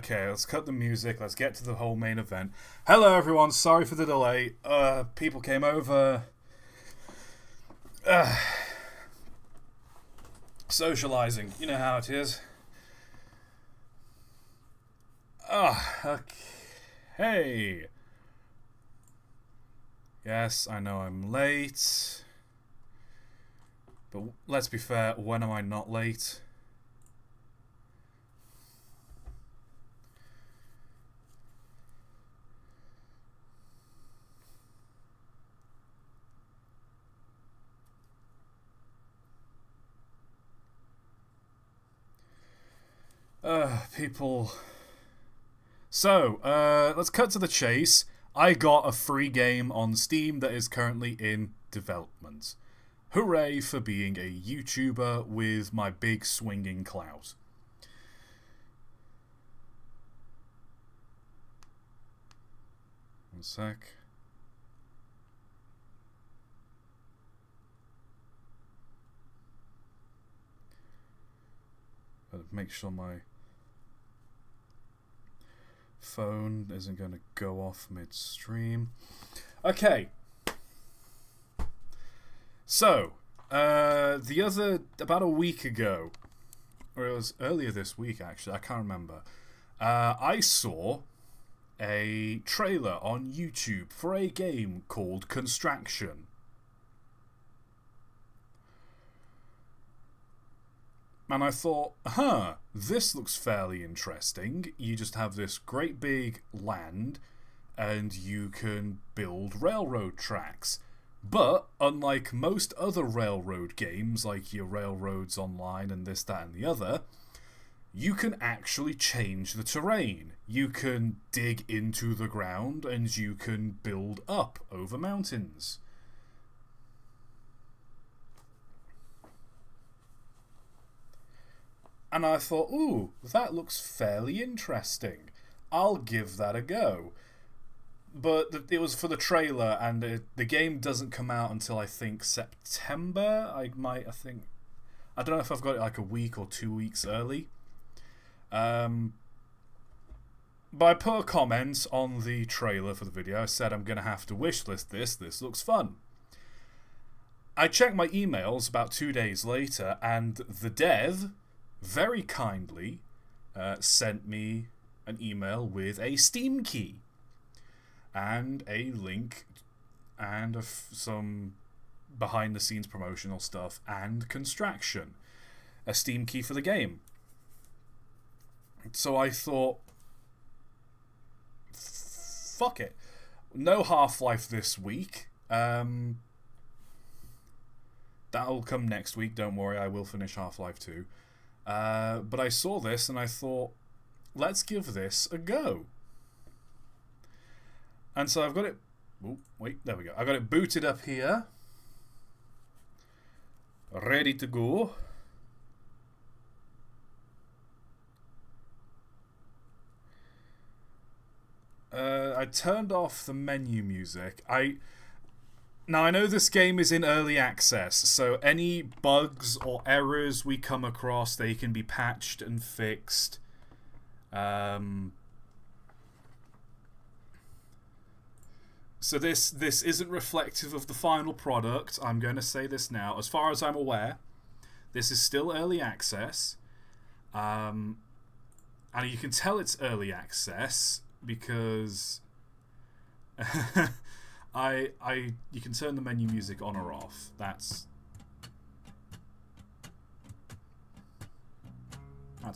Okay, let's cut the music. Let's get to the whole main event. Hello, everyone. Sorry for the delay. People came over. Socializing. You know how it is. Okay. Yes, I know I'm late. But let's be fair, when am I not late? People. So, let's cut to the chase. I got a free game on Steam that is currently in development. Hooray for being a YouTuber with my big swinging clout. One sec. Gotta make sure my phone isn't going to go off midstream. Okay. So, about a week ago, or it was earlier this week actually, I can't remember, I saw a trailer on YouTube for a game called Construction. And I thought, this looks fairly interesting. You just have this great big land, and you can build railroad tracks. But, unlike most other railroad games, like your Railroads Online and this, that, and the other, you can actually change the terrain. You can dig into the ground, and you can build up over mountains. And I thought, ooh, that looks fairly interesting. I'll give that a go. But it was for the trailer, and the game doesn't come out until, I think, September. I don't know if I've got it like a week or 2 weeks early. But I put a comment on the trailer for the video. I said I'm going to have to wishlist this. This looks fun. I checked my emails about 2 days later, and the dev very kindly sent me an email with a Steam key and a link and some behind the scenes promotional stuff and Construction, a Steam key for the game. So I thought, fuck it, no Half-Life this week. That'll come next week, don't worry, I will finish Half-Life 2. But I saw this and I thought, let's give this a go. And so I've got it. Oh, wait, there we go. I got it booted up here, ready to go. I turned off the menu music. Now, I know this game is in early access, so any bugs or errors we come across, they can be patched and fixed. So this isn't reflective of the final product. I'm going to say this now. As far as I'm aware, this is still early access. And you can tell it's early access because you can turn the menu music on or off. That's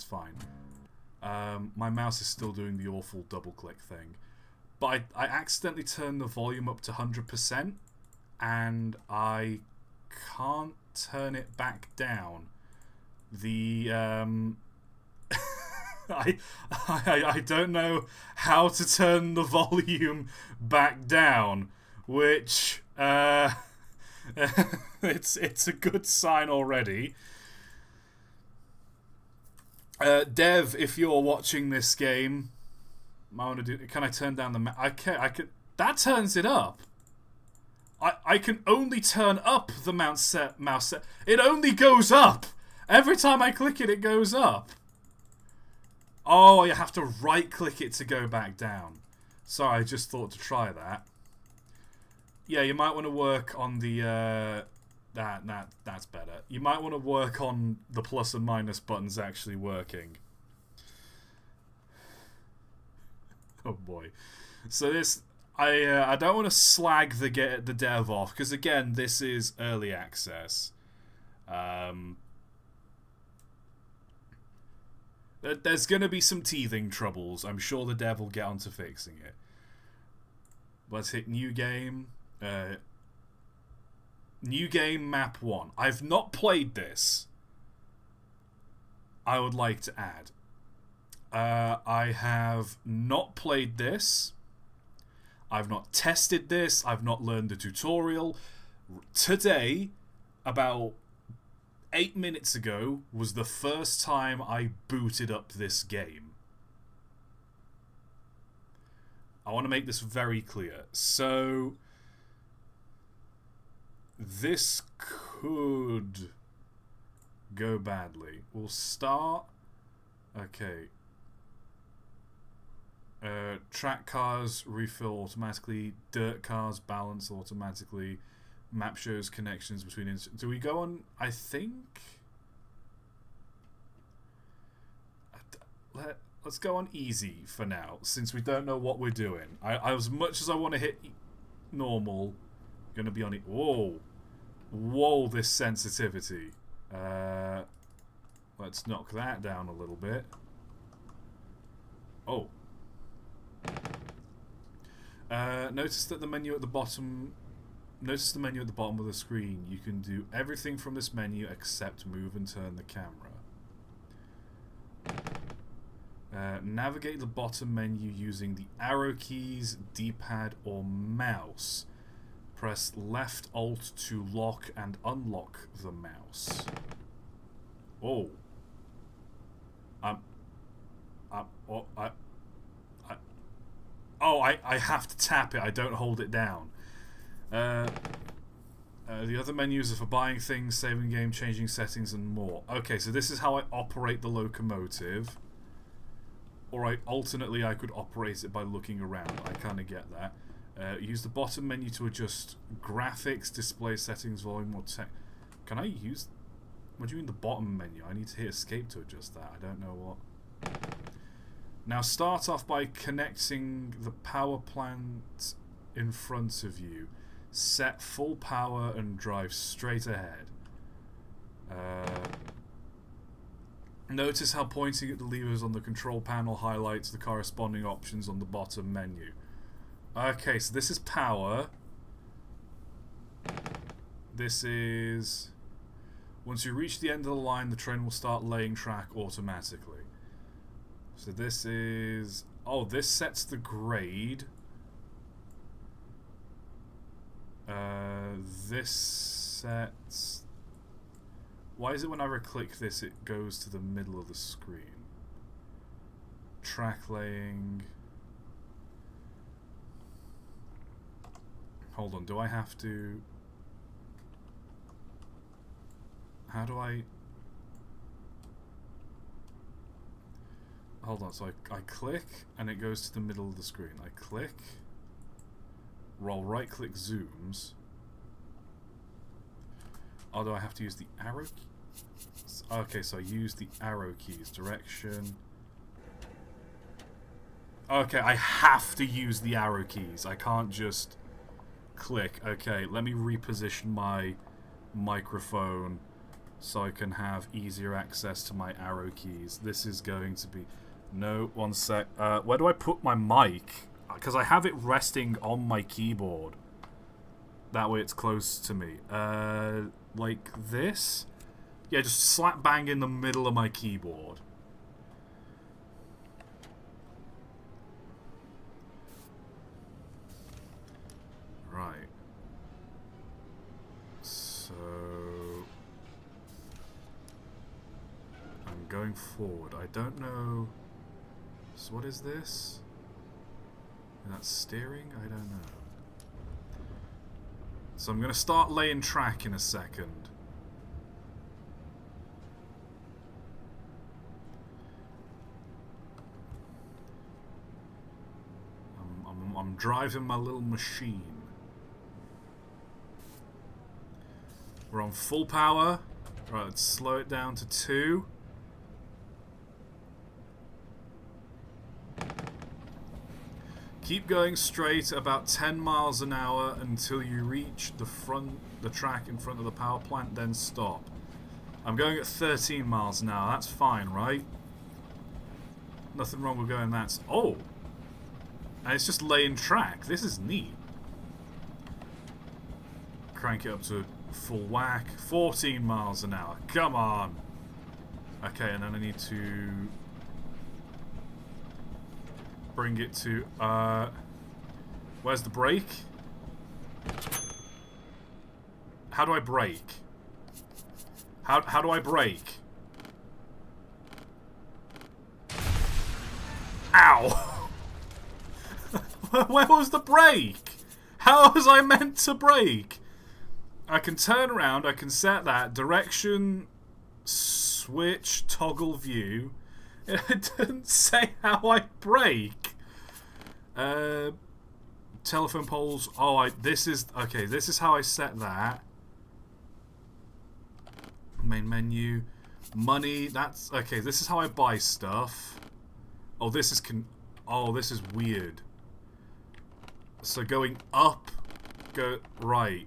fine. My mouse is still doing the awful double click thing. but I accidentally turned the volume up to 100%, and I can't turn it back down. The I don't know how to turn the volume back down, which it's a good sign already. Dev, if you're watching this game, I want to do. Can I turn down the? I can. That turns it up. I can only turn up the mouse set. It only goes up every time I click it. It goes up. Oh, you have to right-click it to go back down. Sorry, I just thought to try that. Yeah, you might want to work on the. That's better. You might want to work on the plus and minus buttons actually working. Oh boy. So this, I don't want to slag the dev off, because again, this is early access. There's going to be some teething troubles. I'm sure the dev will get onto fixing it. Let's hit new game. New game, map 1. I've not played this. I would like to add. I have not played this. I've not tested this. I've not learned the tutorial. Today, about 8 minutes ago, was the first time I booted up this game. I want to make this very clear. So, this could go badly. We'll start. Okay. Track cars refill automatically. Dirt cars balance automatically. Map shows connections between. Do we go on? I think. Let's go on easy for now, since we don't know what we're doing. As much as I want to hit normal, gonna be on it. Whoa! This sensitivity. Let's knock that down a little bit. Oh. Notice that the menu at the bottom. Notice the menu at the bottom of the screen. You can do everything from this menu except move and turn the camera. Navigate the bottom menu using the arrow keys, D-pad, or mouse. Press left Alt to lock and unlock the mouse. Oh. I have to tap it. I don't hold it down. The other menus are for buying things, saving game, changing settings, and more. Okay, so this is how I operate the locomotive. Or alternately, I could operate it by looking around. I kind of get that. Use the bottom menu to adjust graphics, display settings, volume, or text. Can I use... What do you mean the bottom menu? I need to hit escape to adjust that. I don't know what... Now start off by connecting the power plant in front of you. Set full power and drive straight ahead. Notice how pointing at the levers on the control panel highlights the corresponding options on the bottom menu. Okay, so this is power. This is... Once you reach the end of the line, the train will start laying track automatically. So this is... Oh, this sets the grade. This sets... Why is it whenever I click this, it goes to the middle of the screen? Track laying... Hold on, do I have to... How do I... Hold on, so I click, and it goes to the middle of the screen. I click, roll right-click zooms. Oh, do I have to use the arrow keys? Okay, so I use the arrow keys. Direction. Okay, I have to use the arrow keys. I can't just click. Okay, let me reposition my microphone so I can have easier access to my arrow keys. This is going to be... No, one sec. Where do I put my mic? because I have it resting on my keyboard. That way it's close to me. Like this? Yeah, just slap bang in the middle of my keyboard. Right. So... I'm going forward. I don't know... So what is this? And that's steering? I don't know. So I'm going to start laying track in a second. I'm driving my little machine. We're on full power. Right, let's slow it down to 2. Keep going straight about 10 miles an hour until you reach the track in front of the power plant, then stop. I'm going at 13 miles an hour. That's fine, right? Nothing wrong with going that. Oh! And it's just laying track. This is neat. Crank it up to full whack. 14 miles an hour. Come on! Okay, and then I need to... bring it to, where's the brake? How do I brake? How do I brake? Ow! Where was the brake? How was I meant to brake? I can turn around, I can set that, direction, switch, toggle view. It didn't say how I brake. Telephone poles. Oh, this is okay. This is how I set that. Main menu, money. That's okay. This is how I buy stuff. Oh, this is this is weird. So going up, go right.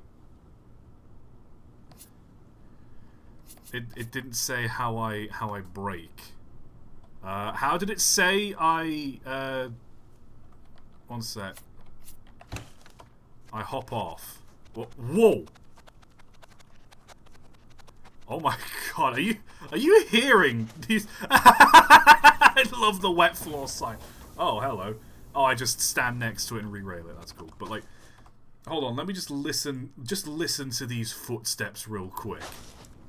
It didn't say how I brake. How did it say one sec. I hop off. Whoa! Oh my god, are you hearing these? I love the wet floor sign. Oh, hello. Oh, I just stand next to it and re-rail it. That's cool. But like, hold on, let me just listen to these footsteps real quick.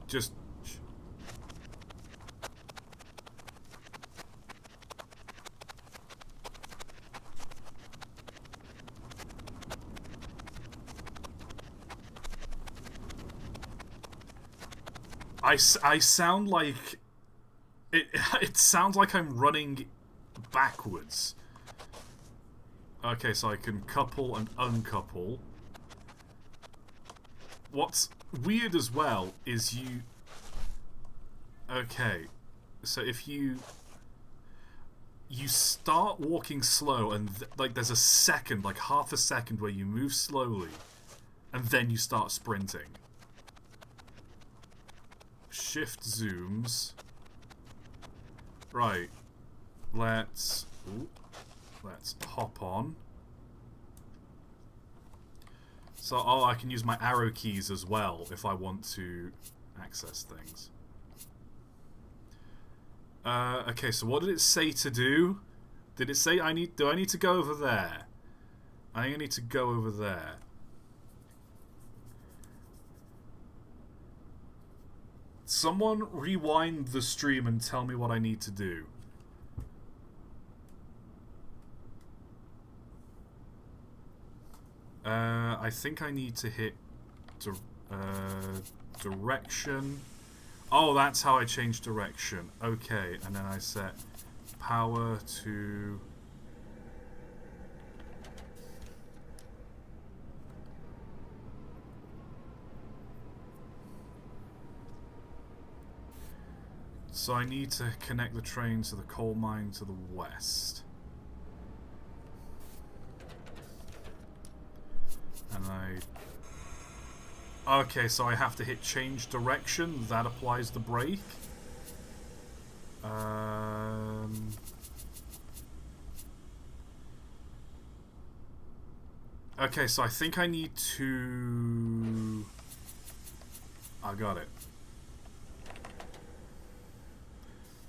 Just... I sound like... It sounds like I'm running backwards. Okay, so I can couple and uncouple. What's weird as well is you... Okay, so if you start walking slow and like there's a second, like half a second where you move slowly and then you start sprinting. Shift zooms. Right. Let's hop on. So, I can use my arrow keys as well if I want to access things. Okay, so what did it say to do? Did it say do I need to go over there? I think I need to go over there. Someone rewind the stream and tell me what I need to do. I think I need to hit direction. Oh, that's how I change direction. Okay, and then I set power to... So I need to connect the train to the coal mine to the west. And okay, so I have to hit change direction. That applies the brake. Okay, so I think I need to... I got it.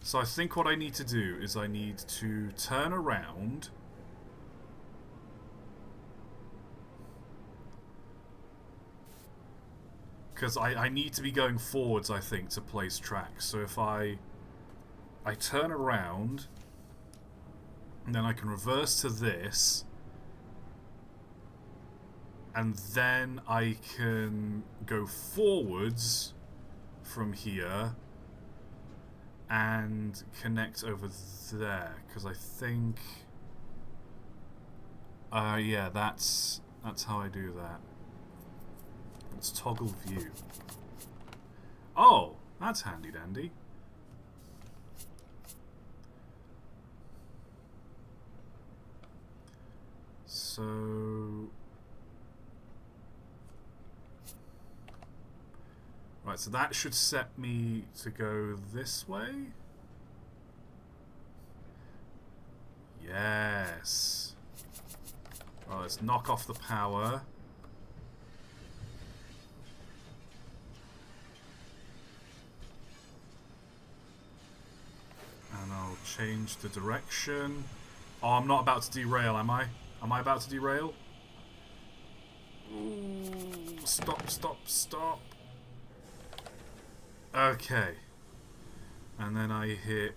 So I think what I need to do is I need to turn around. Because I need to be going forwards, I think, to place tracks. So if I turn around, and then I can reverse to this, and then I can go forwards from here and connect over there. Because I think... yeah, that's how I do that. Let's toggle view. Oh, that's handy dandy. So... Right, so that should set me to go this way? Yes. Well, let's knock off the power. And I'll change the direction. Oh, I'm not about to derail, am I? Am I about to derail? Ooh, stop, stop, stop. Okay. And then I hit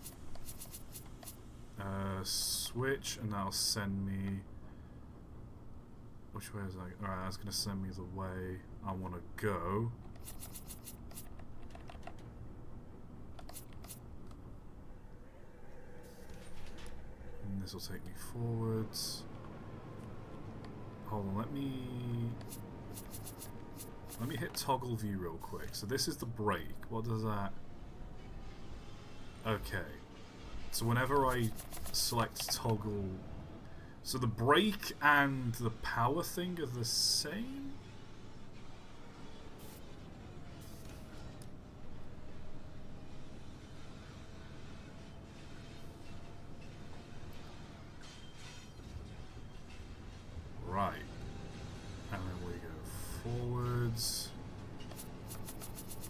switch, and that'll send me... Which way is that? Alright, that's going to send me the way I want to go. And this will take me forwards. Hold on, let me hit toggle view real quick. So this is the brake. What does that... Okay. So whenever I select toggle... So the brake and the power thing are the same? Right. And then we go forwards.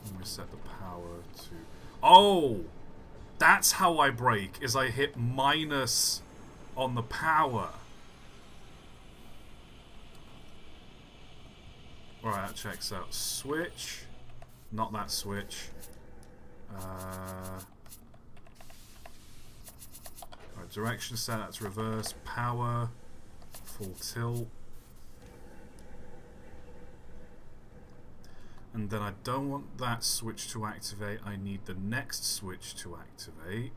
And we set the power to... Oh! That's how I brake, is I hit minus on the power. Alright, that checks out. Switch. Not that switch. Right, direction set, that's reverse. Power. Full tilt. And then I don't want that switch to activate. I need the next switch to activate.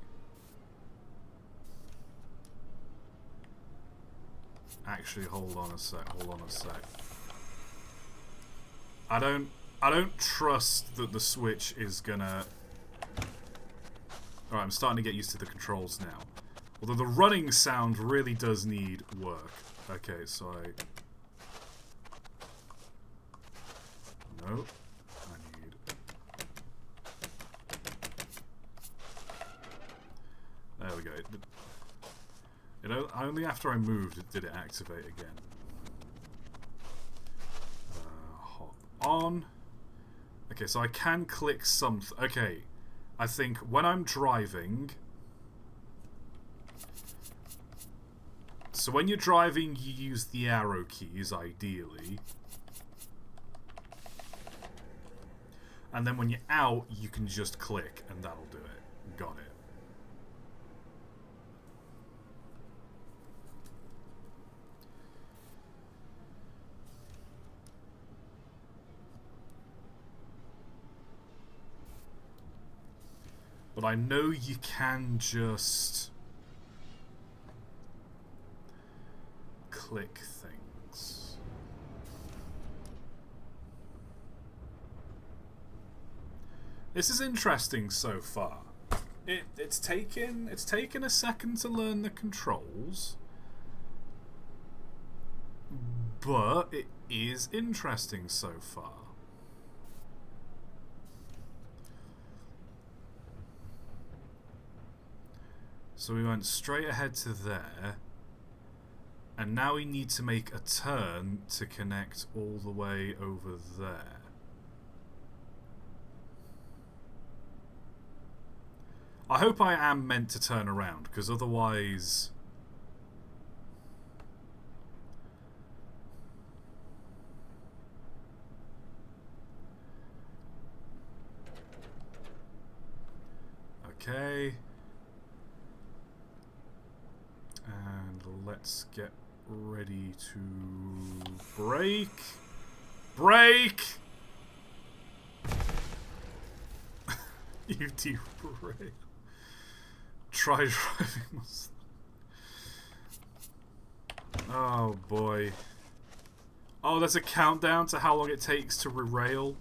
Actually, hold on a sec. Hold on a sec. I don't trust that the switch is gonna... Alright, I'm starting to get used to the controls now. Although the running sound really does need work. Okay, so I... Nope. I need... There we go. Only after I moved did it activate again. Hop on. Okay, so I can click something. Okay, I think when I'm driving... So when you're driving, you use the arrow keys, ideally. And then when you're out, you can just click, and that'll do it. Got it. But I know you can just click things. This is interesting so far. It's taken a second to learn the controls, but it is interesting so far. So we went straight ahead to there. And now we need to make a turn to connect all the way over there. I hope I am meant to turn around, because otherwise... Okay. And let's get ready to brake. Brake! You derail. Try driving. Oh boy. Oh, there's a countdown to how long it takes to re-rail.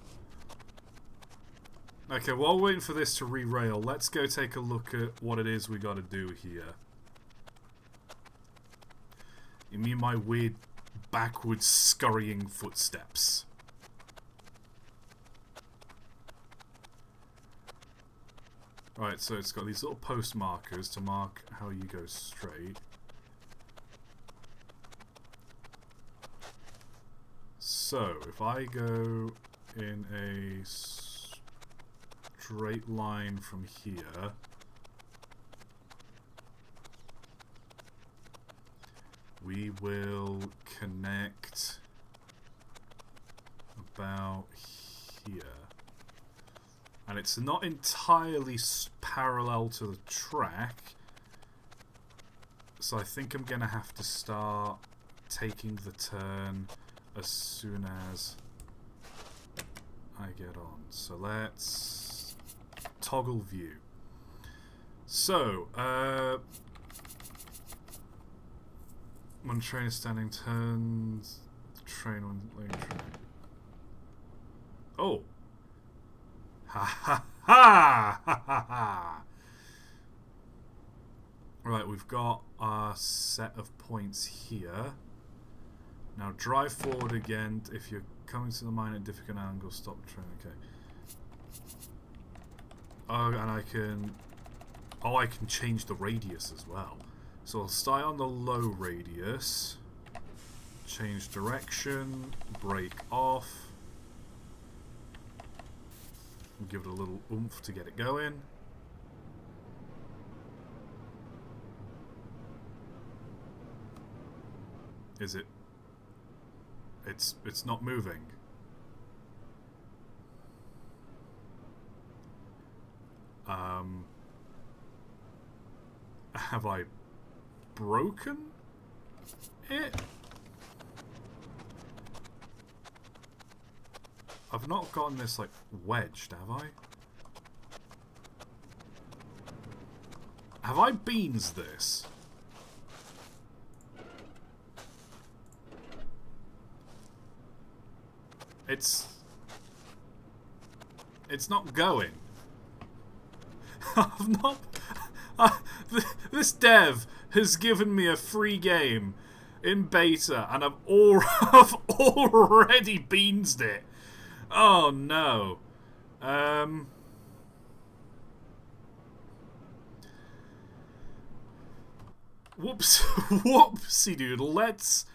Okay, while we're waiting for this to re-rail, let's go take a look at what it is we gotta do here. You mean my weird backwards scurrying footsteps? Right, so it's got these little post markers to mark how you go straight. So, if I go in a straight line from here, we will connect about here. And it's not entirely parallel to the track, so I think I'm going to have to start taking the turn as soon as I get on. So let's toggle view. So, when train is standing, turns train when lane train. Oh! Ha ha ha ha ha ha! Right, we've got our set of points here. Now drive forward again. If you're coming to the mine at difficult angle, stop the train. Okay. Oh, and I can... Oh, I can change the radius as well. So I'll start on the low radius. Change direction. Brake off. Give it a little oomph to get it going. Is it? It's not moving. Have I broken it? I've not gotten this, like, wedged, have I? Have I beans this? It's not going. I've not... this dev has given me a free game in beta, and I've already beansed it. Oh no. Whoops. Whoopsie doodle. Let's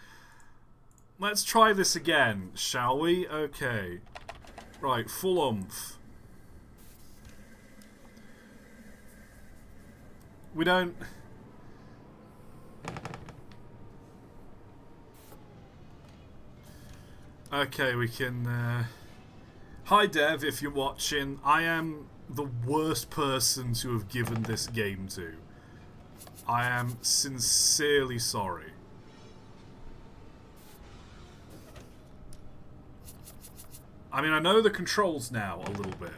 try this again, shall we? Okay. Right, full oomph. We don't... Okay, we can... Hi Dev, if you're watching. I am the worst person to have given this game to. I am sincerely sorry. I mean, I know the controls now a little bit.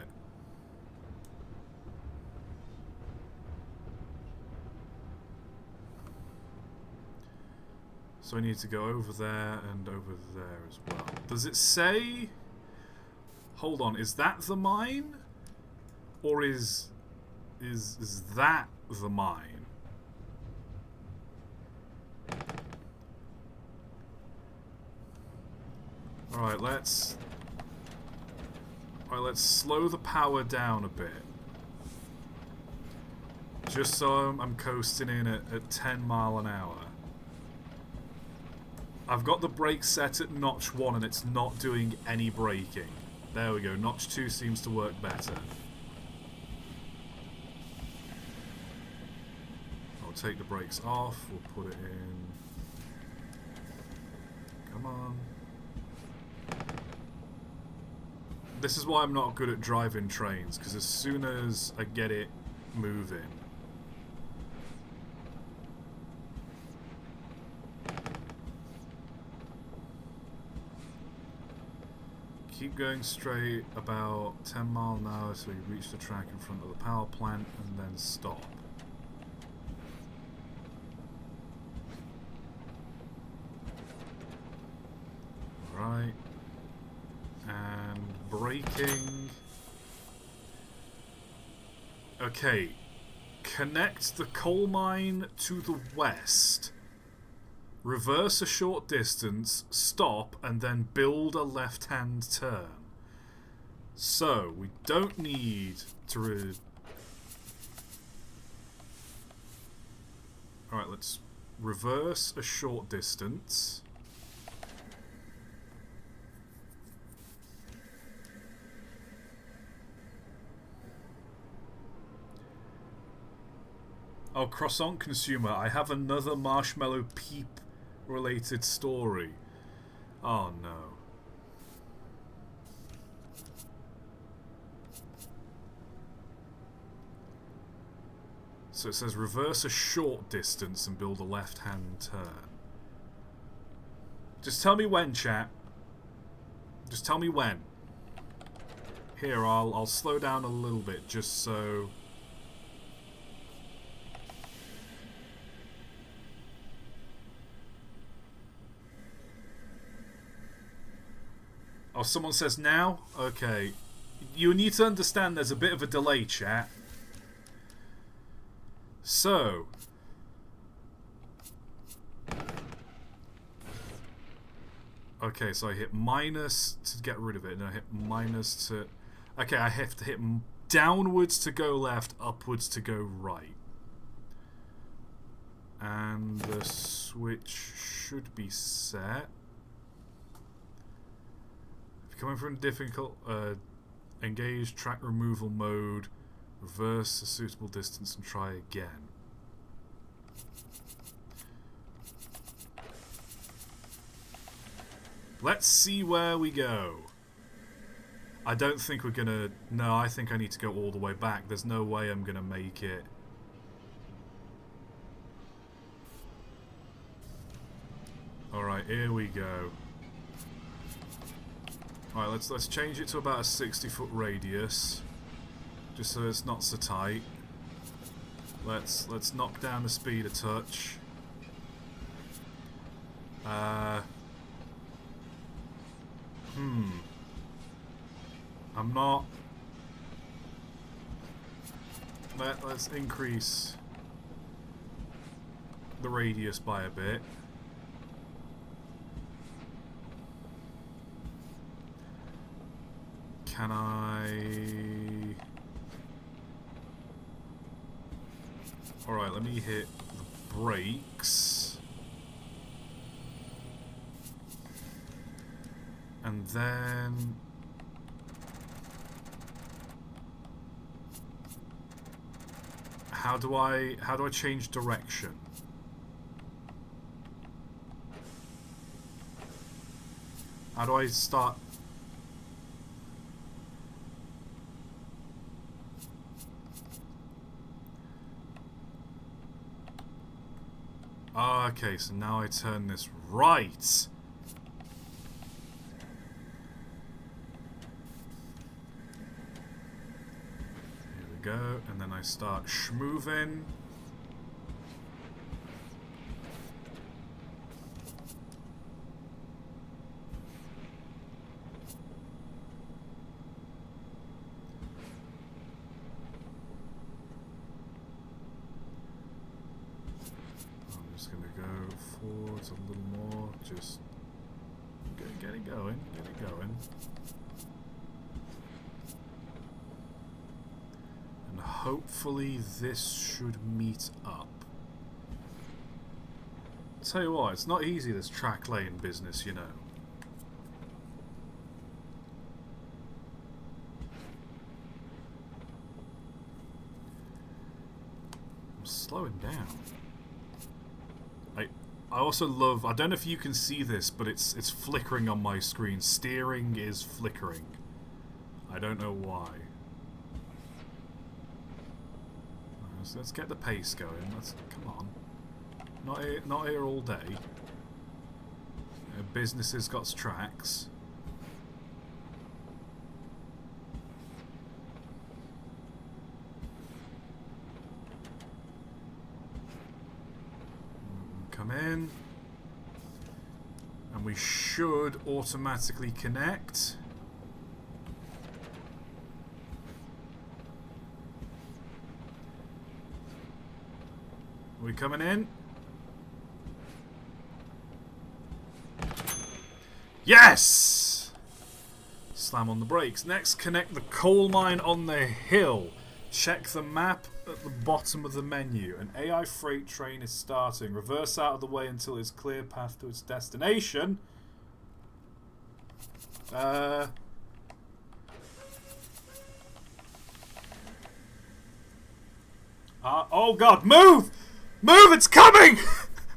So I need to go over there and over there as well. Does it say... Hold on, is that the mine? Or is that the mine? Alright, let's slow the power down a bit. Just so I'm coasting in at 10 mile an hour. I've got the brake set at notch 1 and it's not doing any braking. There we go, notch 2 seems to work better. I'll take the brakes off, we'll put it in. Come on. This is why I'm not good at driving trains, because as soon as I get it moving... Keep going straight about 10 miles an hour so you reach the track in front of the power plant and then stop. Right. And braking. Okay. Connect the coal mine to the west. Reverse a short distance, stop, and then build a left-hand turn. So, we don't need to... Alright, let's reverse a short distance. Oh, croissant consumer, I have another marshmallow peep related story. Oh no. So it says reverse a short distance and build a left-hand turn. Just tell me when, chat. Just tell me when. Here, I'll slow down a little bit just so... Oh, someone says now? Okay. You need to understand there's a bit of a delay, chat. So. Okay, so I hit minus to get rid of it, and I hit minus to... Okay, I have to hit downwards to go left, upwards to go right. And the switch should be set. Coming from difficult, engage track removal mode, reverse a suitable distance and try again. Let's see where we go. I don't think we're gonna... No, I think I need to go all the way back. There's no way I'm gonna make it. Alright, here we go. Alright, let's change it to about a 60-foot radius, just so it's not so tight. Let's knock down the speed a touch. I'm not. Let's increase the radius by a bit. Can I... Alright, let me hit the brakes. And then... How do I change direction? How do I start... Okay, so now I turn this right. Here we go, and then I start schmoving. Forwards a little more, just get it going, and hopefully this should meet up. tell you what, it's not easy, this track laying business, you know. I'm slowing down. I also love, I don't know if you can see this, but it's flickering on my screen. Steering is flickering. I don't know why. So let's get the pace going. Come on. Not here all day. Business has got tracks. Come in. And we should automatically connect. Are we coming in? Yes! Slam on the brakes. Next, connect the coal mine on the hill. Check the map at the bottom of the menu. An AI freight train is starting. Reverse out of the way until it's clear path to its destination. Oh god, move! Move, it's coming!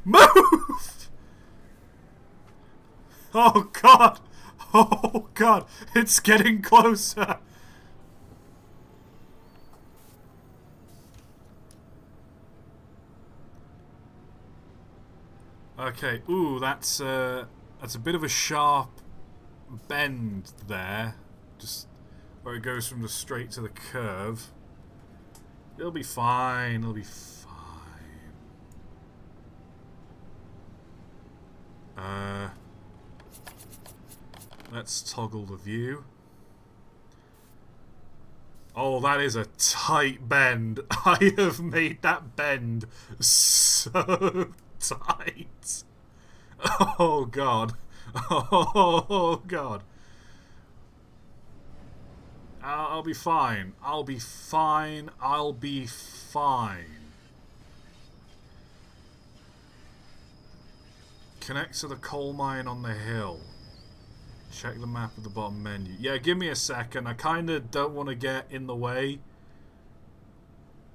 Move! Oh god! Oh god, it's getting closer! Okay, ooh, that's a bit of a sharp bend there. Just where it goes from the straight to the curve. It'll be fine, it'll be fine. Let's toggle the view. Oh, that is a tight bend. I have made that bend so tight. Oh god. Oh god. I'll be fine. I'll be fine. I'll be fine. Connect to the coal mine on the hill. Check the map at the bottom menu. Yeah, give me a second. I kind of don't want to get in the way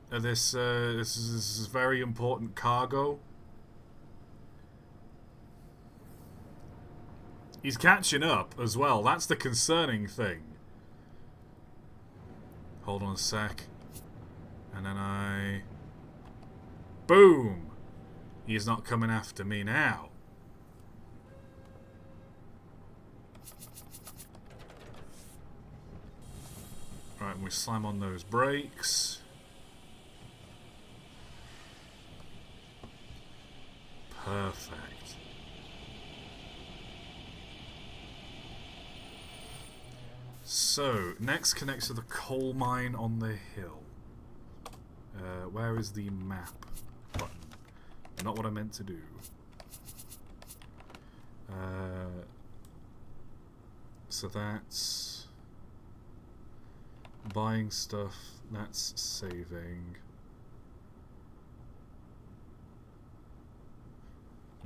of this. This is very important cargo. He's catching up as well. That's the concerning thing. Hold on a sec. And then I... Boom! He's not coming after me now. Right, we slam on those brakes. Perfect. So, next connects to the coal mine on the hill. Where is the map button? Not what I meant to do. So that's buying stuff, that's saving.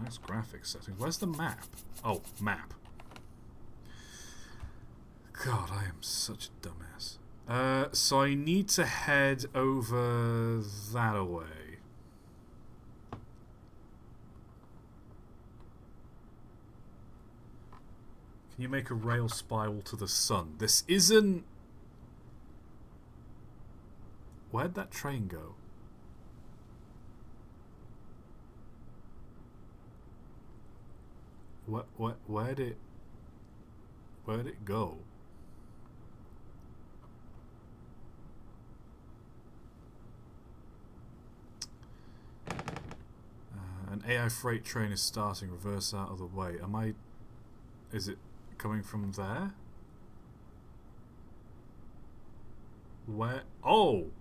Nice graphics settings. Where's the map? Oh, map. God, I am such a dumbass. So I need to head over that away. Can you make a rail spiral to the sun? This isn't... Where'd that train go? Where'd it go? An AI freight train is starting. Reverse out of the way. Am I... Is it coming from there? Where? Oh!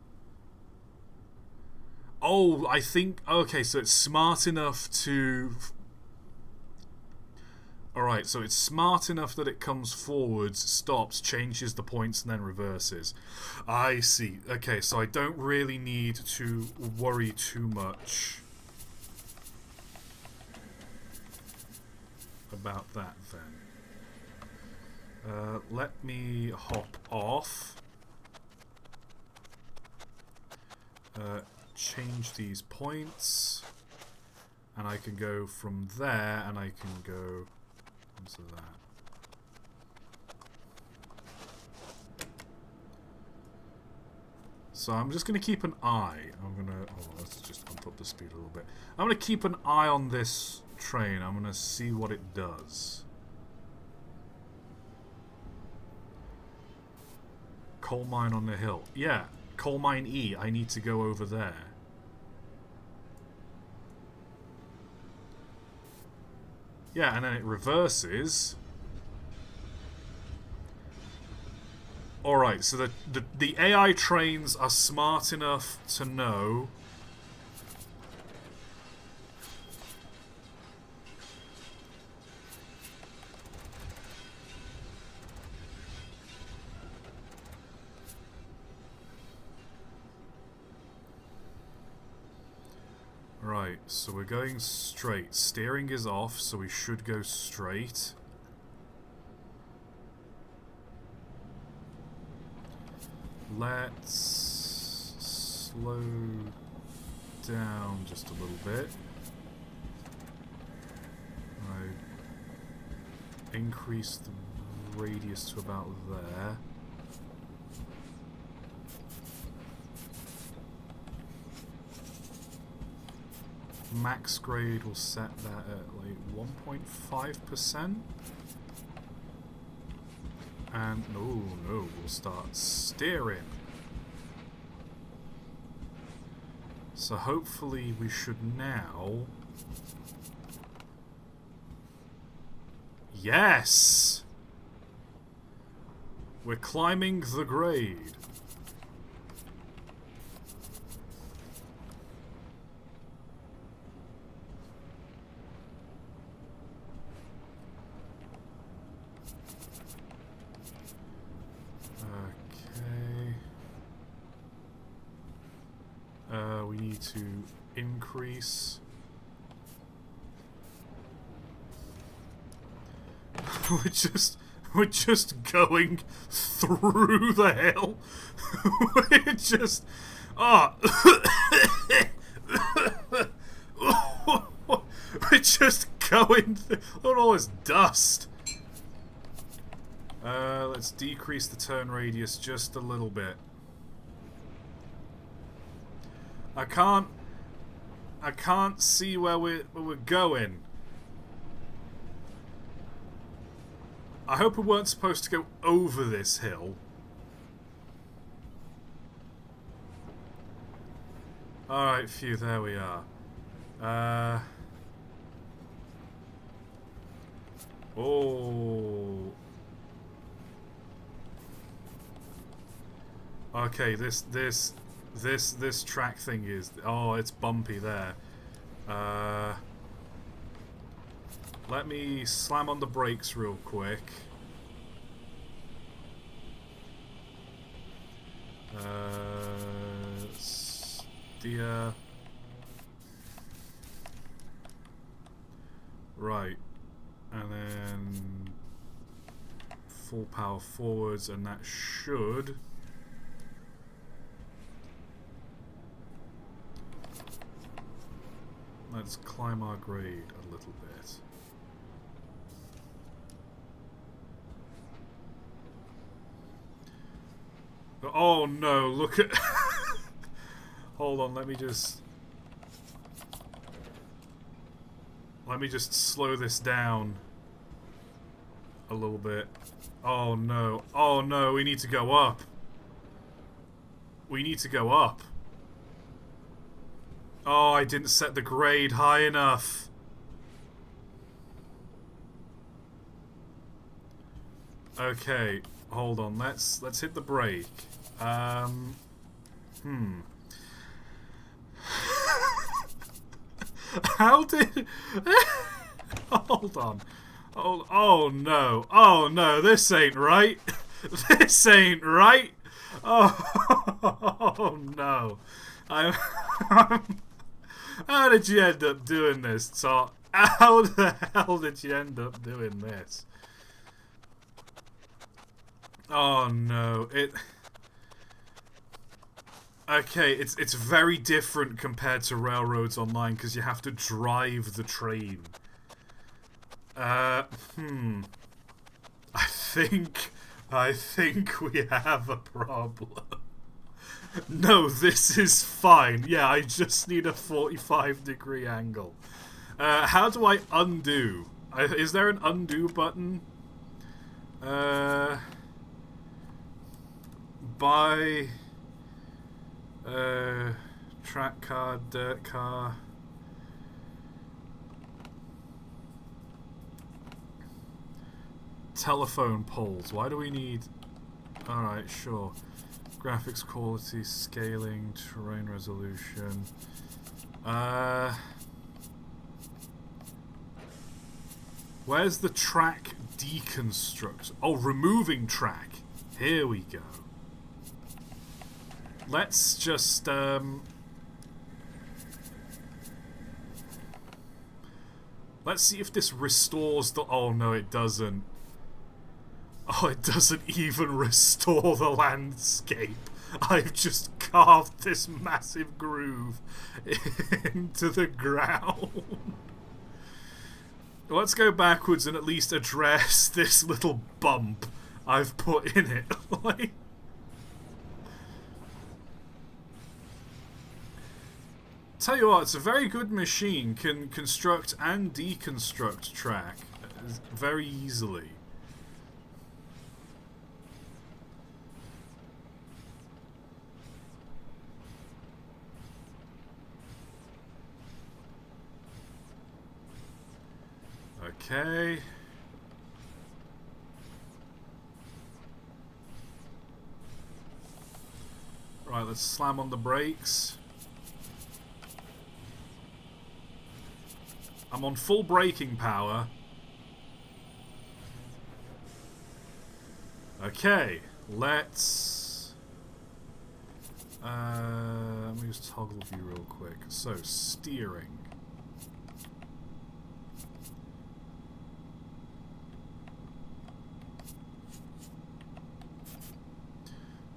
Oh, I think... Okay, so it's smart enough to... Alright, so it's smart enough that it comes forwards, stops, changes the points, and then reverses. I see. Okay, so I don't really need to worry too much about that then. Let me hop off. Change these points. And I can go from there, and I can go onto that. So I'm just going to keep an eye. Let's just bump up the speed a little bit. I'm going to keep an eye on this train. I'm going to see what it does. Coal mine on the hill. Yeah, coal mine E. I need to go over there. Yeah, and then it reverses. Alright, so the AI trains are smart enough to know... Right, so we're going straight. Steering is off, so we should go straight. Let's slow down just a little bit. Right. Increase the radius to about there. Max grade will set that at like 1.5%. And no, we'll start steering. So hopefully we should now... Yes! We're climbing the grade. We need to increase. we're just going through the hill. We're just we're just going through. Look at all this dust. Let's decrease the turn radius just a little bit. I can't see where we're going. I hope we weren't supposed to go over this hill. Alright, phew, there we are. Oh. Okay, this track thing is... Oh, it's bumpy there. Let me slam on the brakes real quick. Steer. Right. And then... full power forwards, and that should... Let's climb our grade a little bit. Oh no, look at... Hold on, let me just slow this down a little bit. Oh no, we need to go up. We need to go up. Oh, I didn't set the grade high enough. Okay, hold on. Let's hit the brake. How did... Hold on. Oh no. Oh no, this ain't right. This ain't right. Oh no. How did you end up doing this, ToT? How the hell did you end up doing this? Oh no, Okay, it's very different compared to Railroads Online because you have to drive the train. I think we have a problem. No, this is fine. Yeah, I just need a 45-degree angle. How do I undo? Is there an undo button? Buy... track car, dirt car... Telephone poles. Why do we need... Alright, sure. Graphics quality, scaling, terrain resolution. Where's the track deconstruct? Oh, removing track. Here we go. Let's just, let's see if this restores the... Oh, no, it doesn't. Oh, it doesn't even restore the landscape. I've just carved this massive groove into the ground. Let's go backwards and at least address this little bump I've put in it. Like... Tell you what, it's a very good machine. Can construct and deconstruct track very easily. Okay. Right, let's slam on the brakes. I'm on full braking power. Okay, let's... let me just toggle view real quick. So, steering.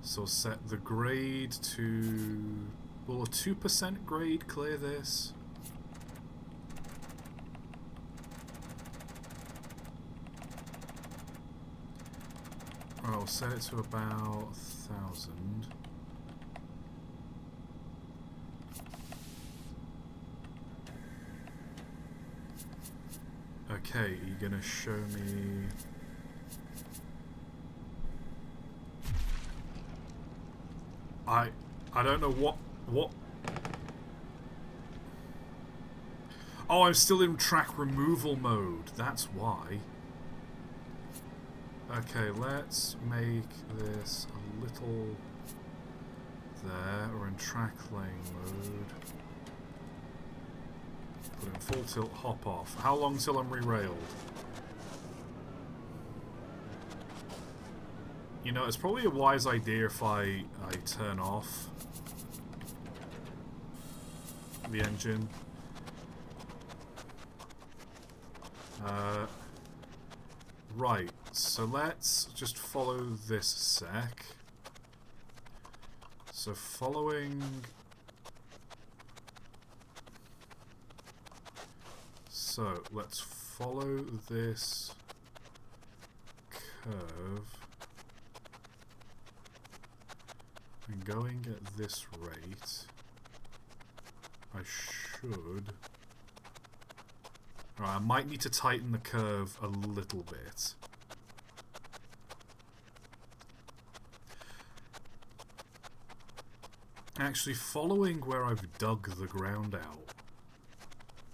So set the grade to... Will a 2% grade clear this? I'll set it to about 1,000. Okay, you're gonna show me... I don't know what... Oh, I'm still in track removal mode. That's why. Okay, let's make this a little there. We're in track lane mode. Put in full tilt, hop off. How long till I'm re-railed? You know, it's probably a wise idea if I turn off the engine. Right, so let's just follow this sec. So following... So, let's follow this curve. And going at this rate, I should... Alright, I might need to tighten the curve a little bit. Actually, following where I've dug the ground out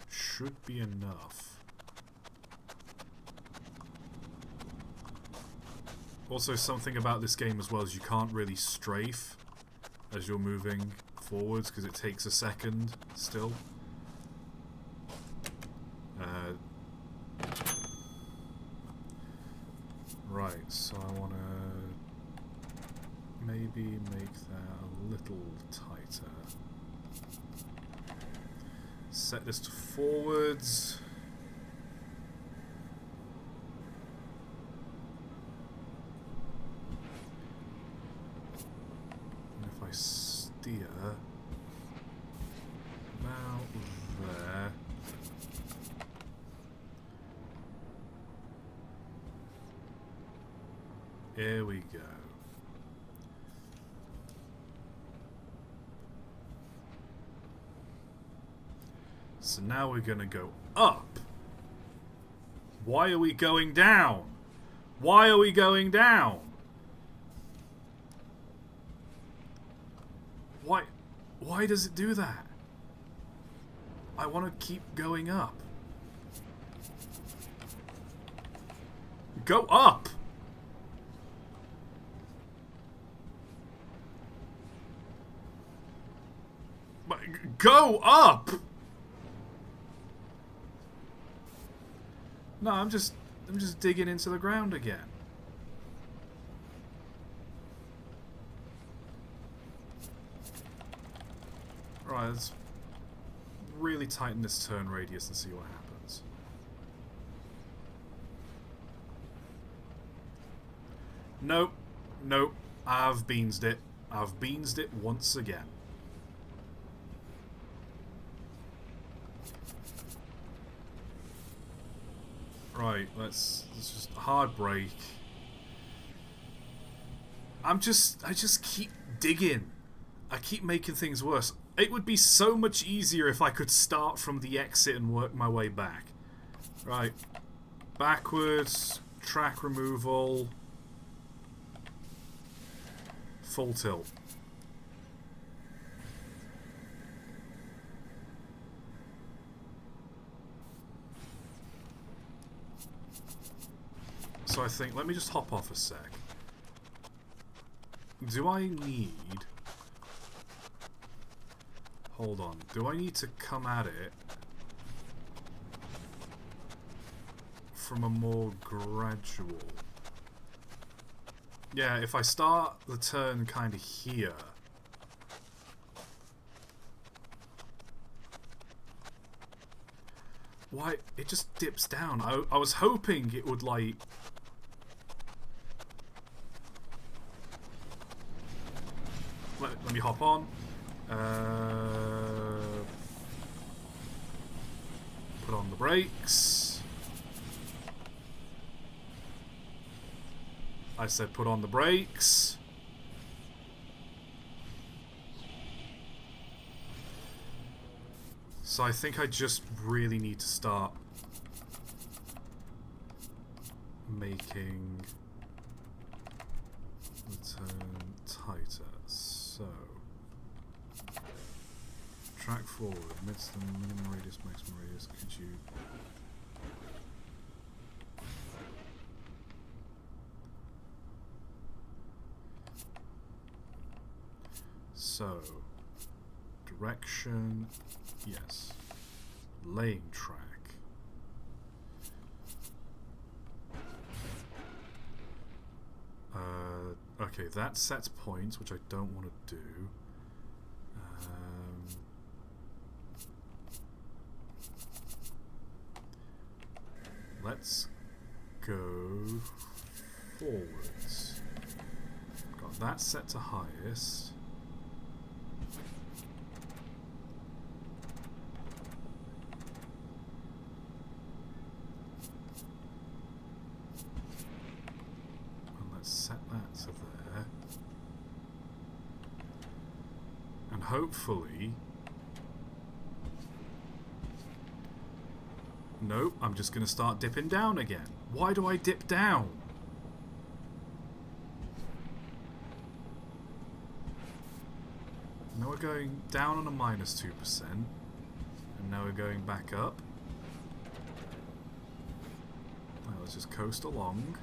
should be enough. Also, something about this game as well is you can't really strafe as you're moving forwards because it takes a second still. Right, so I want to maybe make that a little tighter. Set this to forwards. idea about there. Here we go. So now we're gonna go up. Why are we going down? Why are we going down? Why does it do that? I want to keep going up. Go up! Go up! No, I'm just digging into the ground again. Right, let's really tighten this turn radius and see what happens. Nope. Nope. I've beansed it. I've beansed it once again. Right, let's just hard break. I just keep digging. I keep making things worse. It would be so much easier if I could start from the exit and work my way back. Right. Backwards, track removal, full tilt. So I think, let me just hop off a sec. Do I need... Hold on. Do I need to come at it from a more gradual... Yeah, if I start the turn kind of here... Why? It just dips down. I was hoping it would, like... Let me hop on. Put on the brakes. I said put on the brakes. So I think I just really need to start making the turn tighter. So, track forward, midst the minimum radius, maximum radius. Could you? So, direction, yes. Laying track. Okay, that sets points, which I don't want to do. Let's go forwards. Got that set to highest. Set that to there, and hopefully, nope, I'm just going to start dipping down again. Why do I dip down? Now we're going down on a -2%, and now we're going back up. Right, let's just coast along.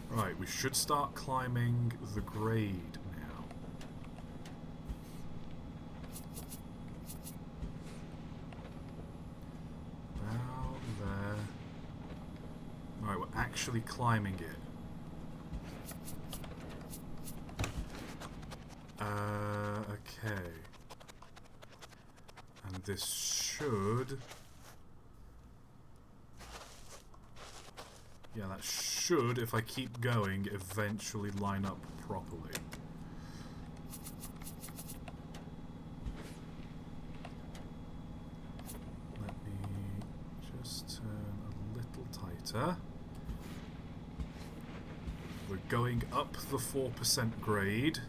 Right, we should start climbing the grade now. About there. Alright, we're actually climbing it. Okay. And this should Yeah, that should, if I keep going, eventually line up properly. Let me just turn a little tighter. We're going up the 4% grade.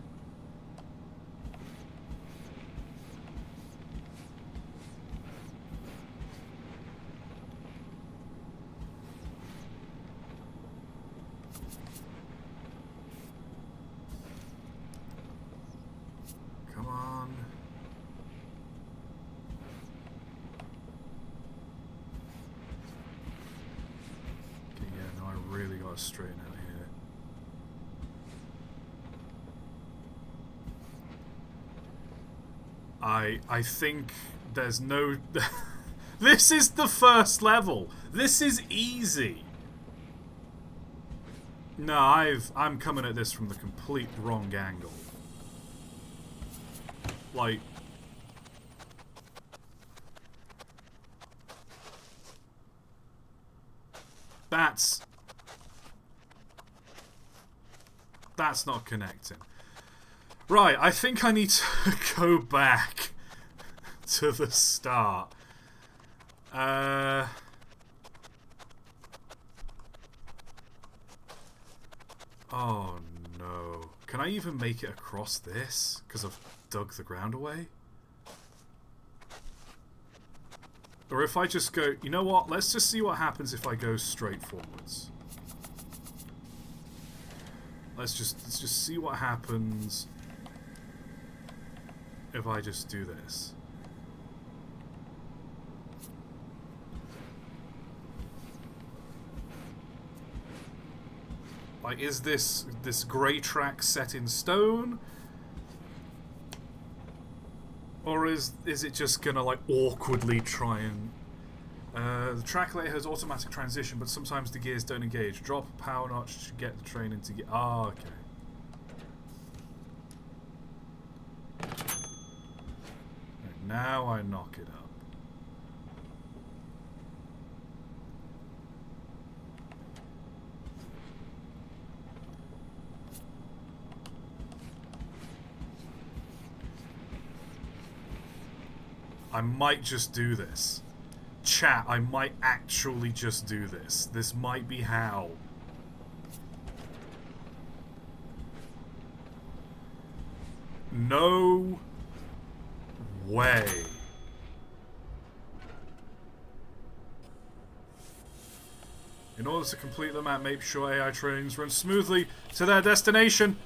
Come on. Okay, yeah, no, I really gotta straighten out here. I think there's no... This is the first level! This is easy! No, I'm coming at this from the complete wrong angle. Like... That's not connecting. Right, I think I need to go back to the start. Oh no. Can I even make it across this? Because I've dug the ground away? Or if I just go... You know what? Let's just see what happens if I go straight forwards. Let's just see what happens if I just do this. Like, is this grey track set in stone? Or is it just gonna, like, awkwardly try and... the track layer has automatic transition, but sometimes the gears don't engage. Drop a power notch to get the train into gear. Ah, okay. Right, now I knock it up. I might just do this. Chat, I might actually just do this. This might be how. No way. In order to complete the map, make sure AI trains run smoothly to their destination.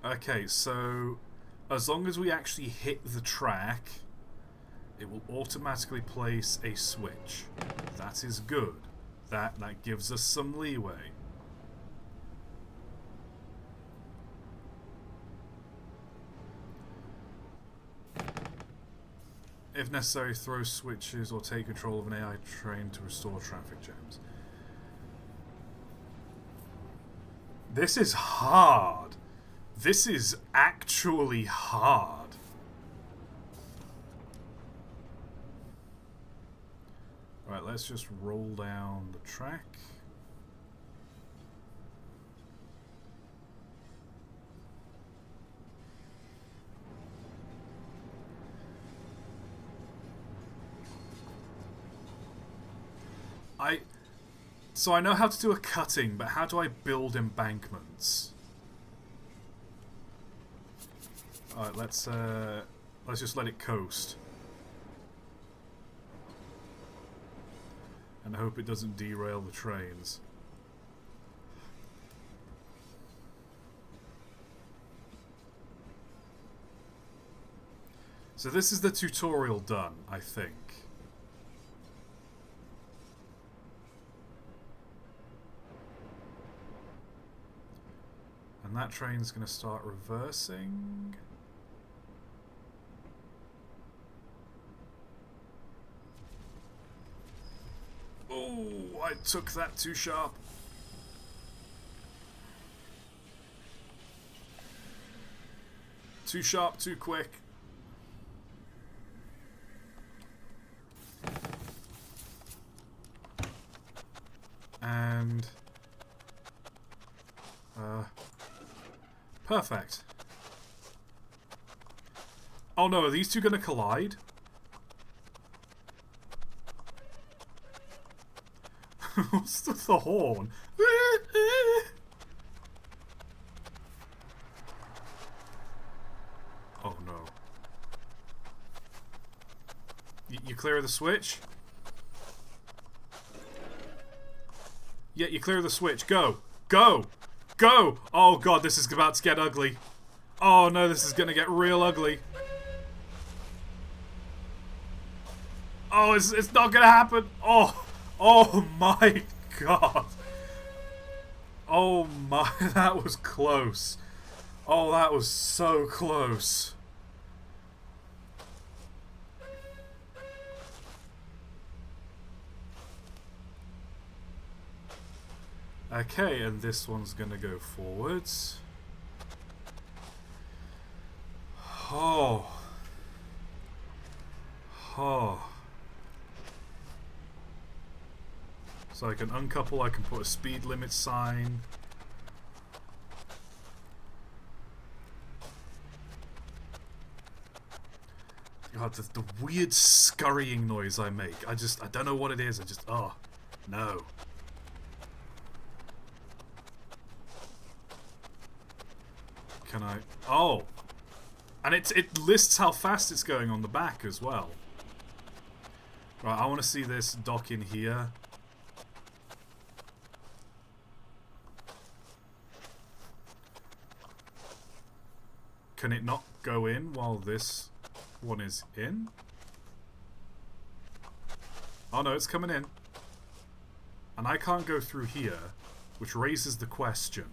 Okay, so as long as we actually hit the track, it will automatically place a switch. That is good. That gives us some leeway. If necessary, throw switches or take control of an AI train to restore traffic jams. This is hard. This is actually hard. Alright, let's just roll down the track. So I know how to do a cutting, but how do I build embankments? Alright, let's just let it coast. And hope it doesn't derail the trains. So this is the tutorial done, I think. And that train's going to start reversing. Oh, I took that too sharp. Too sharp, too quick. And... perfect. Oh no, are these two going to collide? What's the horn? Oh no. You clear the switch? Yeah, you clear the switch. Go! Go! Go! Oh god, this is about to get ugly. Oh no, this is gonna get real ugly. Oh, it's not gonna happen. Oh! Oh my god. Oh my, that was close. Oh, that was so close. Okay, and this one's gonna go forwards. Oh. Oh. So I can uncouple, I can put a speed limit sign. God, the weird scurrying noise I make. I don't know what it is. Oh, no. Can I? Oh. And it lists how fast it's going on the back as well. Right, I want to see this dock in here. Can it not go in while this one is in? Oh no, it's coming in. And I can't go through here, which raises the question.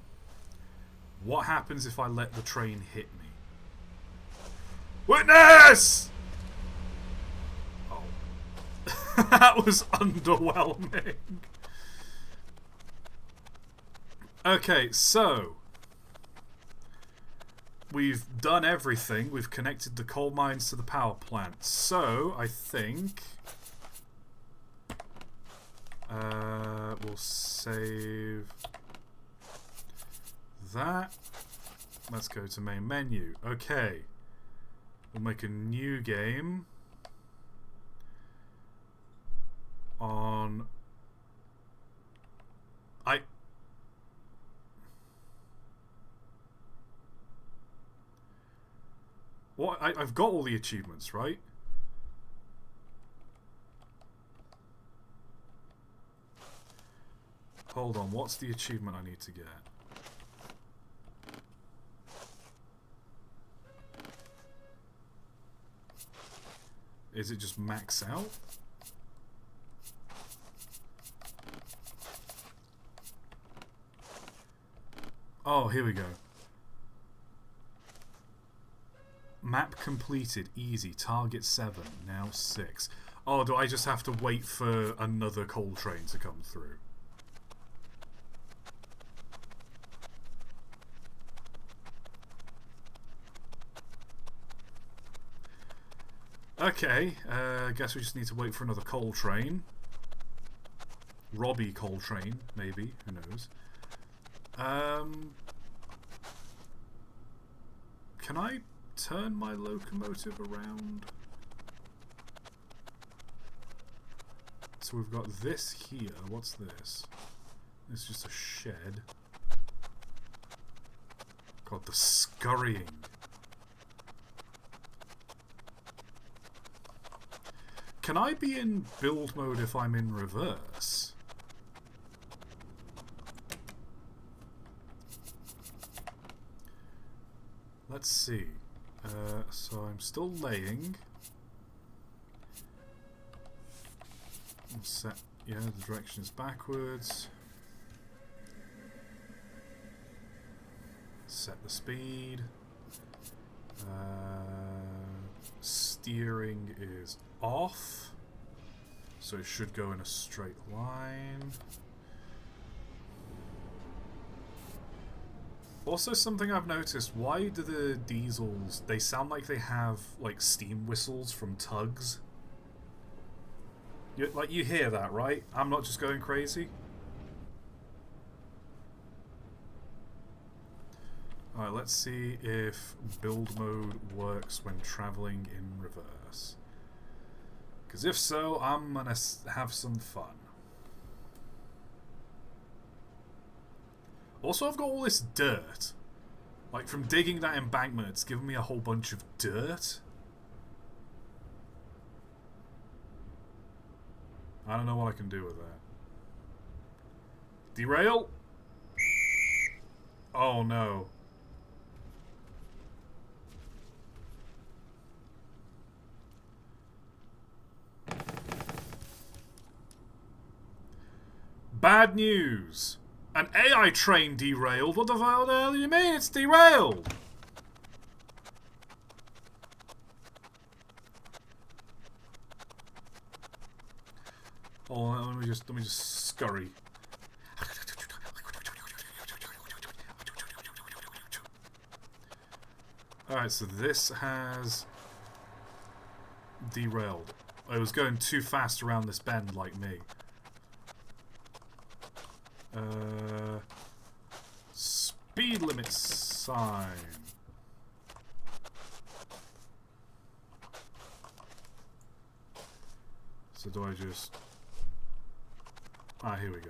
What happens if I let the train hit me? Witness! Oh. That was underwhelming. Okay, so... we've done everything. We've connected the coal mines to the power plant. So, I think... we'll save... that. Let's go to main menu. Okay. We'll make a new game. On... What? I've got all the achievements, right? Hold on, what's the achievement I need to get? Is it just max out? Oh, here we go. Map completed. Easy. Target 7. Now 6. Oh, do I just have to wait for another coal train to come through? Okay. Guess we just need to wait for another coal train. Robbie coal train, maybe. Who knows? Can I turn my locomotive around? So we've got this here. What's this? It's just a shed. God, the scurrying. Can I be in build mode if I'm in reverse? Let's see. So I'm still laying. I'm set. Yeah, the direction is backwards. Set the speed. Steering is off, so it should go in a straight line. Also, something I've noticed, why do the diesels, they sound like they have, like, steam whistles from tugs? You hear that, right? I'm not just going crazy? Alright, let's see if build mode works when traveling in reverse. Because if so, I'm gonna have some fun. Also, I've got all this dirt. Like, from digging that embankment, it's given me a whole bunch of dirt. I don't know what I can do with that. Derail? Oh no. Bad news. An AI train derailed. What the hell do you mean it's derailed? Oh, let me just scurry. Alright, so this has derailed. I was going too fast around this bend like me. Speed limit sign. So do I just... Ah, here we go.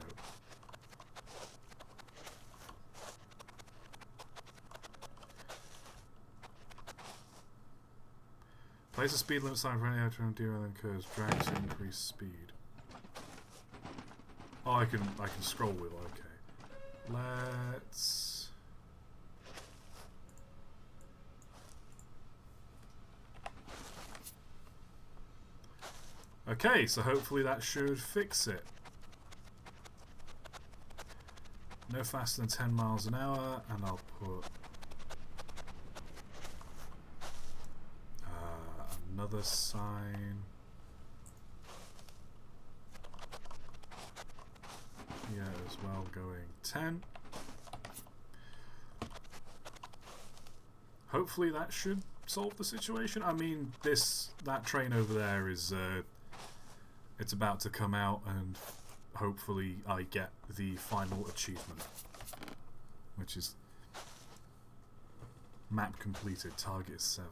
Place a speed limit sign for any airtime derailing curves. Drag to increase speed. Oh, I can scroll with. Okay. Let's. Okay, so hopefully that should fix it. No faster than 10 miles an hour, and I'll put another sign. Yeah, as well, going 10. Hopefully that should solve the situation. I mean, that train over there is it's about to come out, and hopefully I get the final achievement, which is map completed, target 7.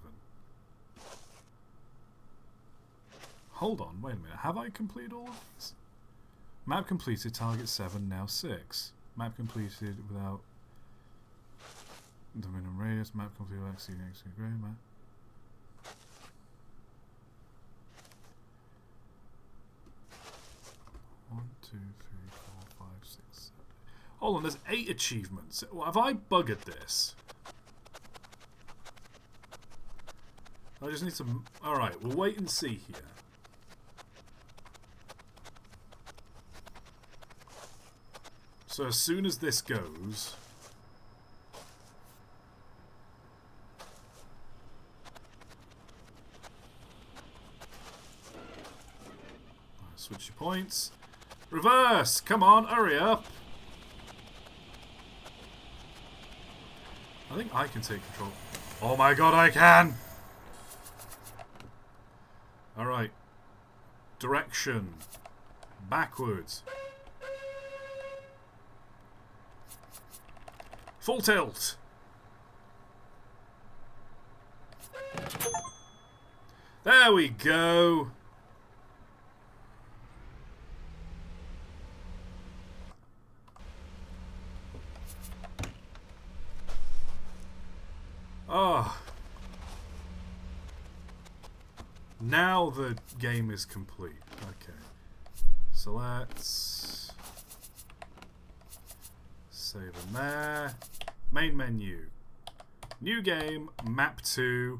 Hold on, wait a minute, have I completed all of these? Map completed, target 7, now 6. Map completed without the minimum radius, map completed without exceeding grade, map. One, two, three, four, 5, 6, 7. Hold on, there's 8 achievements. Have I buggered this? I just need to... Alright, we'll wait and see here. So as soon as this goes... Switch your points. Reverse! Come on, hurry up! I think I can take control. Oh my god, I can! Alright. Direction. Backwards. Full tilt! There we go! Oh. Now the game is complete. Okay. So let's save in there. Main menu. New game, map 2.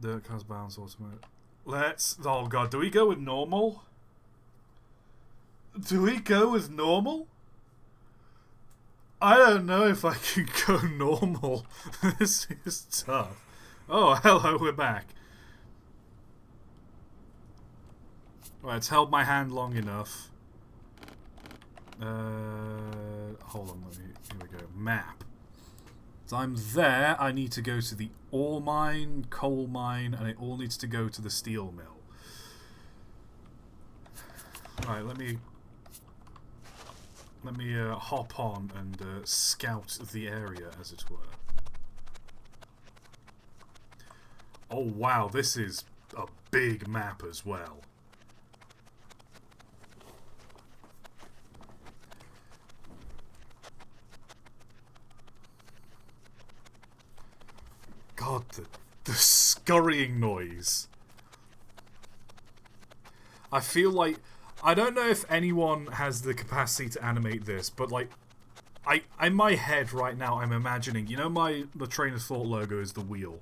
Dirt cars balance automatic. Let's... Oh god, do we go with normal? Do we go with normal? I don't know if I can go normal. This is tough. Oh, hello, we're back. Right, it's held my hand long enough. hold on, here we go. Map. So I'm there. I need to go to the ore mine, coal mine, and it all needs to go to the steel mill. Right, let me hop on and scout the area, as it were. Oh wow, this is a big map as well. God, the scurrying noise. I feel like... I don't know if anyone has the capacity to animate this, but like... in my head right now, I'm imagining... You know the Train of Thought logo is the wheel.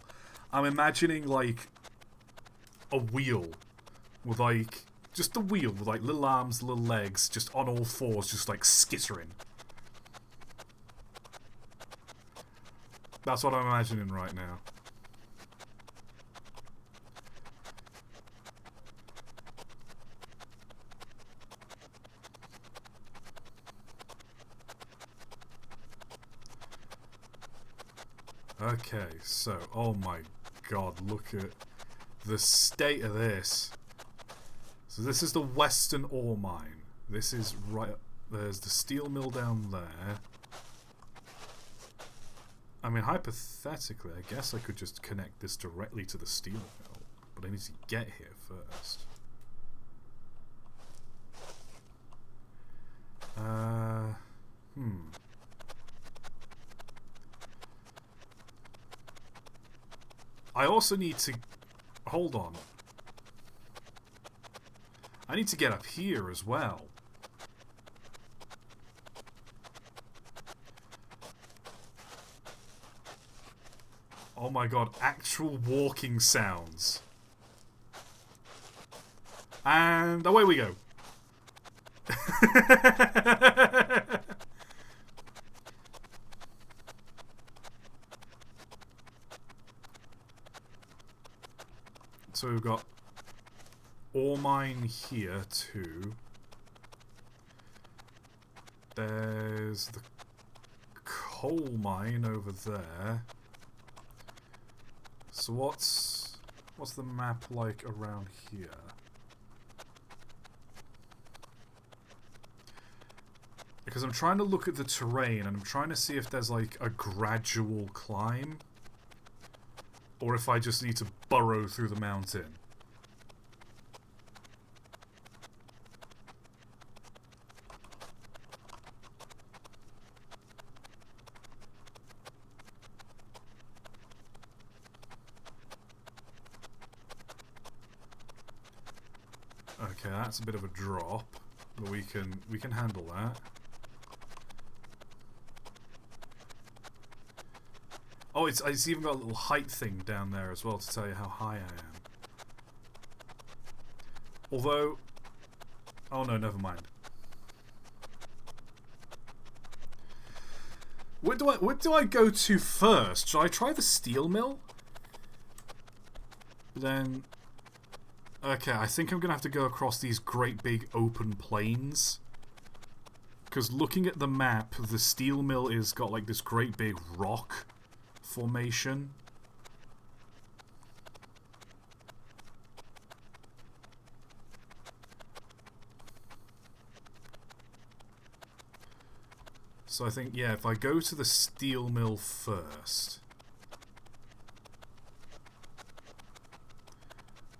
I'm imagining like... a wheel. With like... Just the wheel with like little arms, little legs, just on all fours, just like skittering. That's what I'm imagining right now. Okay, so, oh my god, look at the state of this. So this is the western ore mine. This is right... There's the steel mill down there. I mean, hypothetically, I guess I could just connect this directly to the steel mill. But I need to get here first. I also need to... Hold on. I need to get up here as well. Oh my god, actual walking sounds. And away we go. So we've got ore mine here too. There's the coal mine over there. So what's the map like around here? Because I'm trying to look at the terrain and I'm trying to see if there's like a gradual climb. Or if I just need to burrow through the mountain. Okay, that's a bit of a drop, but we can handle that. Oh, it's even got a little height thing down there as well to tell you how high I am. Although, oh no, never mind. Where do I go to first? Should I try the steel mill? Then, okay, I think I'm gonna have to go across these great big open plains. Because looking at the map, the steel mill is got like this great big rock formation. So I think, yeah, if I go to the steel mill first,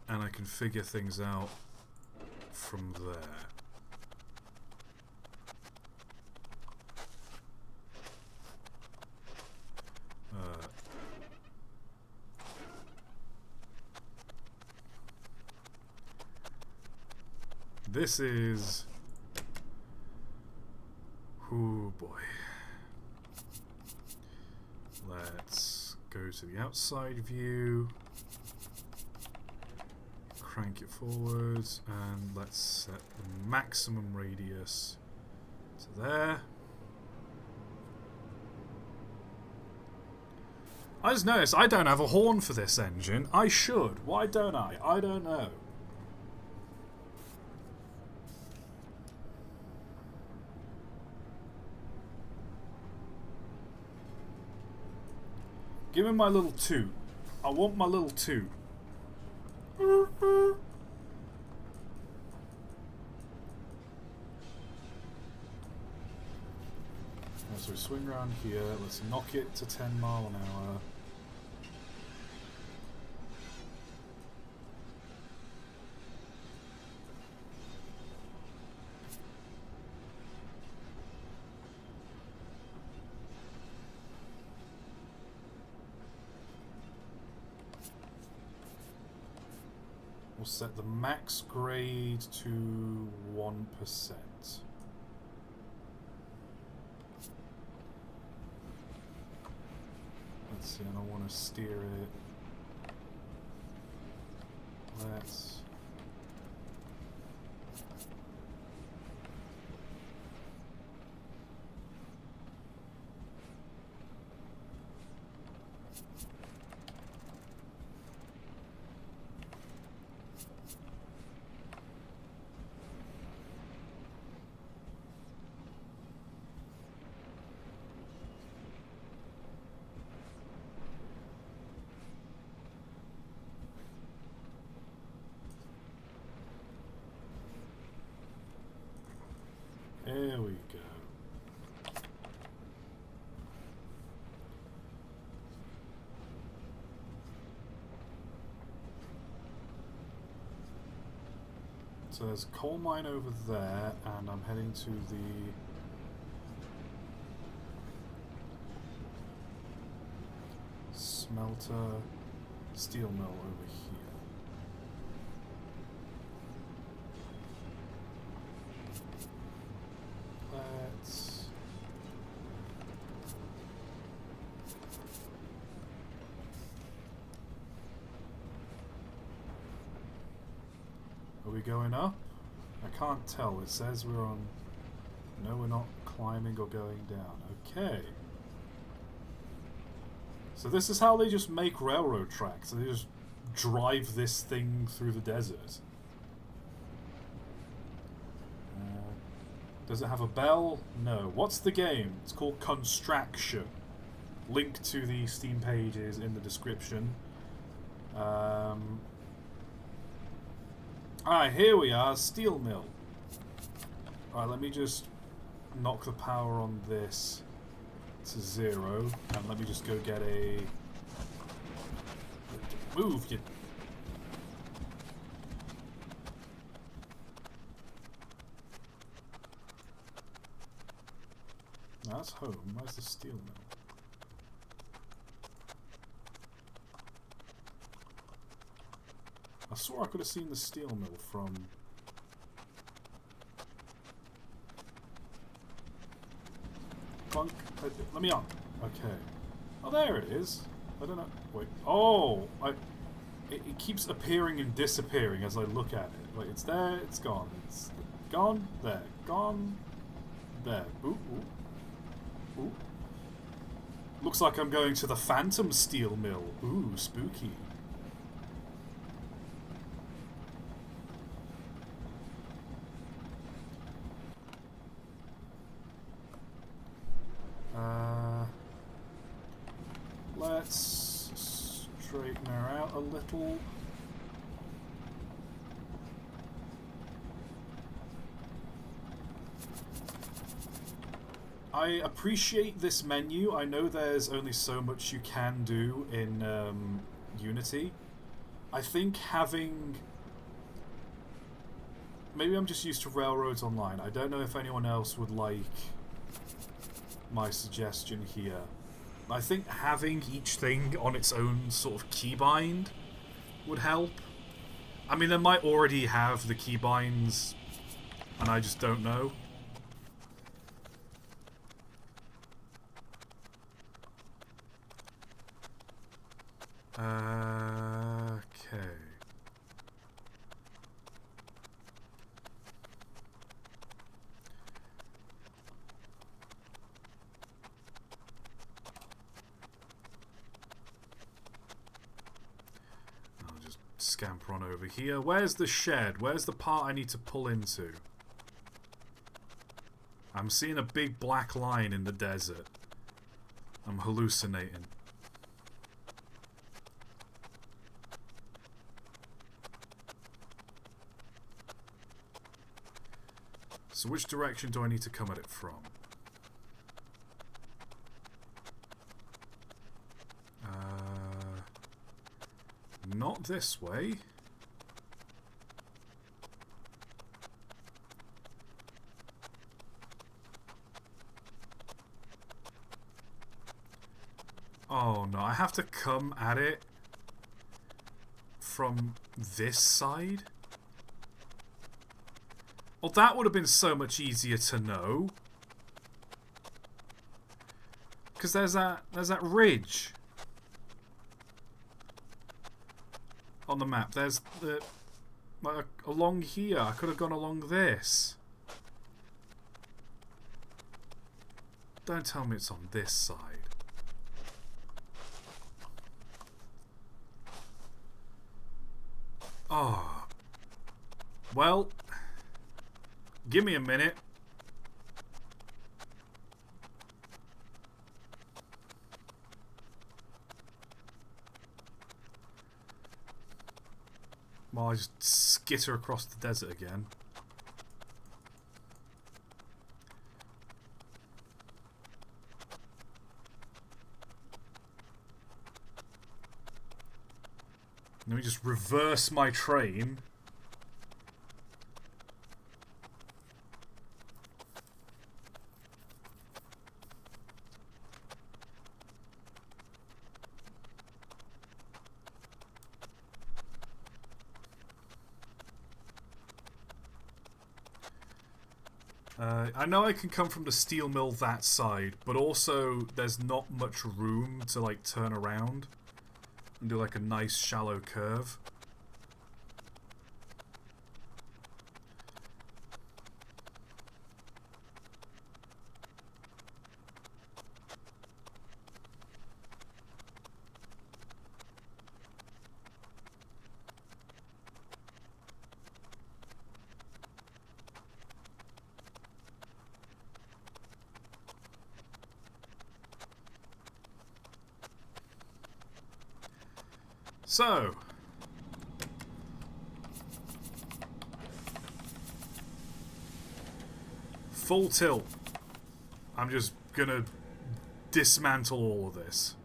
and I can figure things out from there. This is... Oh boy. Let's go to the outside view. Crank it forwards and let's set the maximum radius to there. I just noticed I don't have a horn for this engine. I should. Why don't I? I don't know. Give me my little toot. I want my little toot. So swing around here. Let's knock it to 10 mile an hour. We'll set the max grade to 1%. Let's see, I don't want to steer it. Let's... There we go. So there's a coal mine over there, and I'm heading to the smelter steel mill over here. Let's... Are we going up? I can't tell. It says we're on... No, we're not climbing or going down. Okay. So this is how they just make railroad tracks. They just drive this thing through the desert. Does it have a bell? No. What's the game? It's called Construction. Link to the Steam page is in the description. Alright, here we are. Steel mill. Alright, let me just knock the power on this to 0. And let me just go get a... Move, you... That's home. Where's the steel mill? I swore I could have seen the steel mill from... Clunk. Let me on. Okay. Oh, there it is. I don't know. Wait. Oh! It keeps appearing and disappearing as I look at it. Like, it's there, it's gone. It's gone, there. Gone, there. Ooh, ooh. Ooh. Looks like I'm going to the Phantom Steel Mill. Ooh, spooky. Let's straighten her out a little. I appreciate this menu. I know there's only so much you can do in Unity. I think having... Maybe I'm just used to Railroads Online. I don't know if anyone else would like my suggestion here. I think having each thing on its own sort of keybind would help. I mean, they might already have the keybinds, and I just don't know. Okay. I'll just scamper on over here. Where's the shed? Where's the part I need to pull into? I'm seeing a big black line in the desert. I'm hallucinating. So which direction do I need to come at it from? Not this way. Oh no, I have to come at it from this side? Well, that would have been so much easier to know. Because there's that ridge on the map. There's the like along here. I could have gone along this. Don't tell me it's on this side. Oh. Well, give me a minute. Well, I just skitter across the desert again. Let me just reverse my train. I know I can come from the steel mill that side, but also there's not much room to like turn around and do like a nice shallow curve. So, full tilt. I'm just gonna dismantle all of this.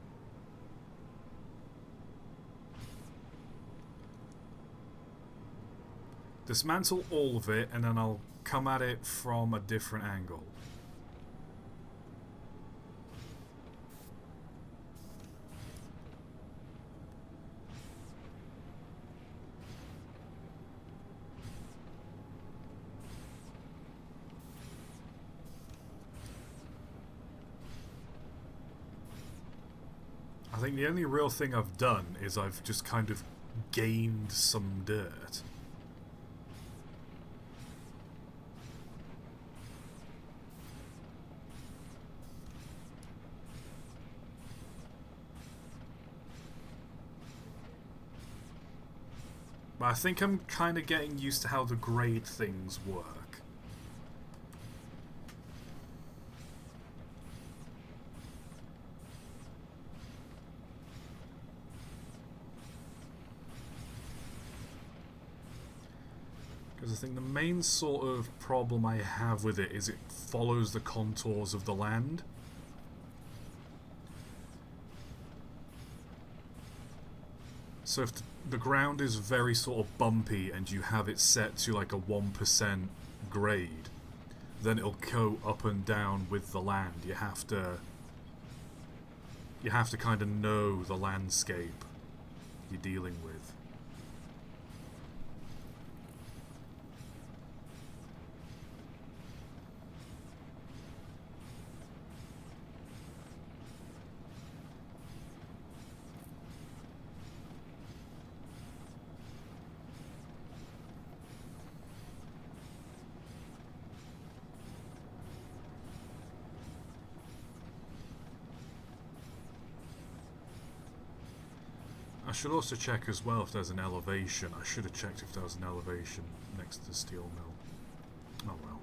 Dismantle all of it, and then I'll come at it from a different angle. I think the only real thing I've done is I've just kind of gained some dirt. But I think I'm kind of getting used to how the grade things work. Because I think the main sort of problem I have with it is it follows the contours of the land. So if the ground is very sort of bumpy and you have it set to like a 1% grade, then it'll go up and down with the land. You have to kind of know the landscape you're dealing with. I should also check as well if there's an elevation. I should have checked if there was an elevation next to the steel mill. Oh well.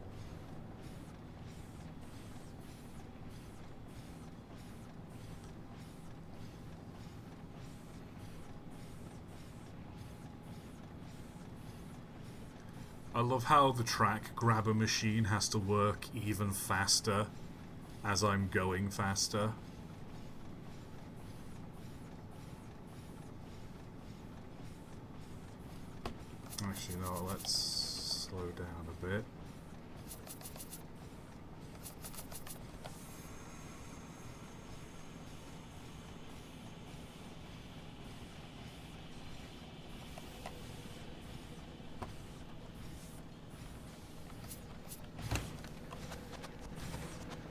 I love how the track grabber machine has to work even faster as I'm going faster. Actually, no, let's slow down a bit.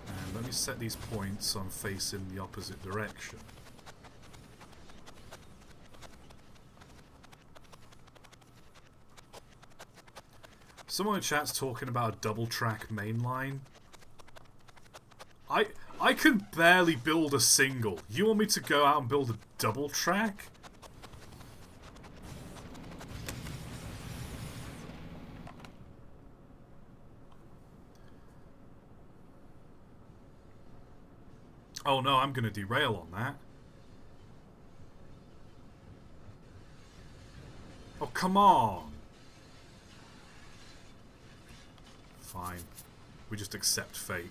And let me set these points so I'm facing the opposite direction. Someone in chat's talking about a double track mainline. I can barely build a single. You want me to go out and build a double track? Oh no, I'm gonna derail on that. Oh, come on. Fine. We just accept fate.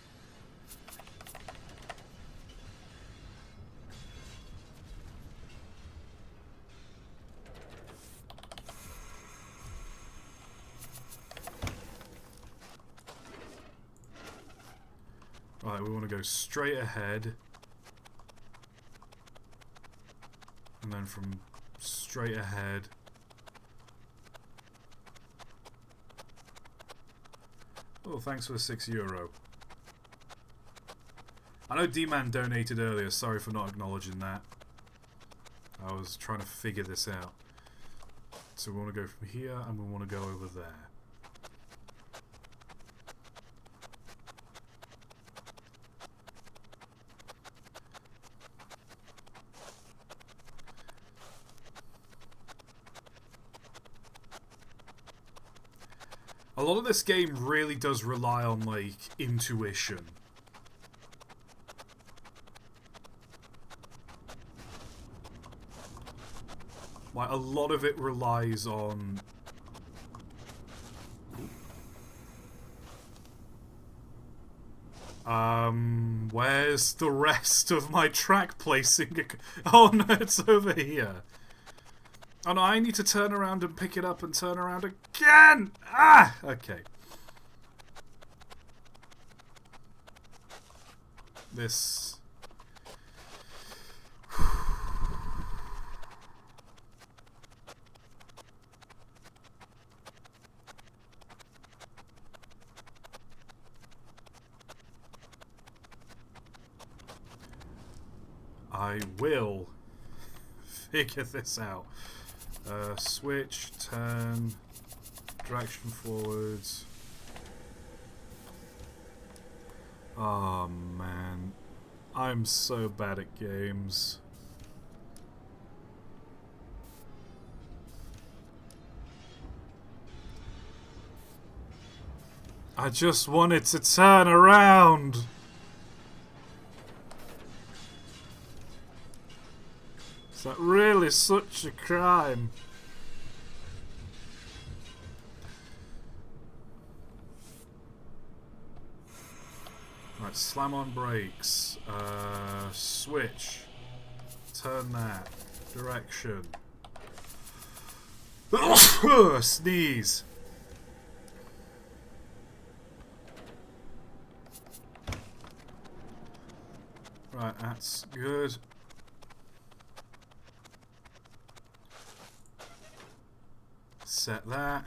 Right, we want to go straight ahead. And then from straight ahead. Oh, thanks for the €6. I know D-Man donated earlier, sorry for not acknowledging that. I was trying to figure this out. So we want to go from here and we want to go over there. A lot of this game really does rely on, like, intuition. Like, a lot of it relies on... Where's the rest of my track placing? Oh no, it's over here. Oh no, I need to turn around and pick it up and turn around again! Ah! Okay. This... I will figure this out. Switch, turn, direction forwards. Oh man, I'm so bad at games. I just wanted to turn around. Is that really such a crime? Right, slam on brakes. Switch. Turn that. Direction. Sneeze. Right, that's good. Set that.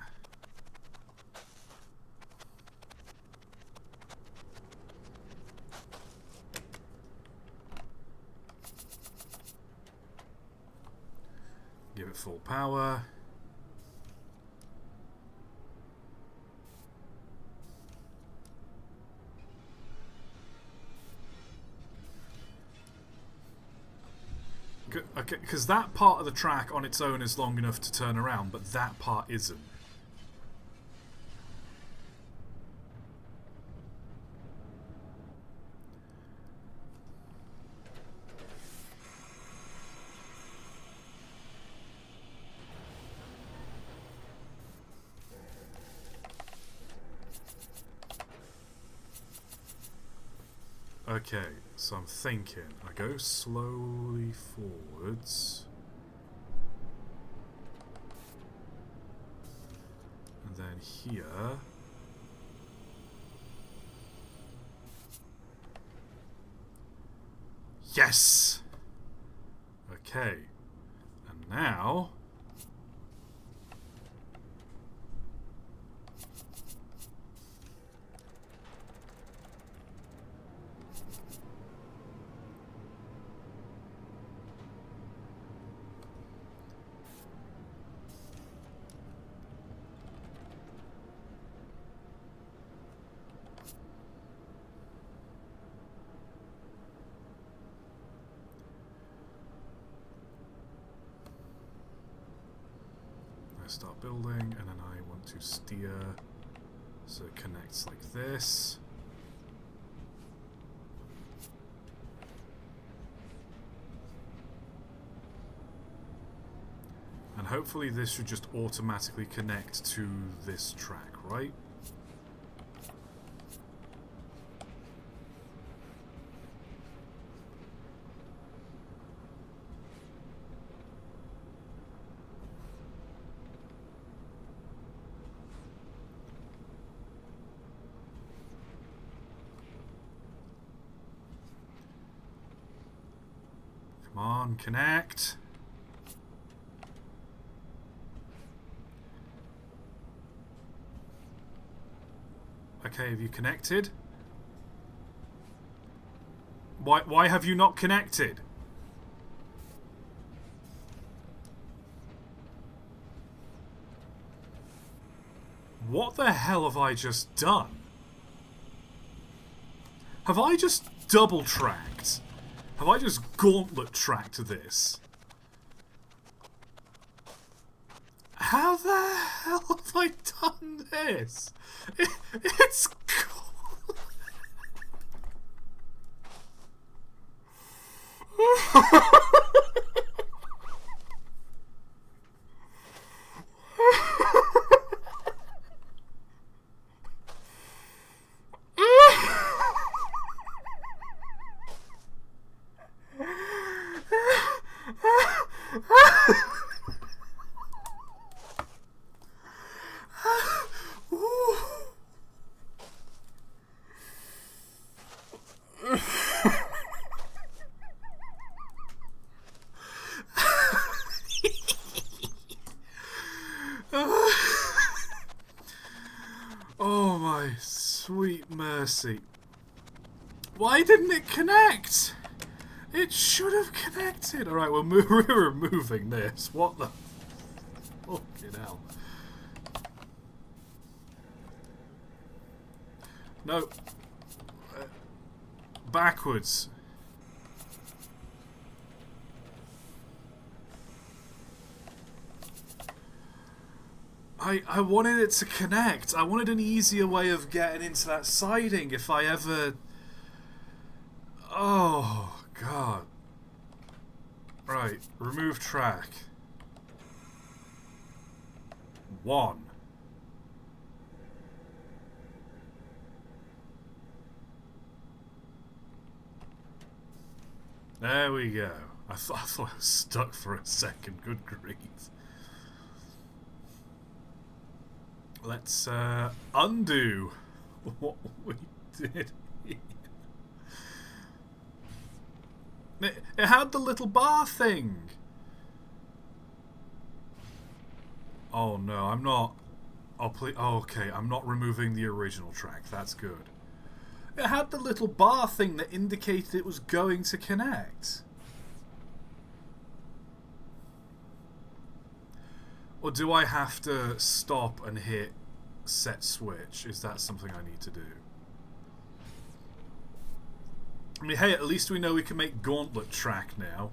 Give it full power. Okay, because that part of the track on its own is long enough to turn around, but that part isn't. Okay, so I'm thinking. I go slowly forwards. And then here. Yes! Okay. And now... I start building, and then I want to steer so it connects like this. And hopefully this should just automatically connect to this track, right? Come on, connect. Okay, have you connected? Why have you not connected? What the hell have I just done? Have I just double-tracked? Have I just gauntlet-tracked this? How the hell have I done this? It's cool. Oh my sweet mercy. Why didn't it connect? It should have connected. Alright, we're removing this. What the fucking hell? No. Backwards. I wanted it to connect. I wanted an easier way of getting into that siding if I ever... Oh, God. Right, remove track. 1. There we go. I thought I was stuck for a second. Good grief. Let's undo what we did here. It had the little bar thing. Oh no, I'm not. Oh please. Oh, okay, I'm not removing the original track. That's good. It had the little bar thing that indicated it was going to connect. Or do I have to stop and hit set switch? Is that something I need to do? I mean, hey, at least we know we can make gauntlet track now.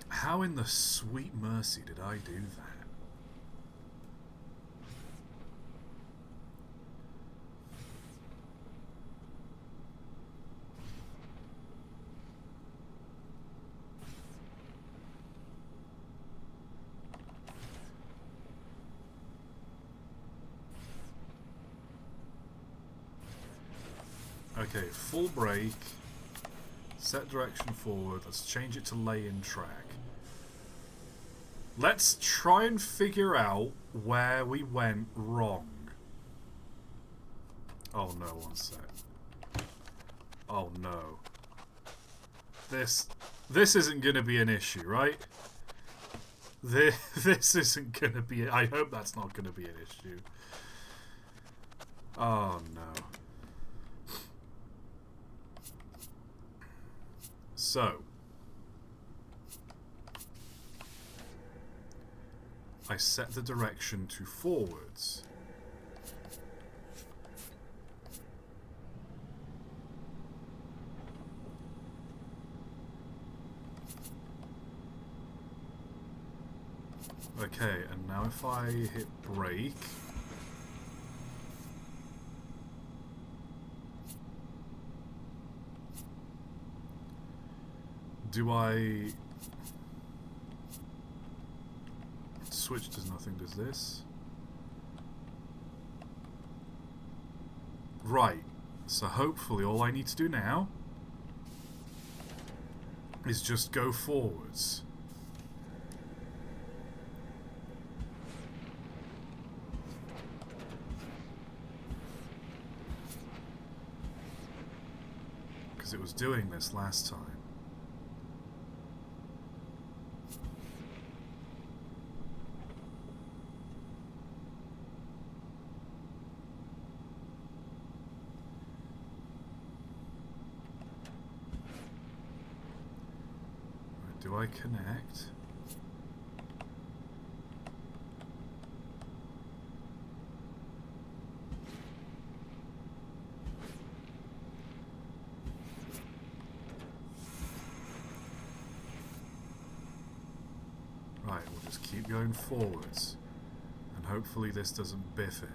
How in the sweet mercy did I do that? Okay, full brake. Set direction forward. Let's change it to lay-in track. Let's try and figure out where we went wrong. Oh no, one sec. Oh no. This isn't gonna be an issue, right? This isn't gonna be... I hope that's not gonna be an issue. Oh no. So, I set the direction to forwards. Okay, and now if I hit brake... Do I... Switch does nothing, does this? Right, so hopefully all I need to do now is just go forwards. Because it was doing this last time. Do I connect? Right, we'll just keep going forwards. And hopefully this doesn't biff it.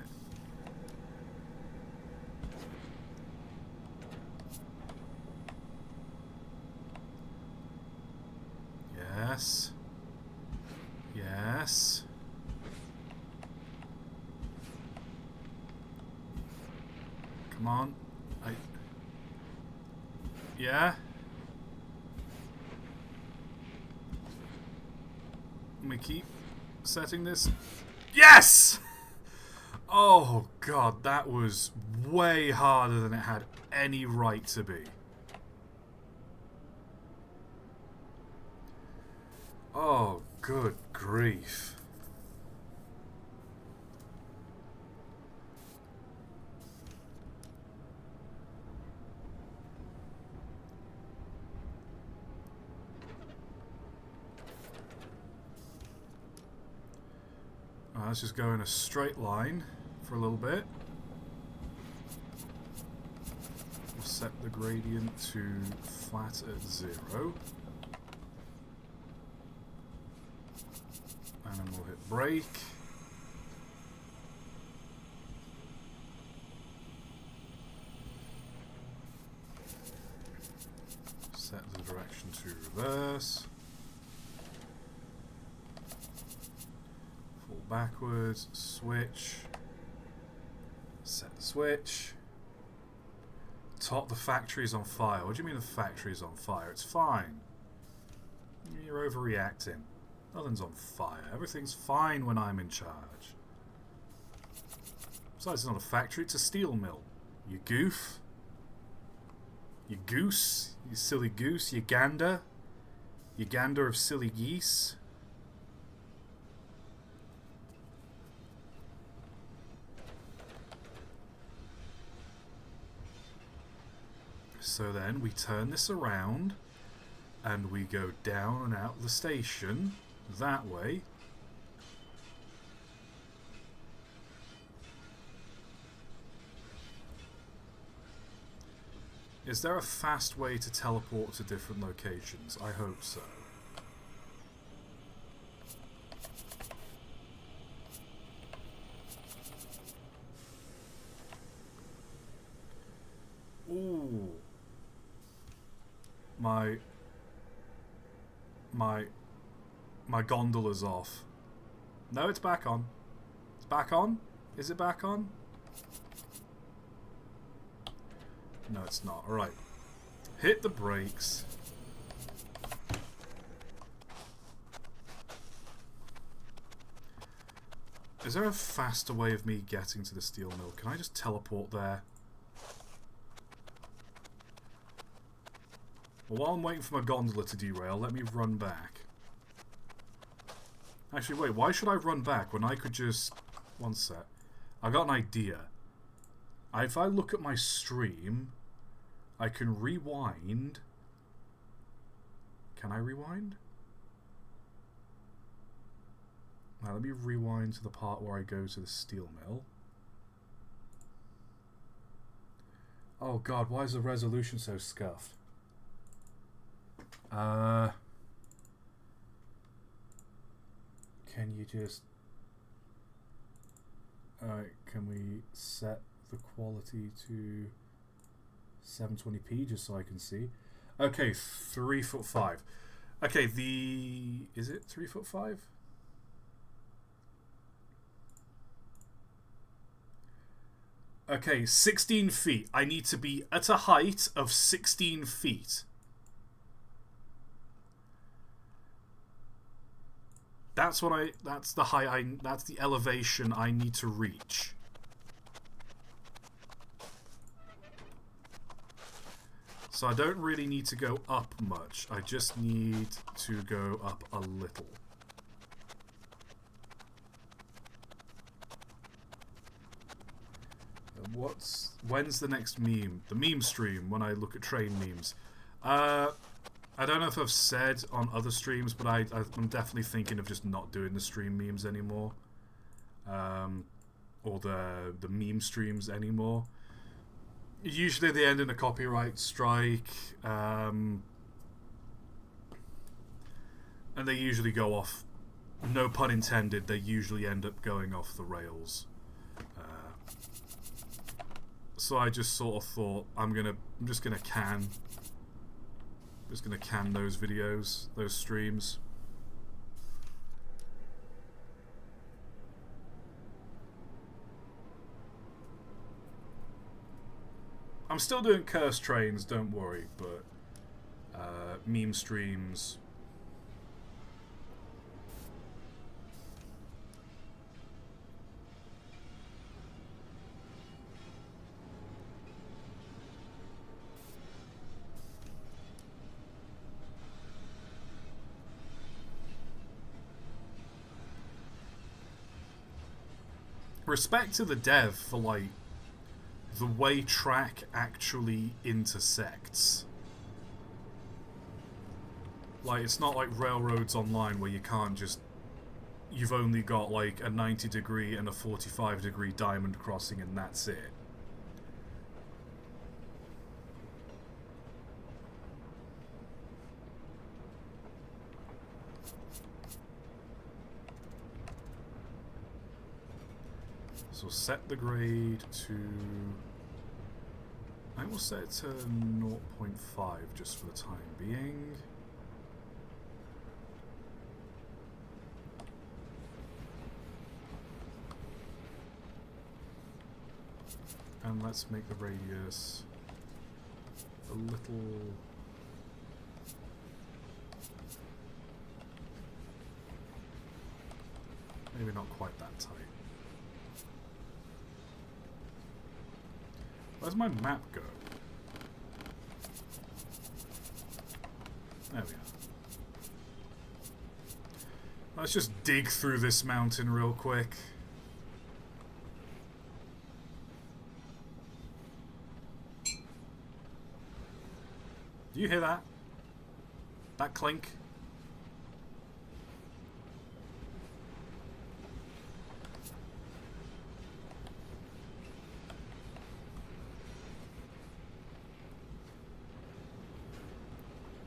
Yes. Yes. Come on. Yeah? Let me keep setting this. Yes! Oh god, that was way harder than it had any right to be. Oh, good grief. Let's just go in a straight line for a little bit. We'll set the gradient to flat at 0. And then we'll hit brake. Set the direction to reverse. Fall backwards, switch. Set the switch. ToT, the factory's on fire. What do you mean the factory's on fire? It's fine. You're overreacting. Nothing's on fire. Everything's fine when I'm in charge. Besides, it's not a factory, it's a steel mill. You goof. You goose. You silly goose. You gander. You gander of silly geese. So then we turn this around and we go down and out the station that way. Is there a fast way to teleport to different locations? I hope so. Ooh. My gondola's off. No, it's back on. It's back on? Is it back on? No, it's not. Alright. Hit the brakes. Is there a faster way of me getting to the steel mill? Can I just teleport there? Well, while I'm waiting for my gondola to derail, let me run back. Actually, wait, why should I run back when I could just... One sec. I got an idea. If I look at my stream, I can rewind. Can I rewind? Now let me rewind to the part where I go to the steel mill. Oh god, why is the resolution so scuffed? Can you just... Alright, can we set the quality to 720p just so I can see? Okay, 3'5". Okay, the... Is it 3'5"? Okay, 16 feet. I need to be at a height of 16 feet. That's what I... That's the height that's the elevation I need to reach. So I don't really need to go up much. I just need to go up a little. When's the next meme? The meme stream, when I look at train memes. I don't know if I've said on other streams, but I'm definitely thinking of just not doing the stream memes anymore. Or the meme streams anymore. Usually they end in a copyright strike. And they usually go off, no pun intended, they usually end up going off the rails. So I just sort of thought I'm just gonna can those videos, those streams. I'm still doing cursed trains, don't worry, but meme streams. Respect to the dev for, like, the way track actually intersects. Like, it's not like Railroads Online where you can't just... You've only got, like, a 90-degree and a 45-degree diamond crossing and that's it. So set the grade to... I will set it to 0.5 just for the time being. And let's make the radius a little... Maybe not quite that tight. Where's my map go? There we are. Let's just dig through this mountain real quick. Do you hear that? That clink?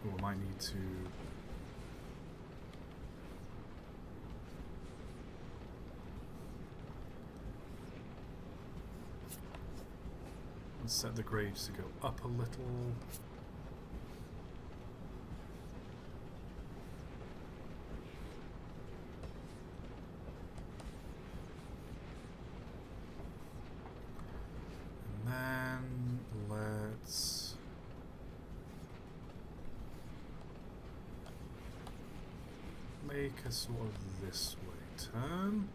Oh, I might need to... Let's set the grades to go up a little. And then let's make a sort of this way turn.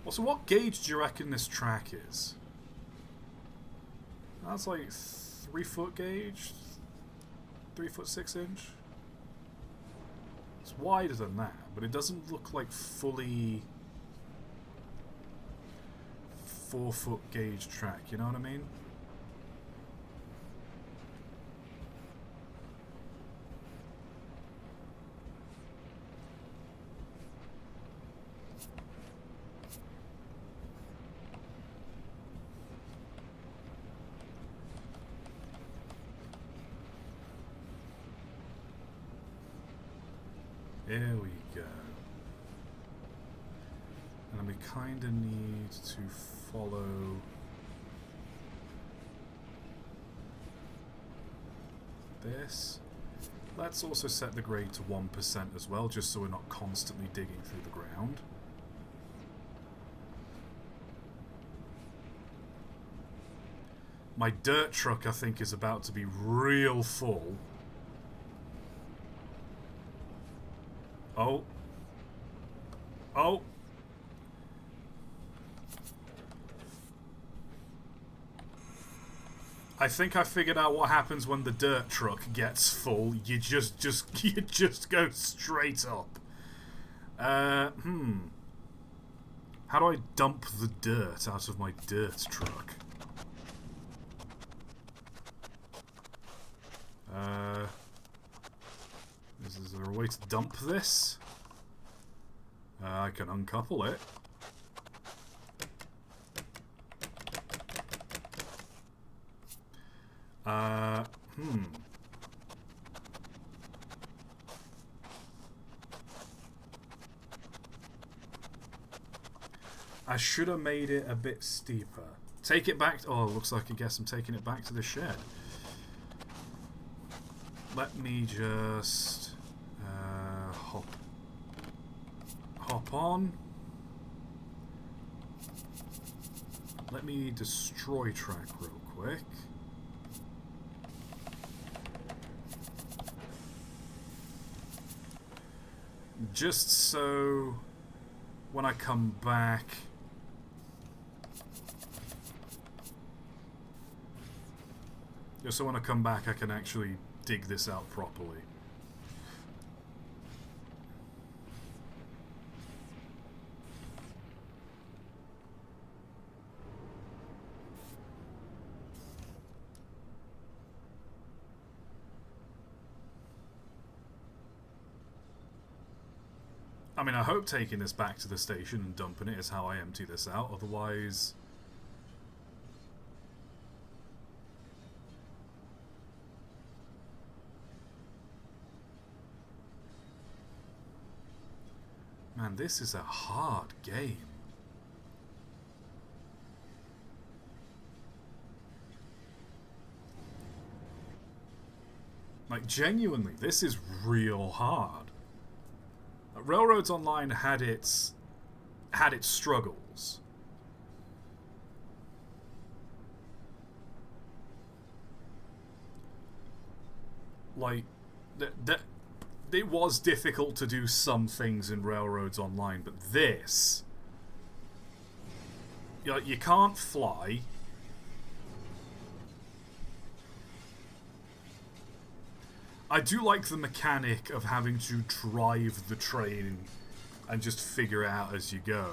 Well, so what gauge do you reckon this track is? That's like 3 foot gauge, 3 foot 6 inch. It's wider than that, but it doesn't look like fully 4 foot gauge track. You know what I mean? There we go. And then we kind of need to follow this. Let's also set the grade to 1% as well, just so we're not constantly digging through the ground. My dirt truck, I think, is about to be real full. Oh. Oh. I think I figured out what happens when the dirt truck gets full. You just go straight up. How do I dump the dirt out of my dirt truck? Is there a way to dump this? I can uncouple it. I should have made it a bit steeper. Take it back. Oh, looks like I guess I'm taking it back to the shed. Let me just hop on. Let me destroy track real quick. Just so when I come back, I can actually dig this out properly. I mean, I hope taking this back to the station and dumping it is how I empty this out, otherwise... Man, this is a hard game. Like, genuinely, this is real hard. Railroads Online had its struggles. Like, it was difficult to do some things in Railroads Online, but this... You can't fly. I do like the mechanic of having to drive the train and just figure it out as you go.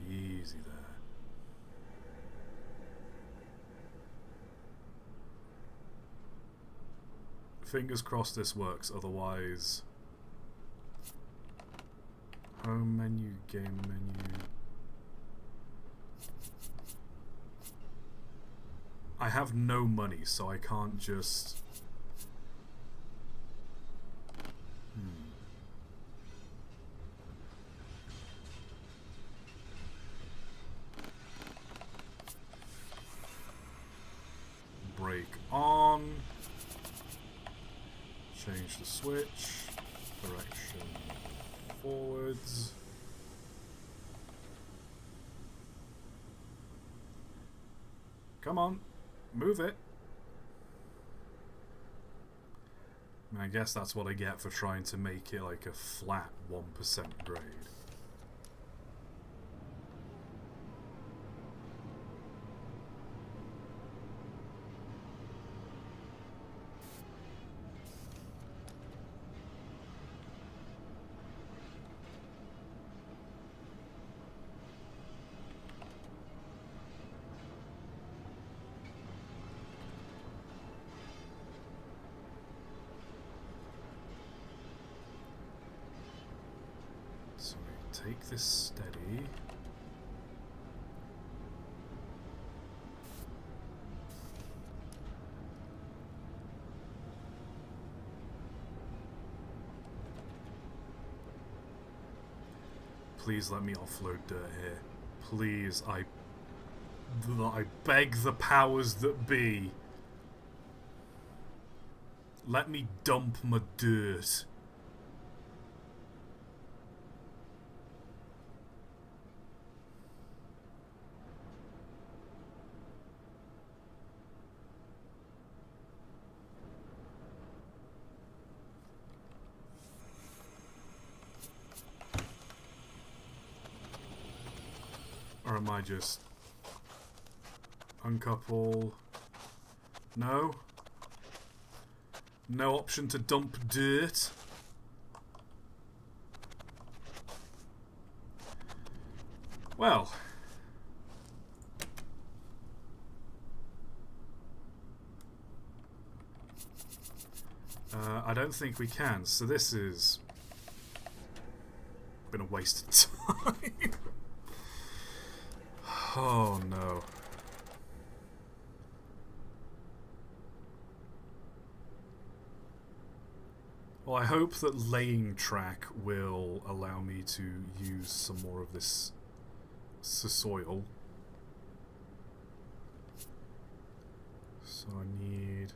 Easy there. Fingers crossed this works, otherwise... Home menu, game menu... I have no money, so I can't just... brake on. Change the switch. Direction forwards. Come on. Move it. I guess that's what I get for trying to make it like a flat 1% grade. So we take this steady. Please let me offload dirt here. Please, I beg the powers that be. Let me dump my dirt. Or am I just... uncouple? No? No option to dump dirt? Well... I don't think we can, so this is... been a waste of time. Oh no. Well, I hope that laying track will allow me to use some more of this soil. So I need...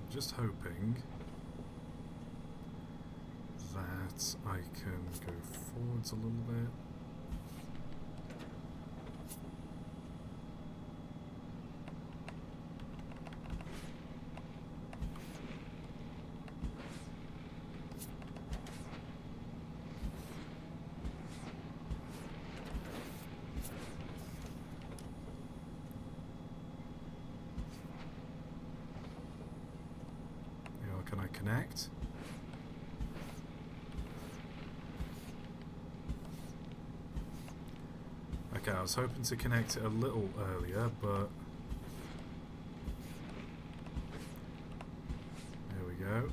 just hoping that I can go forwards a little bit. Can I connect? Okay, I was hoping to connect it a little earlier, but there we go.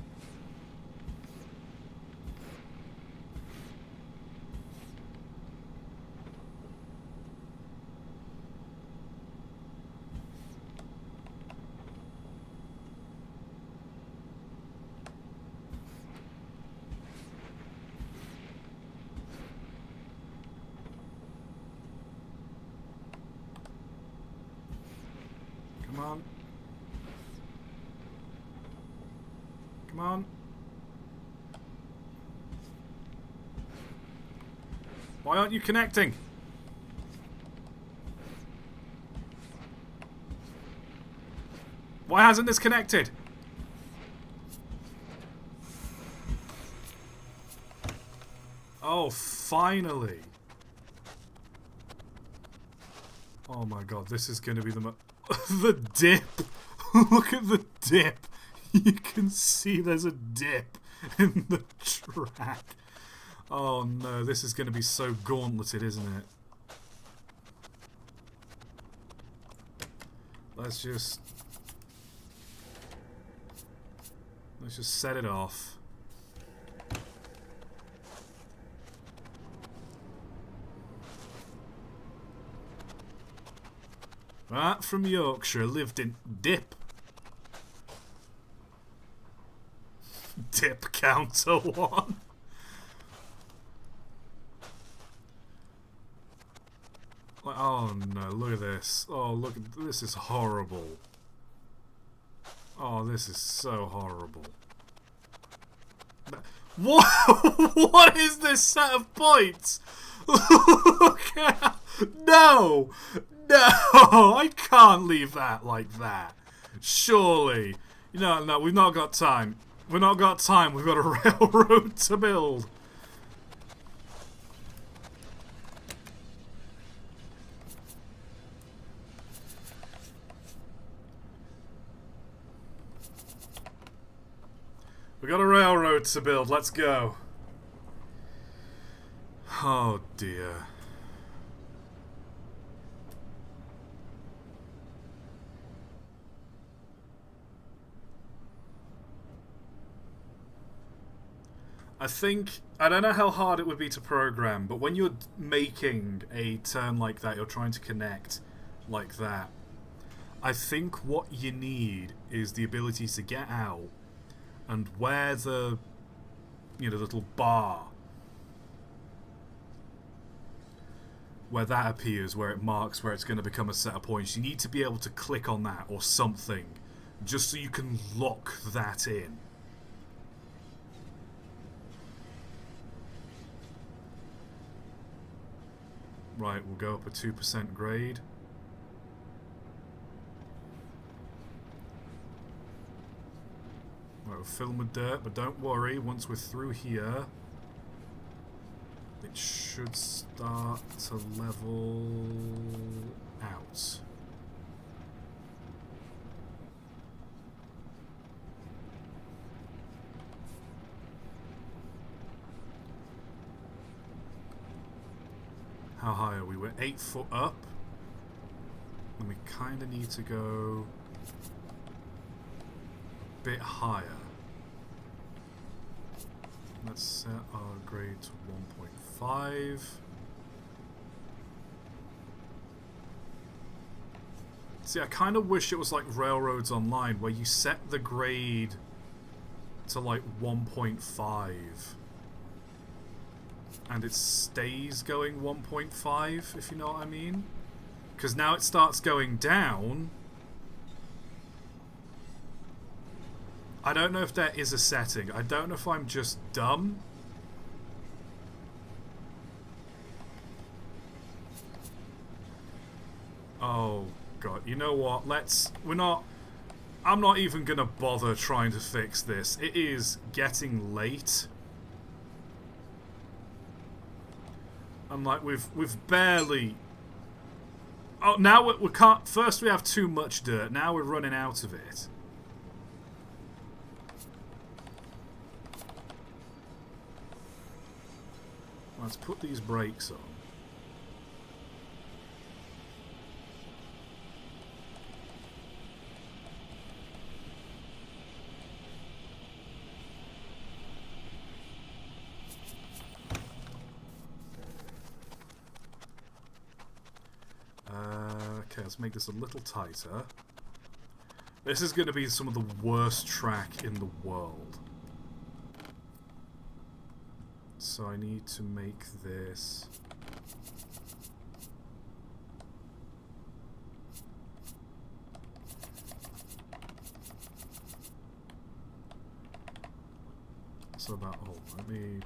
Come on. Come on. Why aren't you connecting? Why hasn't this connected? Oh, finally. Oh my god, this is going to be the the dip! Look at the dip! You can see there's a dip in the track. Oh no, this is going to be so gauntleted, isn't it? Let's just set it off. Right, from Yorkshire, lived in dip. Dip counter 1. Oh no, look at this. Oh, look, this is horrible. Oh, this is so horrible. What? What is this set of points? Look at... No! No! I can't leave that like that. Surely. No, we've not got time. We've not got time. We've got a railroad to build. We got a railroad to build. Let's go. Oh dear. I don't know how hard it would be to program, but when you're making a turn like that, you're trying to connect like that, I think what you need is the ability to get out and where the, little bar, where that appears, where it marks where it's going to become a set of points, you need to be able to click on that or something, just so you can lock that in. Right, we'll go up a 2% grade. Right, we'll fill them with dirt, but don't worry, once we're through here, it should start to level out. How high are we? We're 8 foot up. And we kind of need to go a bit higher. Let's set our grade to 1.5. See, I kind of wish it was like Railroads Online, where you set the grade to like 1.5. And it stays going 1.5, if you know what I mean. Because now it starts going down. I don't know if there is a setting. I don't know if I'm just dumb. Oh, God. You know what? I'm not even going to bother trying to fix this. It is getting late. I'm like, we've barely... Oh, now we can't... First we have too much dirt. Now we're running out of it. Let's put these brakes on. Okay, let's make this a little tighter. This is going to be some of the worst track in the world. So I need to make this... So about... Oh, let me...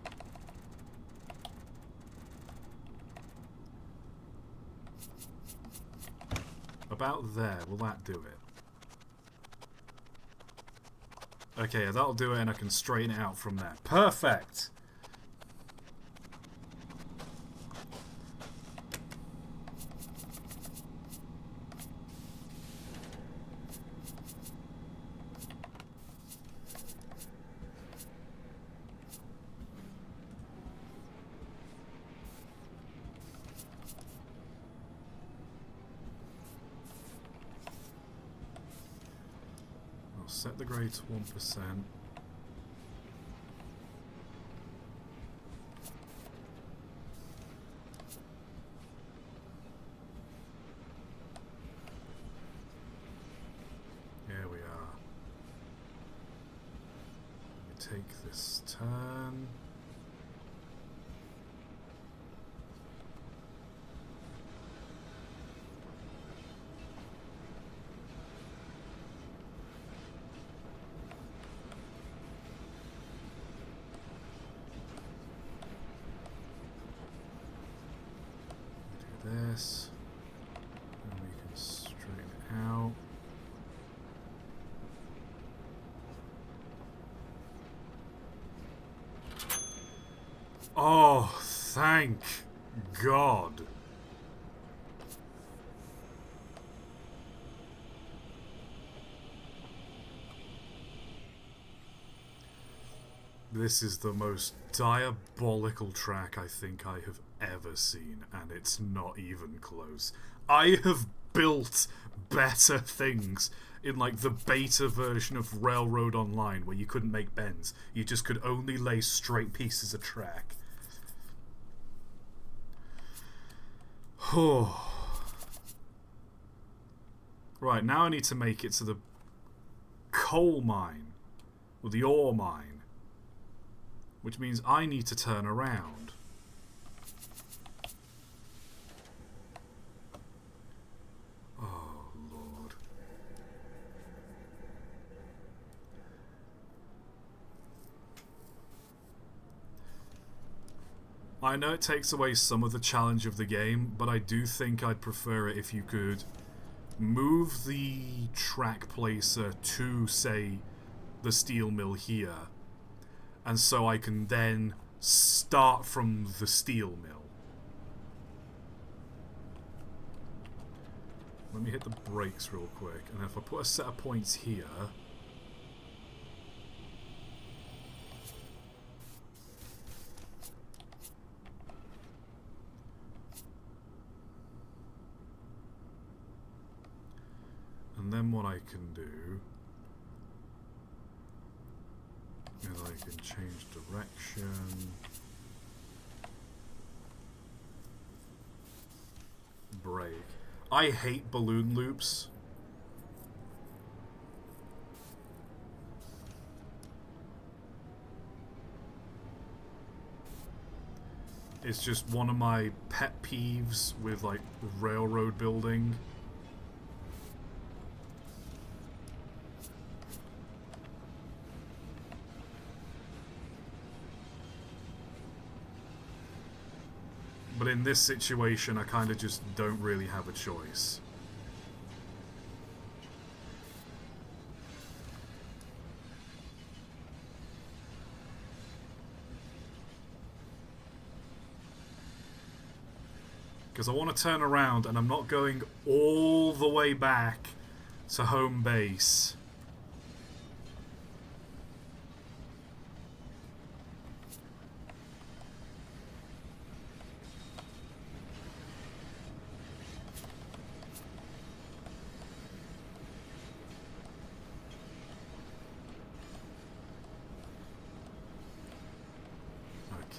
About there, will that do it? Okay, that'll do it, and I can straighten it out from there. Perfect! set the grade to 1%. Here we are. We take this turn. This, and we can straighten it out. Oh, thank God. This is the most diabolical track I think I have ever seen, and it's not even close. I have built better things in like the beta version of Railroad Online, where you couldn't make bends. You just could only lay straight pieces of track. Right, now I need to make it to the coal mine, or the ore mine, which means I need to turn around. Oh, Lord. I know it takes away some of the challenge of the game, but I do think I'd prefer it if you could move the track placer to, say, the steel mill here, and so I can then start from the steel mill. Let me hit the brakes real quick, and if I put a set of points here, and then what I can do is I can change direction. Brake. I hate balloon loops. It's just one of my pet peeves with like railroad building. But in this situation, I kind of just don't really have a choice. Because I want to turn around and I'm not going all the way back to home base.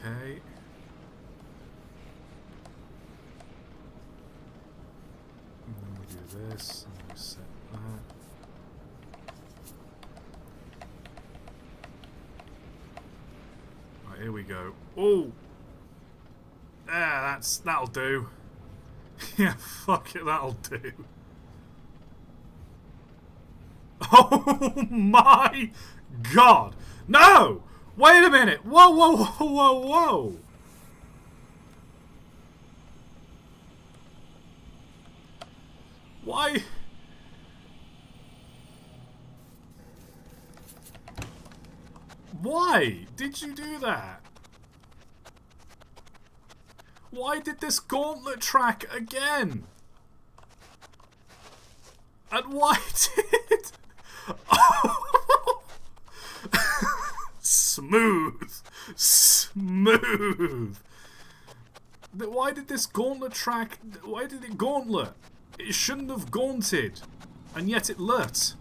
Okay. And then we do this, and we set that. Right, here we go. Oh! Yeah, that'll do. Yeah, fuck it, that'll do. Oh my God! No! Wait a minute! Whoa, whoa, whoa, whoa, whoa! Why? Why did you do that? Why did this gauntlet track again? And why did... Oh. Smooth. Smooth. Why did this gauntlet track... Why did it gauntlet? It shouldn't have gaunted. And yet it lit.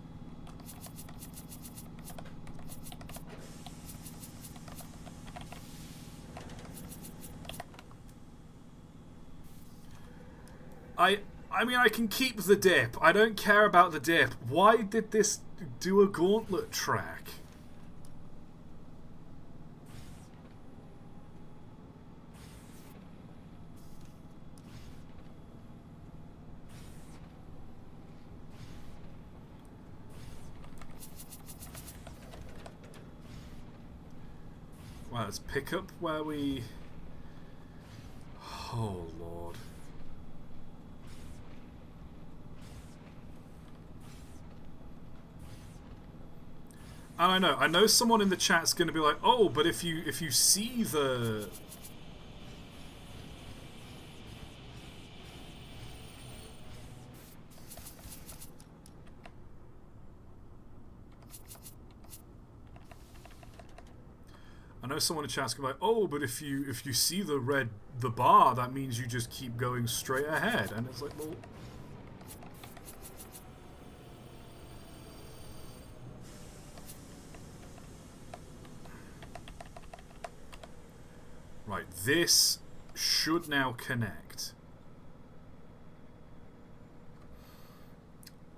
I mean, I can keep the dip. I don't care about the dip. Why did this do a gauntlet track? Well, let's pick up where we... Oh, Lord. And I know someone in the chat's going to be like, oh, but if you see the... I know someone in chat's going to be like, oh, but if you see the bar, that means you just keep going straight ahead. And it's like, well... Right, this should now connect.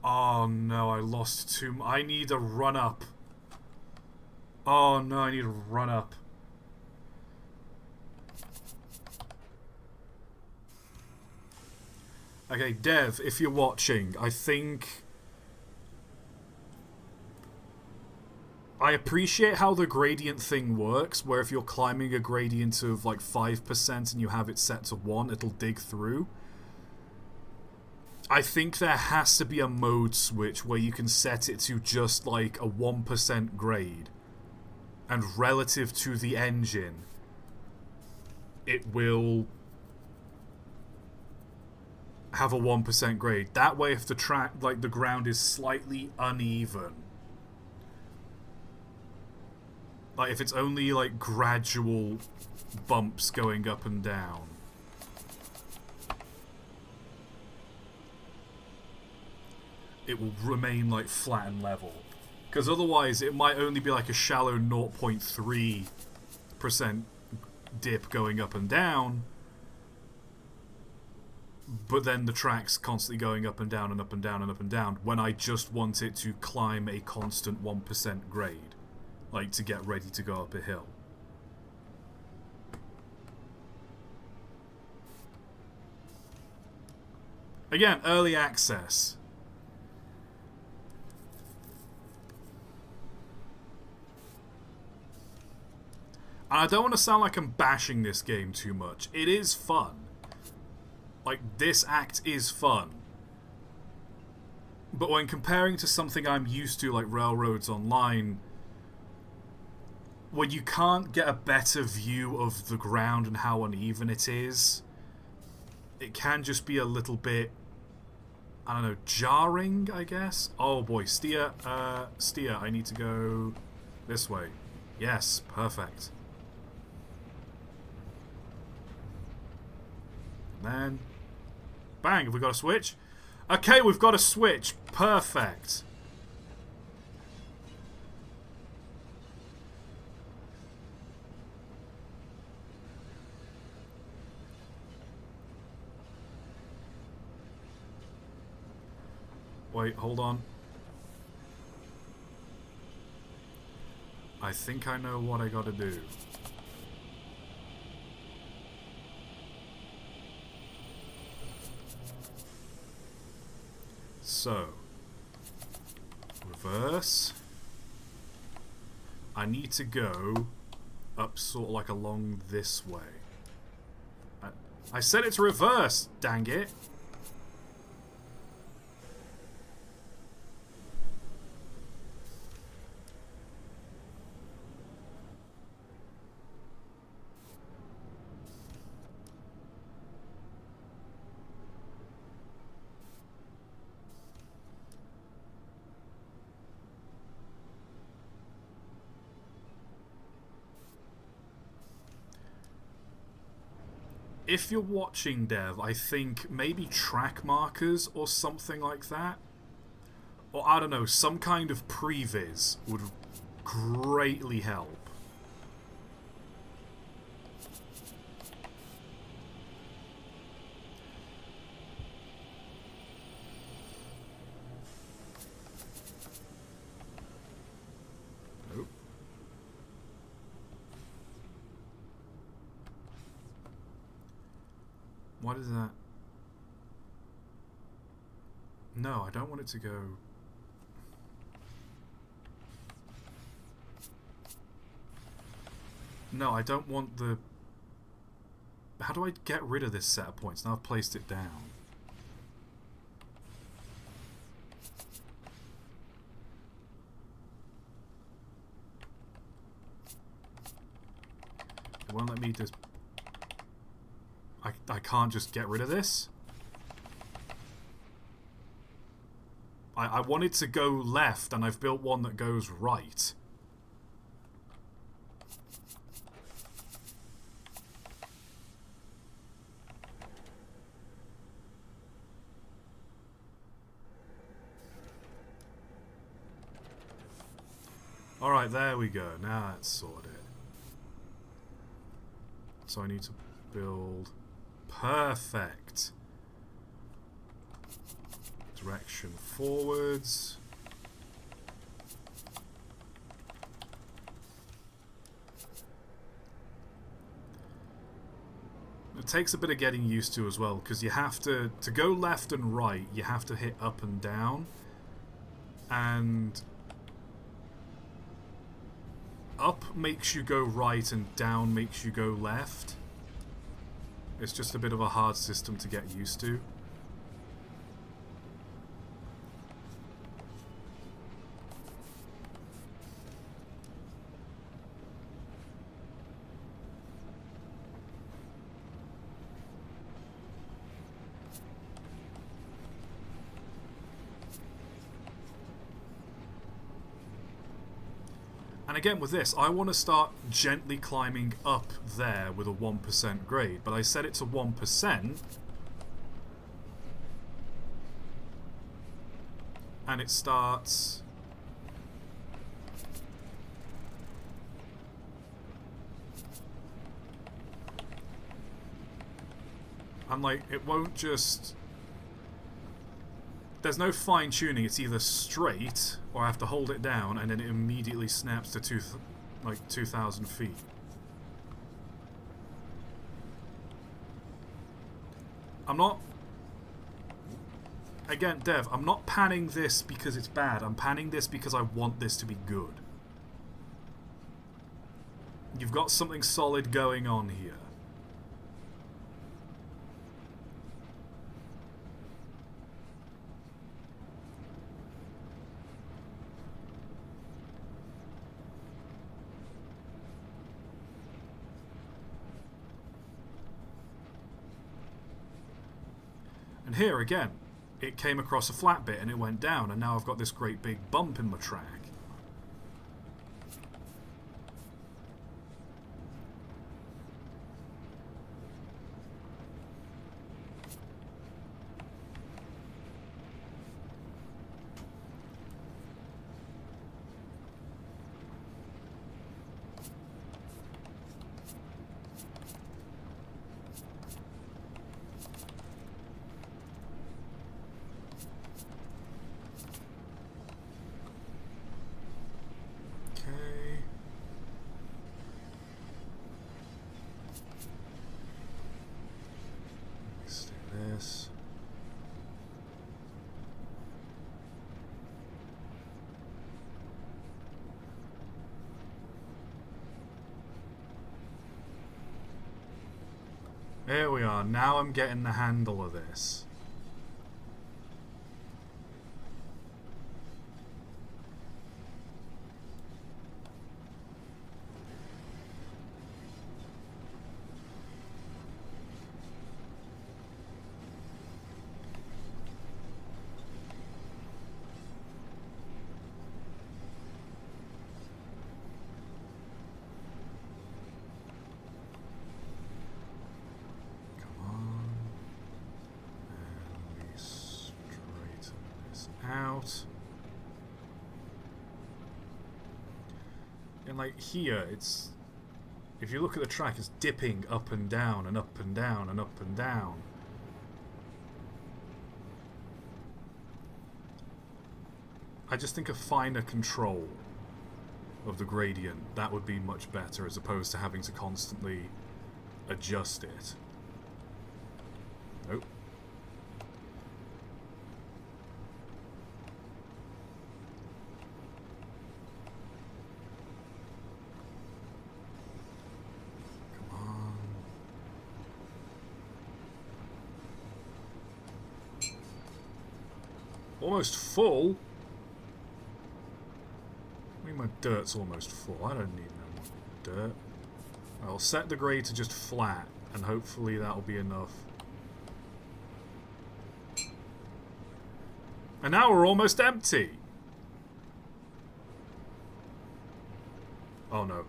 Oh no, I lost two. I need a run up. Oh no, I need a run up. Okay, Dev, if you're watching, I think... I appreciate how the gradient thing works, where if you're climbing a gradient of like 5% and you have it set to 1, it'll dig through. I think there has to be a mode switch where you can set it to just like a 1% grade. And relative to the engine, it will have a 1% grade. That way, if the track, like the ground is slightly uneven, like if it's only like gradual bumps going up and down, it will remain like flat and level. Because otherwise it might only be like a shallow 0.3% dip going up and down, but then the track's constantly going up and down and up and down and up and down when I just want it to climb a constant 1% grade. Like, to get ready to go up a hill. Again, early access. And I don't want to sound like I'm bashing this game too much. It is fun. Like, this act is fun. But when comparing to something I'm used to, like Railroads Online, when you can't get a better view of the ground and how uneven it is, it can just be a little bit, I don't know, jarring, I guess? Oh boy, steer, I need to go this way. Yes, perfect. And then, bang, have we got a switch? Okay, we've got a switch. Perfect. Wait, hold on. I think I know what I gotta do. So, reverse. I need to go up sort of like along this way. I said it's reverse, dang it. If you're watching, Dev, I think maybe track markers or something like that. Or, I don't know, some kind of previs would greatly help. Why does that... No, I don't want it to go... No, I don't want the... How do I get rid of this set of points? Now I've placed it down. It won't let me just... I can't just get rid of this. I want it to go left, and I've built one that goes right. Alright, there we go. Now that's sorted. So I need to build... Perfect! Direction forwards. It takes a bit of getting used to as well, because you have to go left and right, you have to hit up and down. And up makes you go right and down makes you go left. It's just a bit of a hard system to get used to. And again with this, I want to start gently climbing up there with a 1% grade, but I set it to 1%, and it starts... And like, it won't just... There's no fine-tuning, it's either straight, or I have to hold it down, and then it immediately snaps to 2,000 feet. I'm not... Again, Dev, I'm not panning this because it's bad, I'm panning this because I want this to be good. You've got something solid going on here. And here again, it came across a flat bit and it went down, and now I've got this great big bump in my track. There we are, now I'm getting the handle of this. Out. And like here, it's... If you look at the track, it's dipping up and down and up and down and up and down. I just think a finer control of the gradient, that would be much better as opposed to having to constantly adjust it. Nope. Almost full? I mean, my dirt's almost full. I don't need no more dirt. I'll set the grade to just flat, and hopefully that'll be enough. And now we're almost empty! Oh no.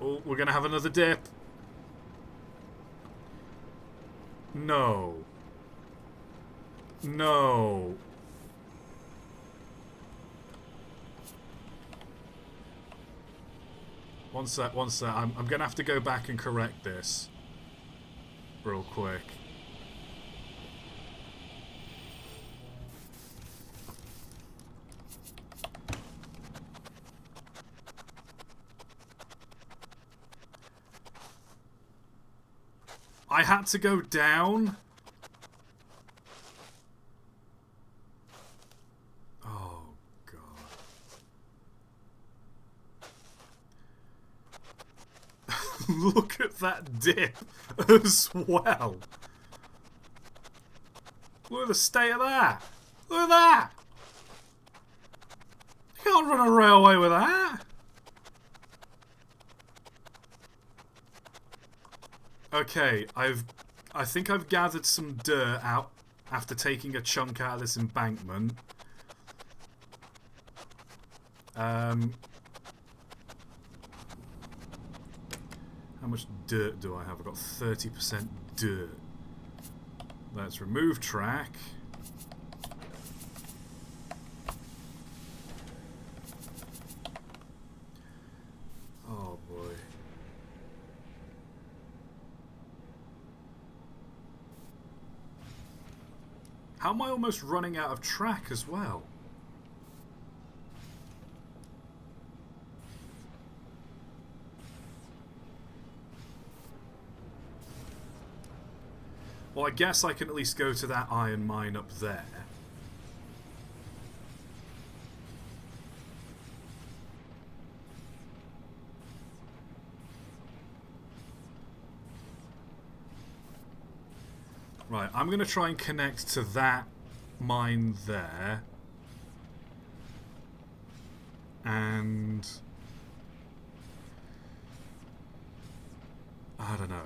Oh, we're gonna have another dip. No. No. One sec, one sec. I'm gonna have to go back and correct this. Real quick. I had to go down? Oh, God. Look at that dip as well. Look at the state of that. Look at that. You can't run a railway with that. Okay, I think I've gathered some dirt out after taking a chunk out of this embankment. How much dirt do I have? I've got 30% dirt. Let's remove track. Oh boy. How am I almost running out of track as well? Well, I guess I can at least go to that iron mine up there. Right, I'm going to try and connect to that mine there. And I don't know.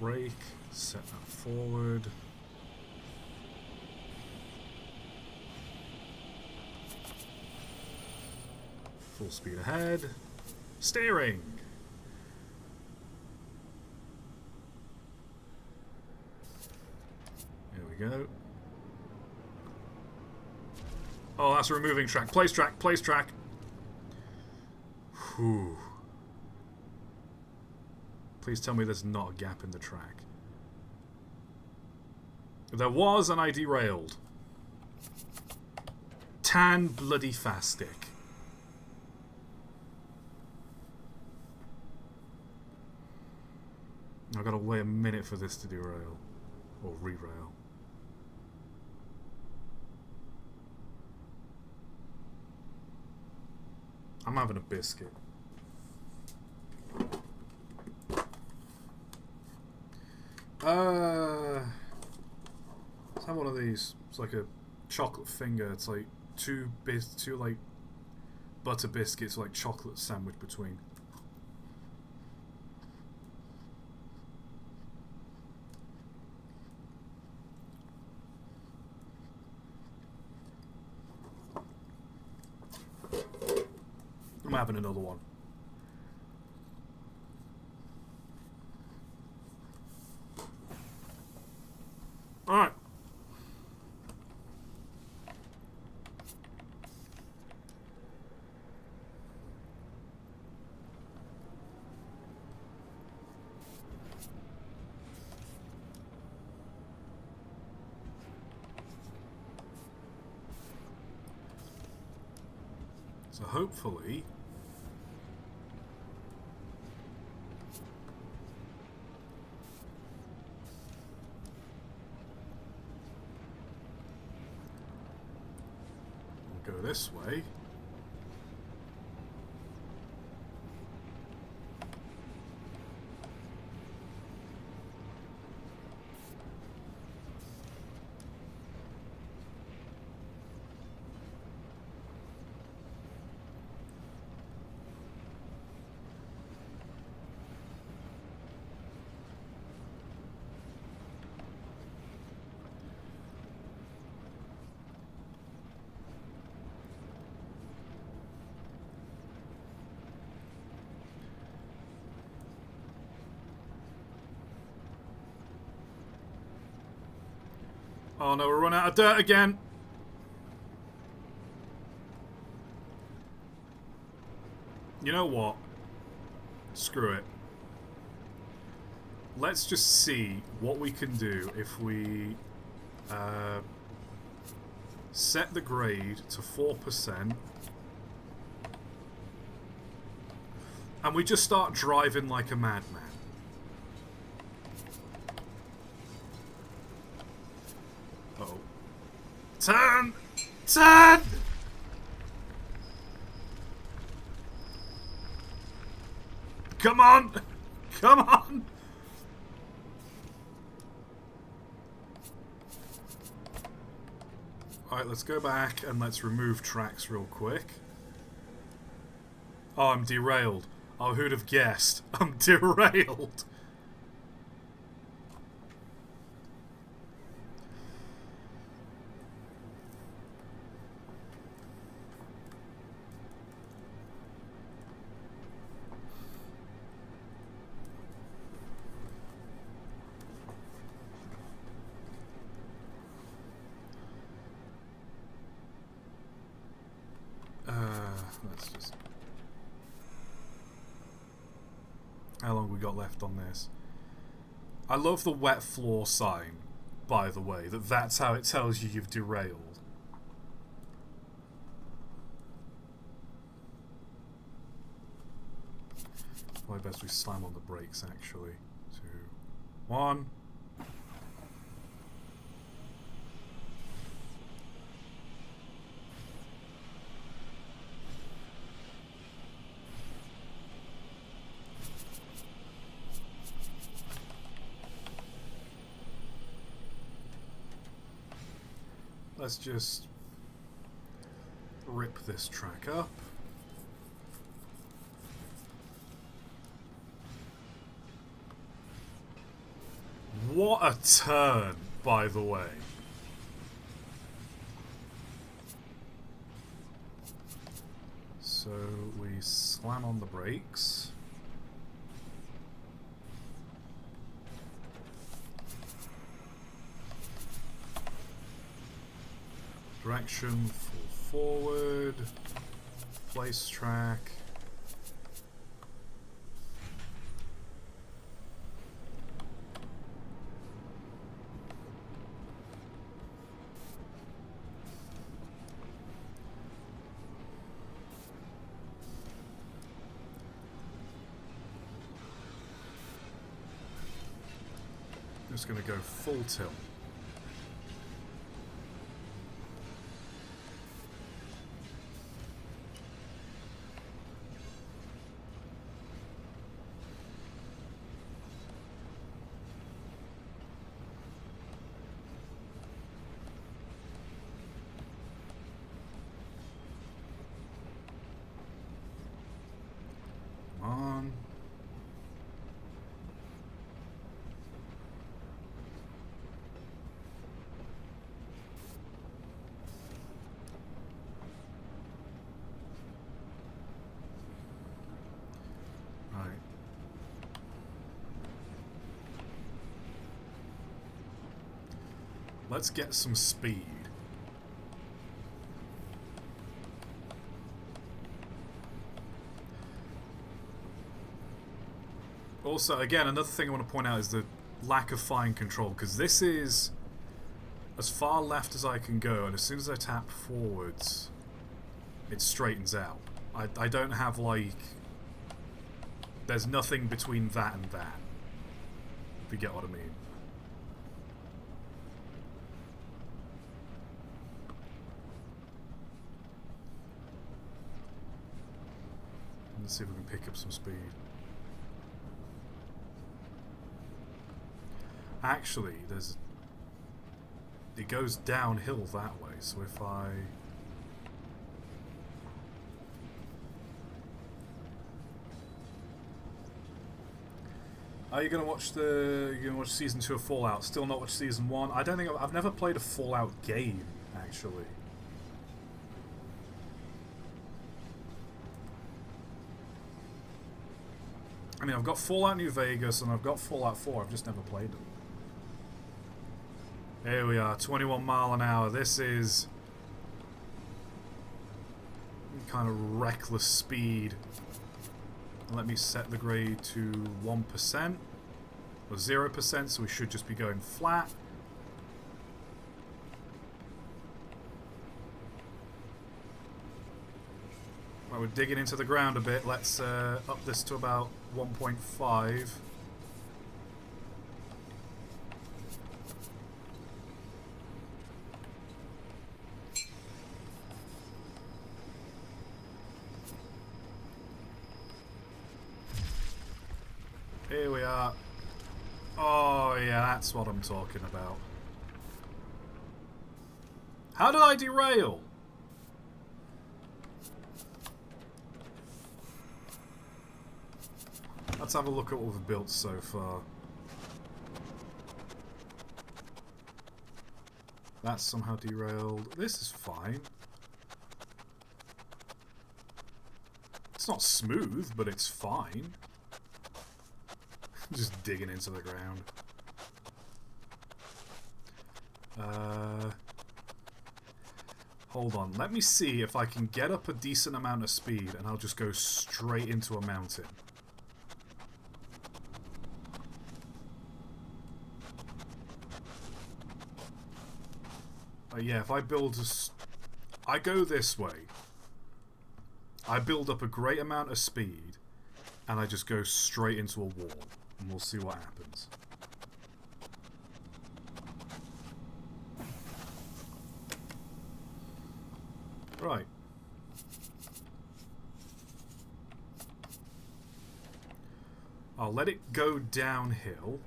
Brake, set that forward. Full speed ahead. Steering! There we go. Oh, that's a removing track. Place track, place track. Whew. Please tell me there's not a gap in the track. There was, and I derailed. Tan bloody fastic. I've got to wait a minute for this to derail. Or re-rail. I'm having a biscuit. Let's have one of these. It's like a chocolate finger. It's like two like butter biscuits, like chocolate sandwich between. having another one. Alright. So hopefully we'll go this way. Oh no, we're running out of dirt again. You know what? Screw it. Let's just see what we can do if we set the grade to 4%. And we just start driving like a madman. Uh-oh. Turn! Turn! Come on! Come on! Alright, let's go back and let's remove tracks real quick. Oh, I'm derailed. Oh, who'd have guessed? I'm derailed. Let's just... How long we got left on this? I love the wet floor sign, by the way, that's how it tells you you've derailed. Probably best we slam on the brakes, actually. 2, 1. Let's just rip this track up. What a turn, by the way. So we slam on the brakes. Direction, full forward, place track. Just going to go full tilt. Let's get some speed. Also, again, another thing I want to point out is the lack of fine control, because this is as far left as I can go, and as soon as I tap forwards, it straightens out. I don't have, like... There's nothing between that and that, if you get what I mean. Let's see if we can pick up some speed. Actually, there's... It goes downhill that way, so if I... Are you gonna watch season 2 of Fallout? Still not watch season 1? I don't think I've never played a Fallout game, actually. I mean, I've got Fallout New Vegas and I've got Fallout 4. I've just never played them. Here we are, 21 mile an hour. This is kind of reckless speed. Let me set the grade to 1% or 0%, so we should just be going flat. Right, we're digging into the ground a bit. Let's up this to about 1.5. Here we are. Oh yeah, that's what I'm talking about. How did I derail? Let's have a look at what we've built so far. That's somehow derailed. This is fine. It's not smooth, but it's fine. Just digging into the ground. Hold on. Let me see if I can get up a decent amount of speed and I'll just go straight into a mountain. Yeah, if I build I go this way. I build up a great amount of speed and I just go straight into a wall. And we'll see what happens. Right. I'll let it go downhill.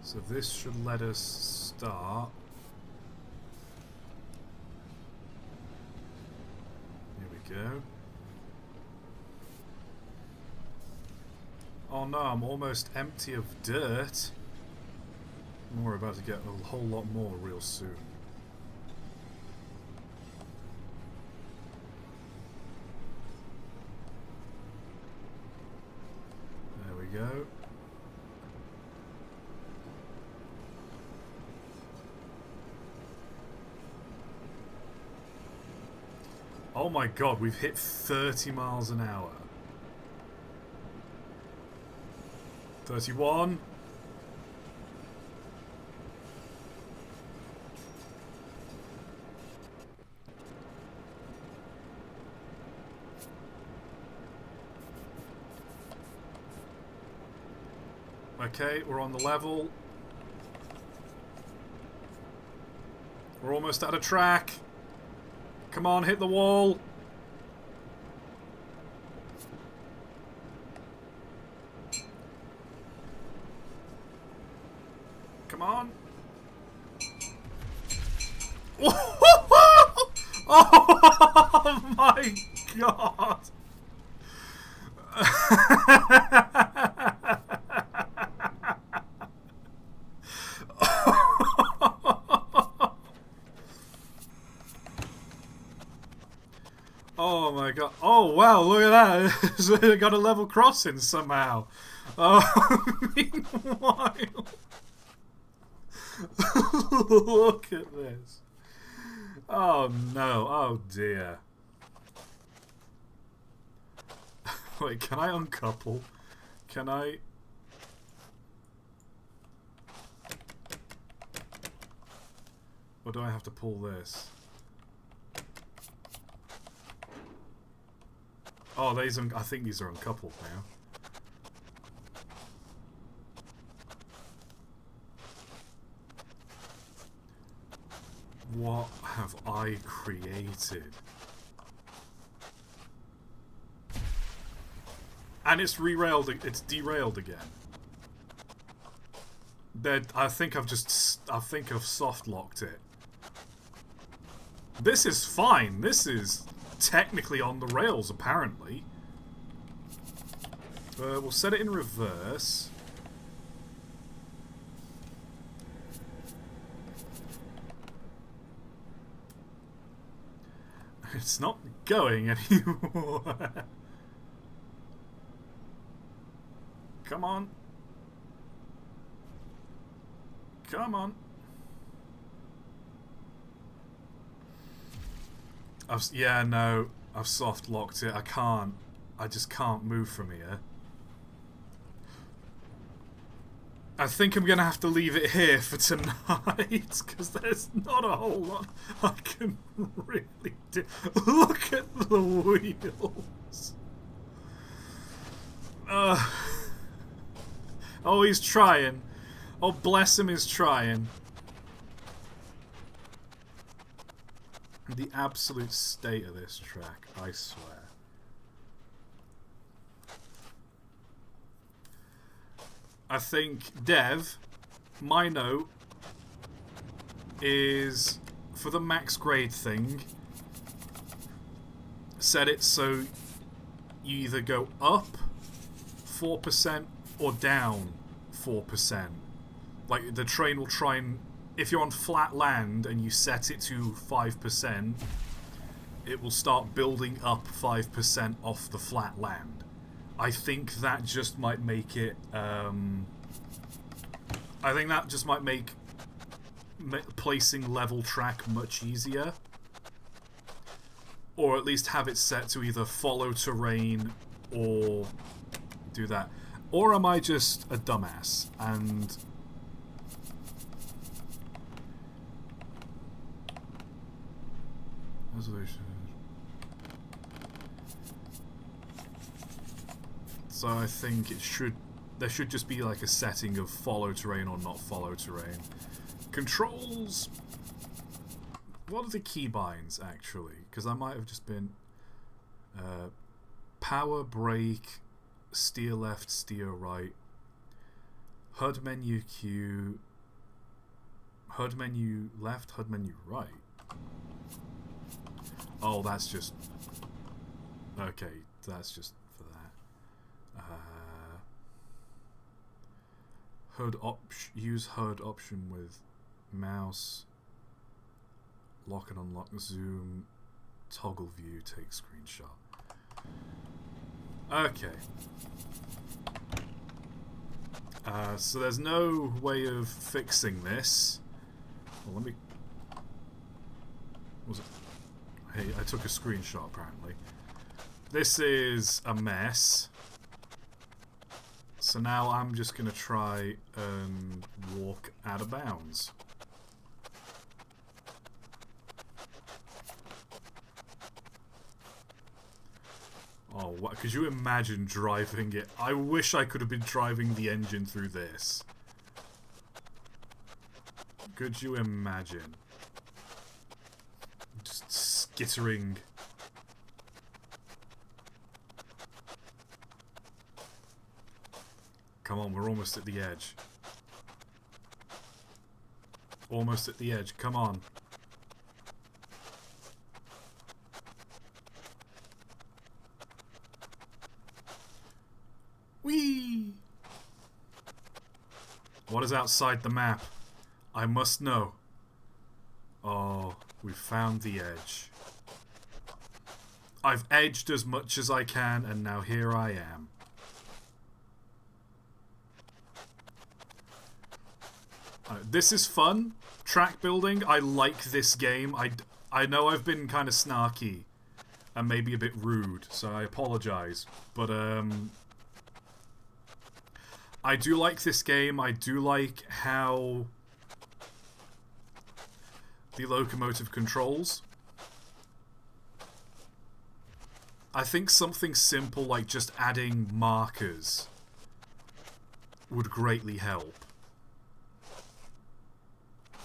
So this should let us start. Here we go. Oh no, I'm almost empty of dirt. We're about to get a whole lot more real soon. There we go. Oh my god, we've hit 30 miles an hour. 31. Okay, we're on the level. We're almost out of track. Come on, hit the wall. Come on. Oh my god. Oh my god. Oh wow, look at that. So they got a level crossing somehow. Oh, meanwhile. Look at this. Oh no, oh dear. Wait, can I uncouple? Can I... Or do I have to pull this? Oh, these I think these are uncoupled now. What have I created? And it's it's derailed again. I think I've soft locked it. This is fine. This is technically on the rails, apparently. We'll set it in reverse. It's not going anymore. Come on. Come on. Yeah, no. I've soft locked it. I can't. I just can't move from here. I think I'm going to have to leave it here for tonight, because there's not a whole lot I can really do. Look at the wheels. Oh, he's trying. Oh, bless him, he's trying. The absolute state of this track, I swear. I think, Dev, my note is, for the max grade thing, set it so you either go up 4% or down 4%. Like, the train will try and... If you're on flat land and you set it to 5%, it will start building up 5% off the flat land. I think that just might make it... I think that just might make placing level track much easier. Or at least have it set to either follow terrain or do that. Or am I just a dumbass and... Resolution. So I think it should... There should just be like a setting of follow terrain or not follow terrain. Controls... What are the keybinds, actually? Because I might have just been... power, brake, steer left, steer right. HUD menu Q... HUD menu left, HUD menu right. Oh, that's just... Okay, that's just for that. Use HUD option with mouse. Lock and unlock, zoom, toggle view, take screenshot. Okay. So there's no way of fixing this. Well, let me... Was it... Hey, I took a screenshot apparently. This is a mess. So now I'm just gonna try and walk out of bounds. Oh, what? Could you imagine driving it? I wish I could have been driving the engine through this. Could you imagine? Just skittering. Come on, we're almost at the edge. Almost at the edge, come on. Whee! What is outside the map? I must know. Oh, we found the edge. I've edged as much as I can, and now here I am. This is fun. Track building. I like this game. I know I've been kind of snarky and maybe a bit rude, so I apologize. But I do like this game. I do like how the locomotive controls. I think something simple like just adding markers would greatly help.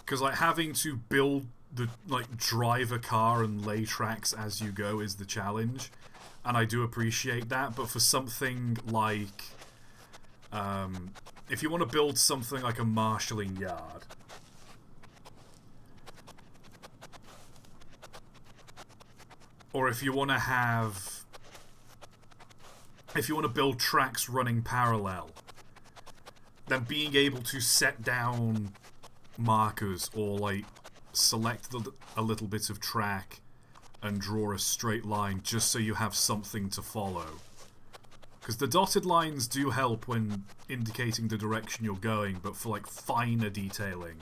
Because like having to build the drive a car and lay tracks as you go is the challenge, and I do appreciate that. But for something like if you want to build something like a marshalling yard, or if you want to build tracks running parallel, then being able to set down markers or like select a little bit of track and draw a straight line just so you have something to follow. Because the dotted lines do help when indicating the direction you're going, but for like finer detailing,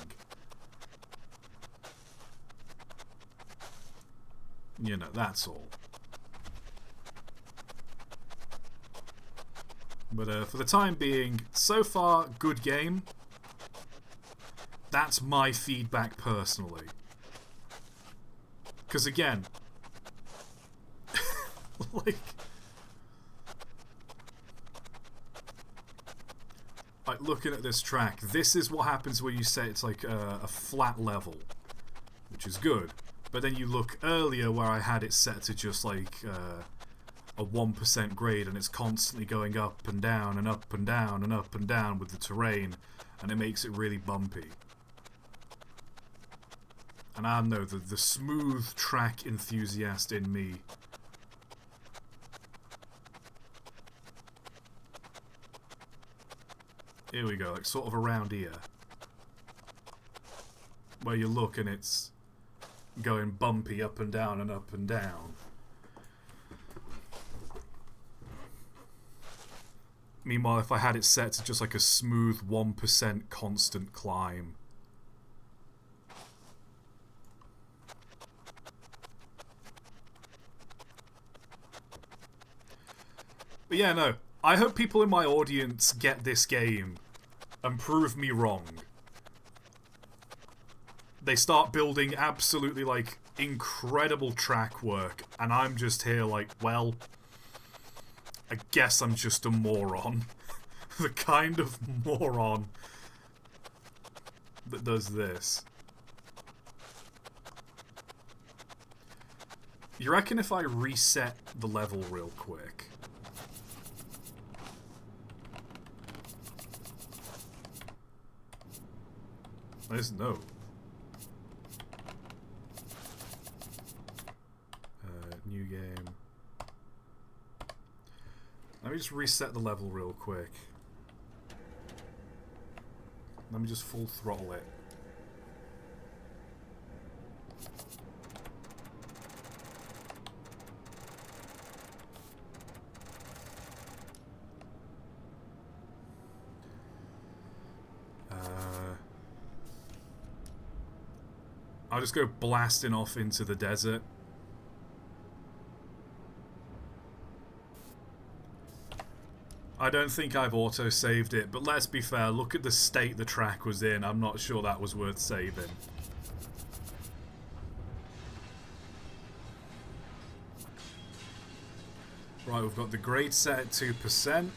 you know, that's all. But for the time being, so far, good game. That's my feedback personally. Because again, like looking at this track, this is what happens when you say it's like a flat level, which is good. But then you look earlier where I had it set to just like a 1% grade, and it's constantly going up and down and up and down and up and down with the terrain, and it makes it really bumpy. And I know the smooth track enthusiast in me here we go, like sort of around here, where you look and it's going bumpy up and down and up and down. Meanwhile, if I had it set to just like a smooth 1% constant climb, but yeah, no, I hope people in my audience get this game and prove me wrong. They start building absolutely like incredible track work, and I'm just here like, well, I guess I'm just a moron. The kind of moron that does this. You reckon if I reset the level real quick? There's no. New game. Let me just reset the level real quick. Let me just full throttle it. I'll just go blasting off into the desert. I don't think I've auto-saved it, but let's be fair, look at the state the track was in. I'm not sure that was worth saving. Right, we've got the grade set at 2%.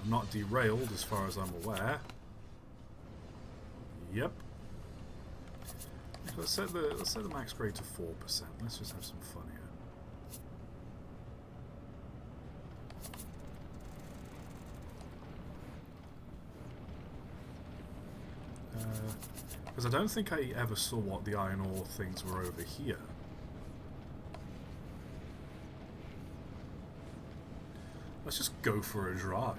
Not derailed as far as I'm aware. Yep. Let's set the max grade to 4%. Let's just have some fun here. Because I don't think I ever saw what the iron ore things were over here. Let's just go for a drive.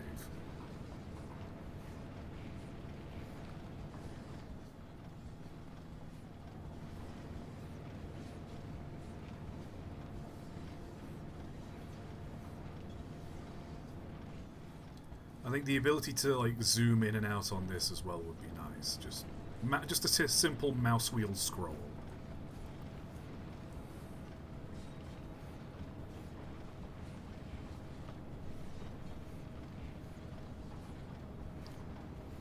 think the ability to like zoom in and out on this as well would be nice. Just a simple mouse wheel scroll.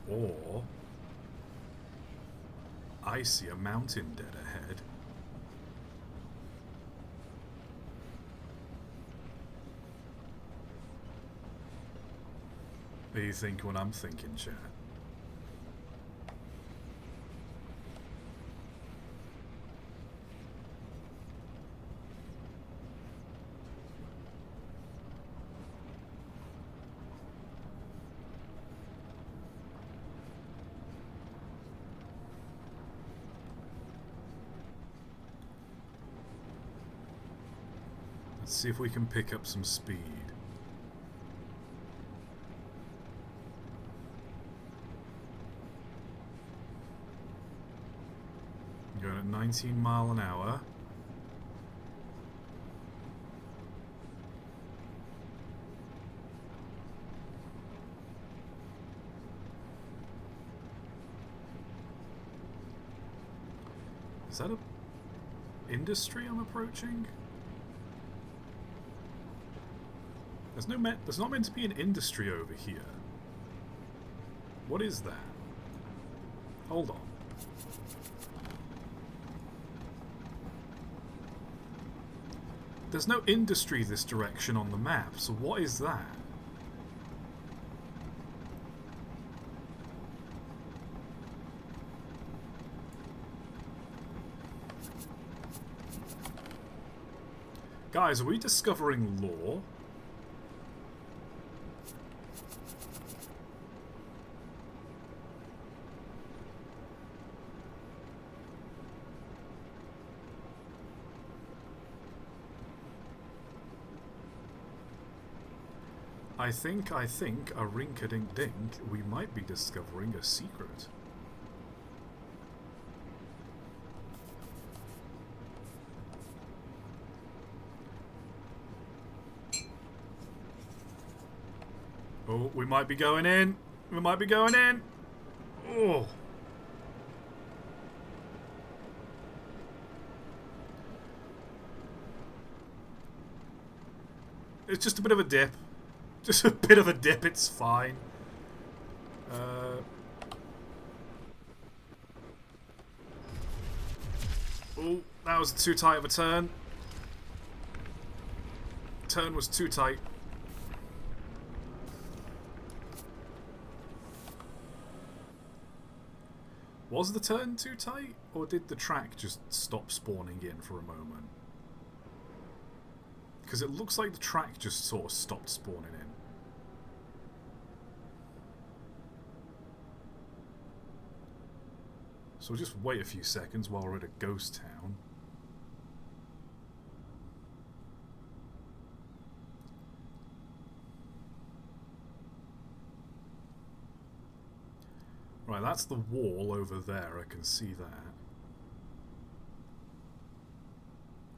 Or I see a mountain dead ahead. What do you think when I'm thinking, chat? Let's see if we can pick up some speed. Going at 19 miles an hour. Is that a industry I'm approaching? There's not meant to be an industry over here. What is that? Hold on. There's no industry this direction on the map, so what is that? Guys, are we discovering lore? I think, a rink-a-dink-dink, we might be discovering a secret. Oh, we might be going in. We might be going in. Oh. It's just a bit of a dip. Just a bit of a dip, it's fine. Oh, that was too tight of a turn. Turn was too tight. Was the turn too tight? Or did the track just stop spawning in for a moment? Because it looks like the track just sort of stopped spawning in. So we'll just wait a few seconds while we're at a ghost town. Right, that's the wall over there, I can see that.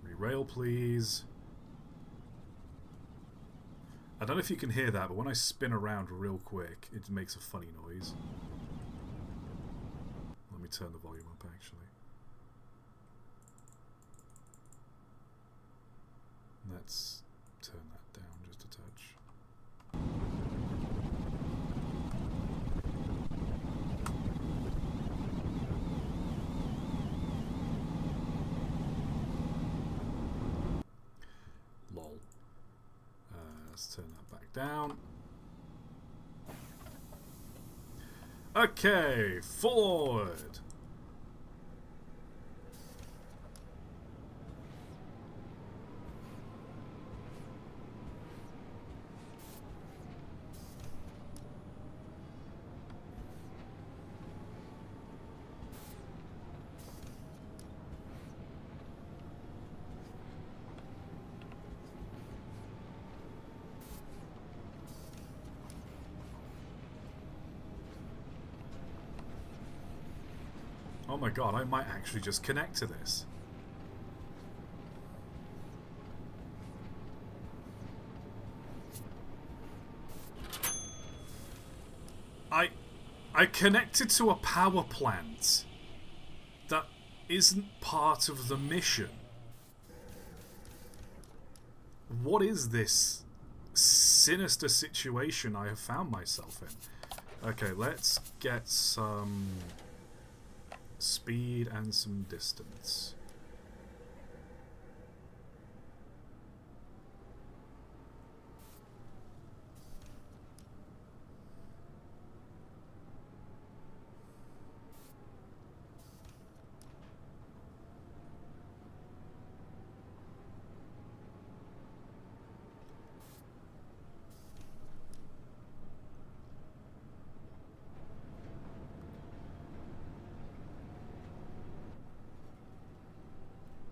Re-rail, please. I don't know if you can hear that, but when I spin around real quick, it makes a funny noise. Let me turn the volume up, actually. Let's turn that down just a touch. Lol. Let's turn that back down. Okay, forward. Oh my god, I might actually just connect to this. I connected to a power plant that isn't part of the mission. What is this sinister situation I have found myself in? Okay, let's get some speed and some distance.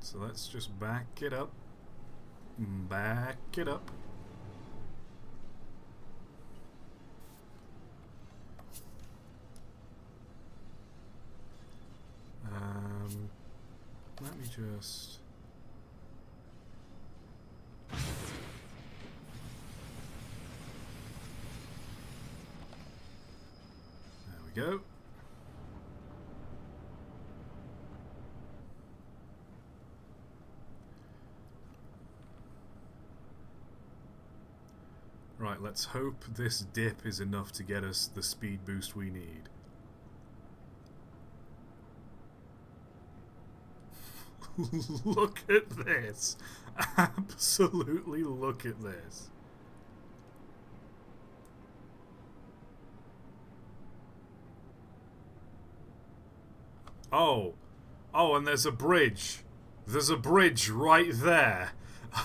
So let's just back it up. Back it up. Let me just... There we go. Right, let's hope this dip is enough to get us the speed boost we need. Look at this! Absolutely look at this. Oh. Oh, and there's a bridge. There's a bridge right there.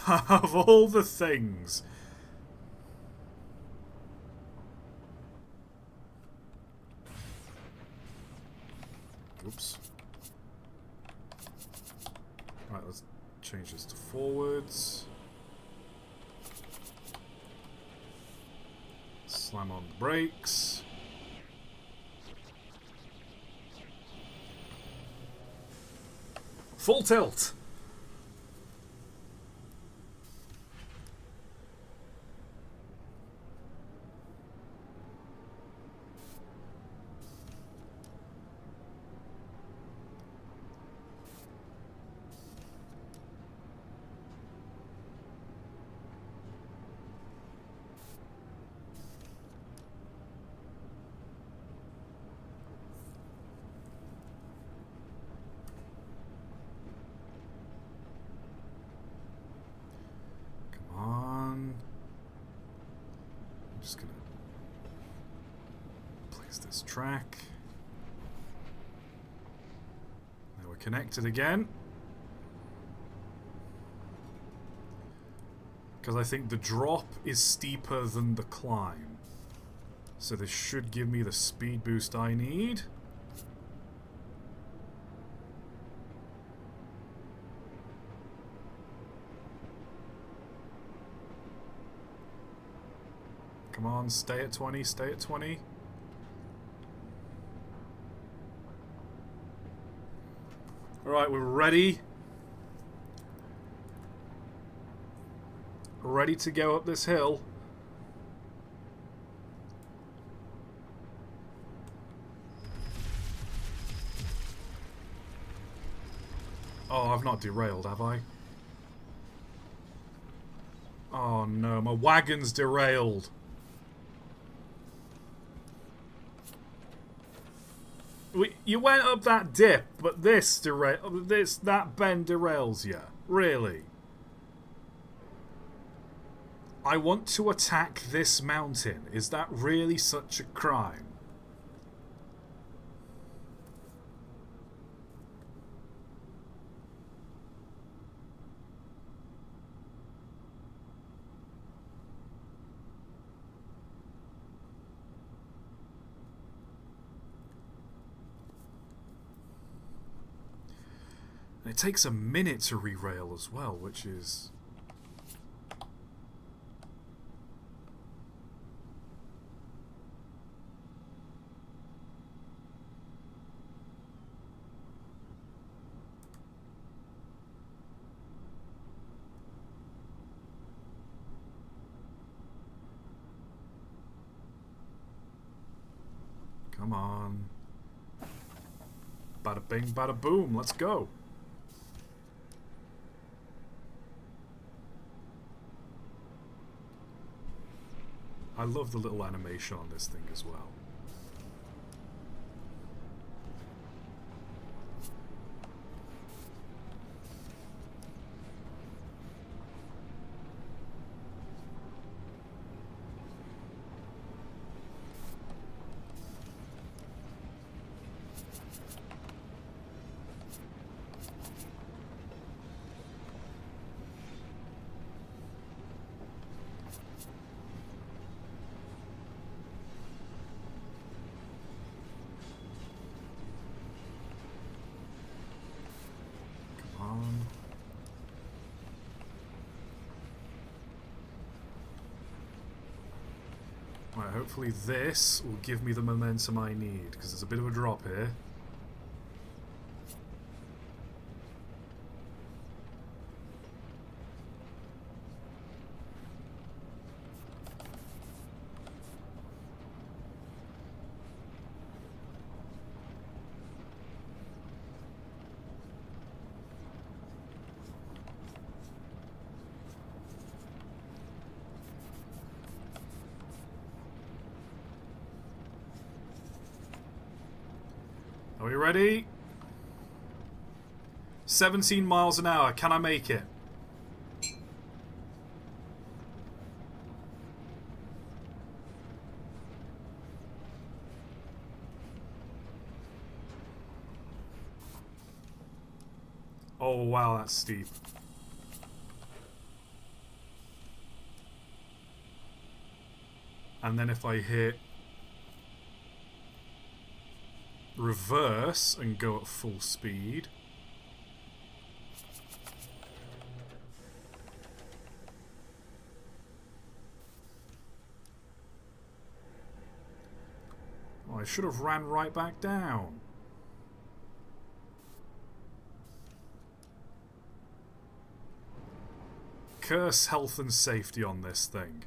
Of all the things. Oops. Right, let's change this to forwards. Slam on the brakes. Full tilt! Just gonna place this track. Now we're connected again. Because I think the drop is steeper than the climb. So this should give me the speed boost I need. Come on, stay at 20, stay at 20. Alright, we're ready. Ready to go up this hill. Oh, I've not derailed, have I? Oh no, my wagon's derailed. You went up that dip, but that bend derails you. Really? I want to attack this mountain. Is that really such a crime? And it takes a minute to re-rail as well, which is... Come on. Bada bing, bada boom. Let's go. I love the little animation on this thing as well. Right, hopefully this will give me the momentum I need, because there's a bit of a drop here. Are we ready? 17 miles an hour. Can I make it? Oh, wow, that's steep. And then if I hit reverse and go at full speed. Oh, I should have ran right back down. Curse health and safety on this thing.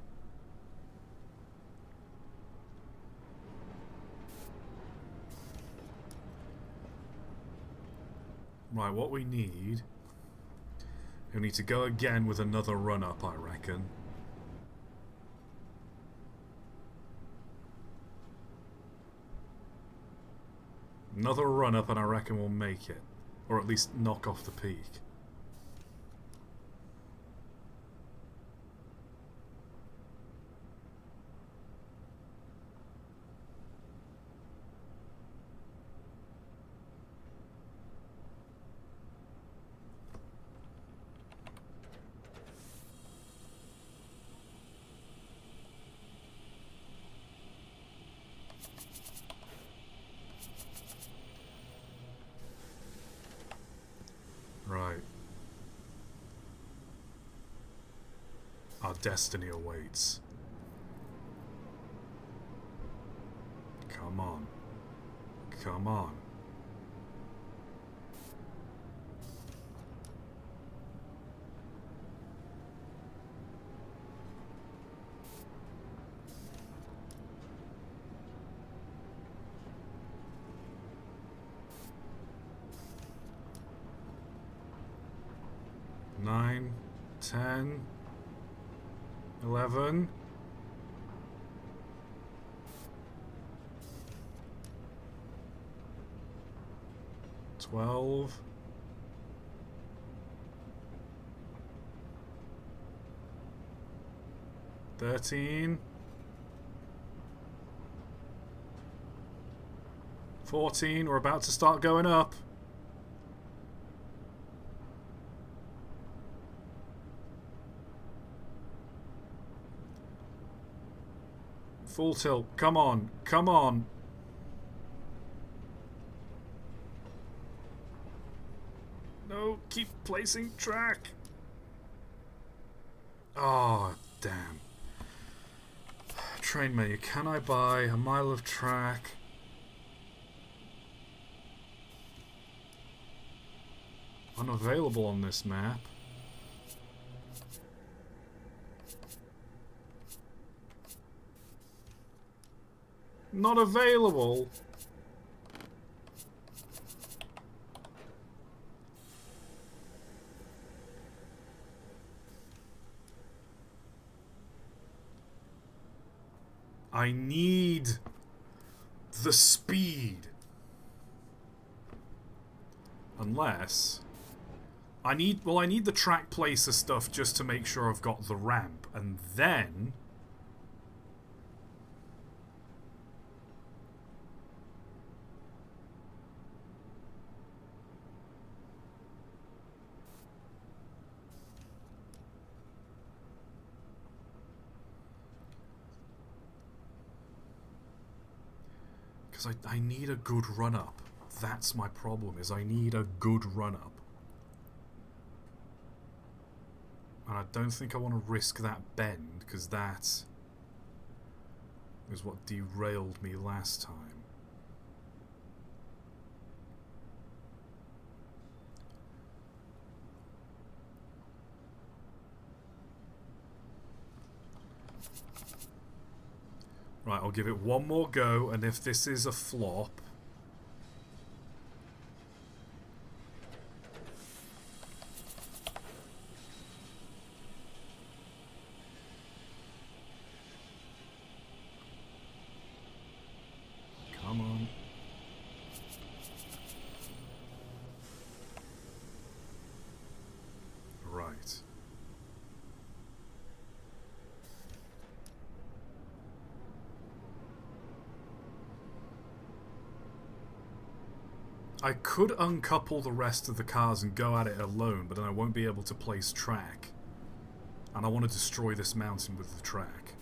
Right, what we need to go again with another run-up, I reckon. Another run-up and I reckon we'll make it. Or at least knock off the peak. Right. Our destiny awaits. Come on. Come on. Nine, 10, 11. $12. 13. 14. We're about to start going up. Full tilt. Come on. Come on. No, keep placing track. Oh, damn. Train menu. Can I buy a mile of track? Unavailable on this map. Not available. I need the speed. Unless I need the track placer stuff just to make sure I've got the ramp, and then because I need a good run-up. That's my problem, is I need a good run-up. And I don't think I want to risk that bend, because that is what derailed me last time. Right, I'll give it one more go, and if this is a flop... Come on. Right. I could uncouple the rest of the cars and go at it alone, but then I won't be able to place track. And I want to destroy this mountain with the track.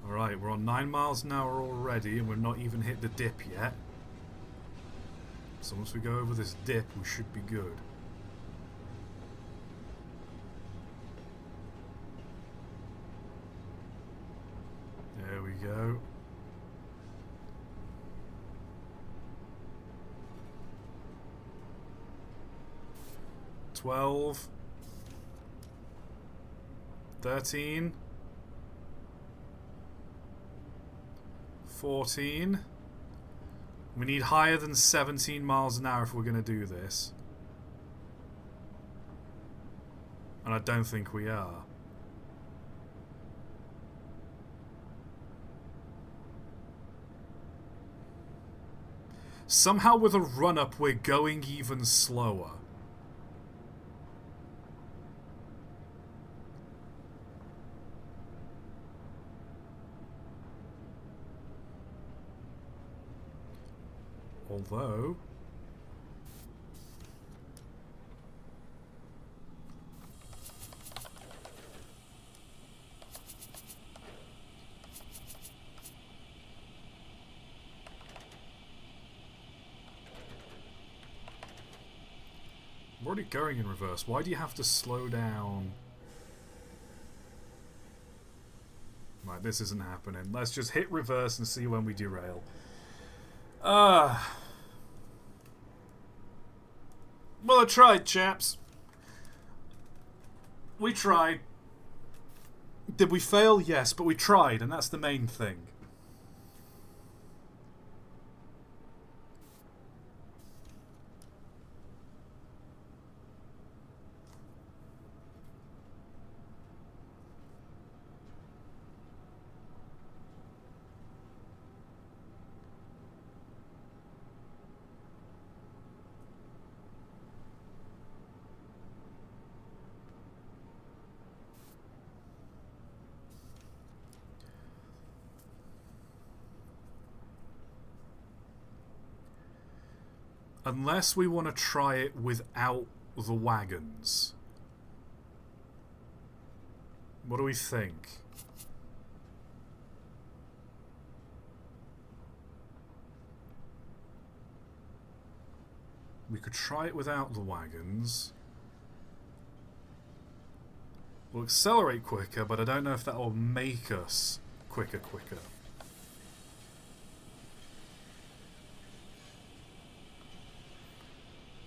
Alright, we're on 9 miles an hour already, and we've not even hit the dip yet. So once we go over this dip, we should be good. There we go. $12. 13. 14. We need higher than 17 miles an hour if we're going to do this. And I don't think we are. Somehow with a run-up we're going even slower. Although... I'm already going in reverse. Why do you have to slow down? Right, this isn't happening. Let's just hit reverse and see when we derail. Well, I tried, chaps. We tried. Did we fail? Yes, but we tried, and that's the main thing. Unless we want to try it without the wagons. What do we think? We could try it without the wagons. We'll accelerate quicker, but I don't know if that will make us quicker.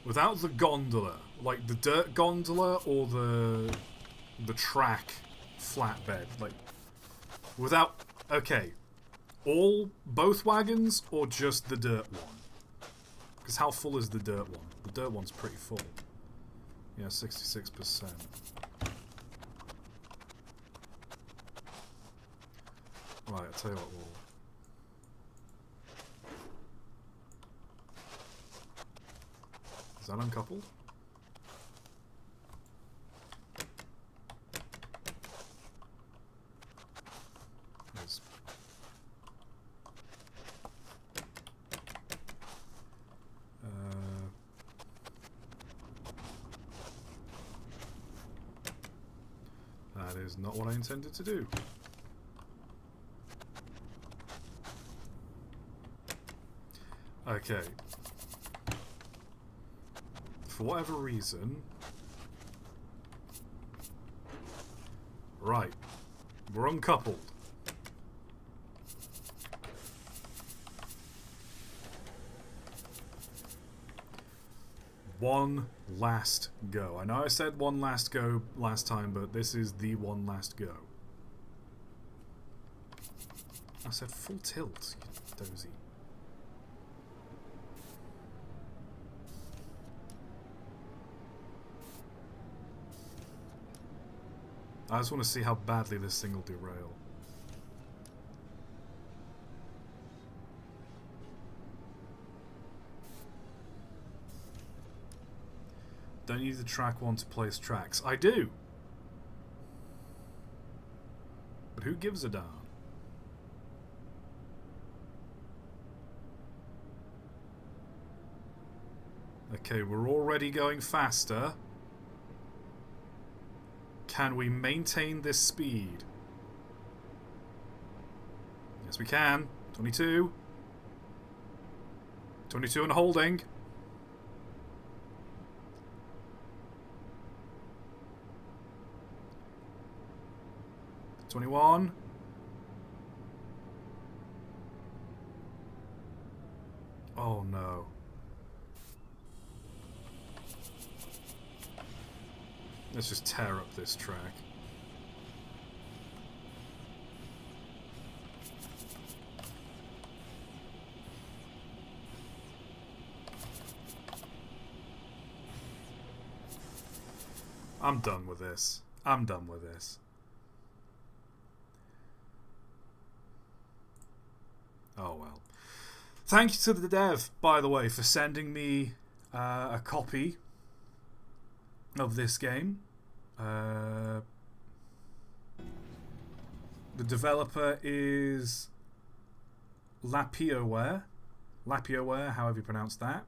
Without the gondola, like the dirt gondola or the track flatbed, like without. Okay, both wagons or just the dirt one? Because how full is the dirt one? The dirt one's pretty full. Yeah, 66%. Right, I'll tell you what, is that uncoupled? Yes. That is not what I intended to do. Okay. For whatever reason... Right. We're uncoupled. One last go. I know I said one last go last time, but this is the one last go. I said full tilt, you dozy. I just want to see how badly this thing will derail. Don't use the track one to place tracks. I do! But who gives a darn? Okay, we're already going faster. Can we maintain this speed? Yes, we can. 22. 22 and holding. 21. Oh no. Let's just tear up this track. I'm done with this. I'm done with this. Oh well. Thank you to the dev, by the way, for sending me a copy of this game. The developer is LapioWare, however you pronounce that.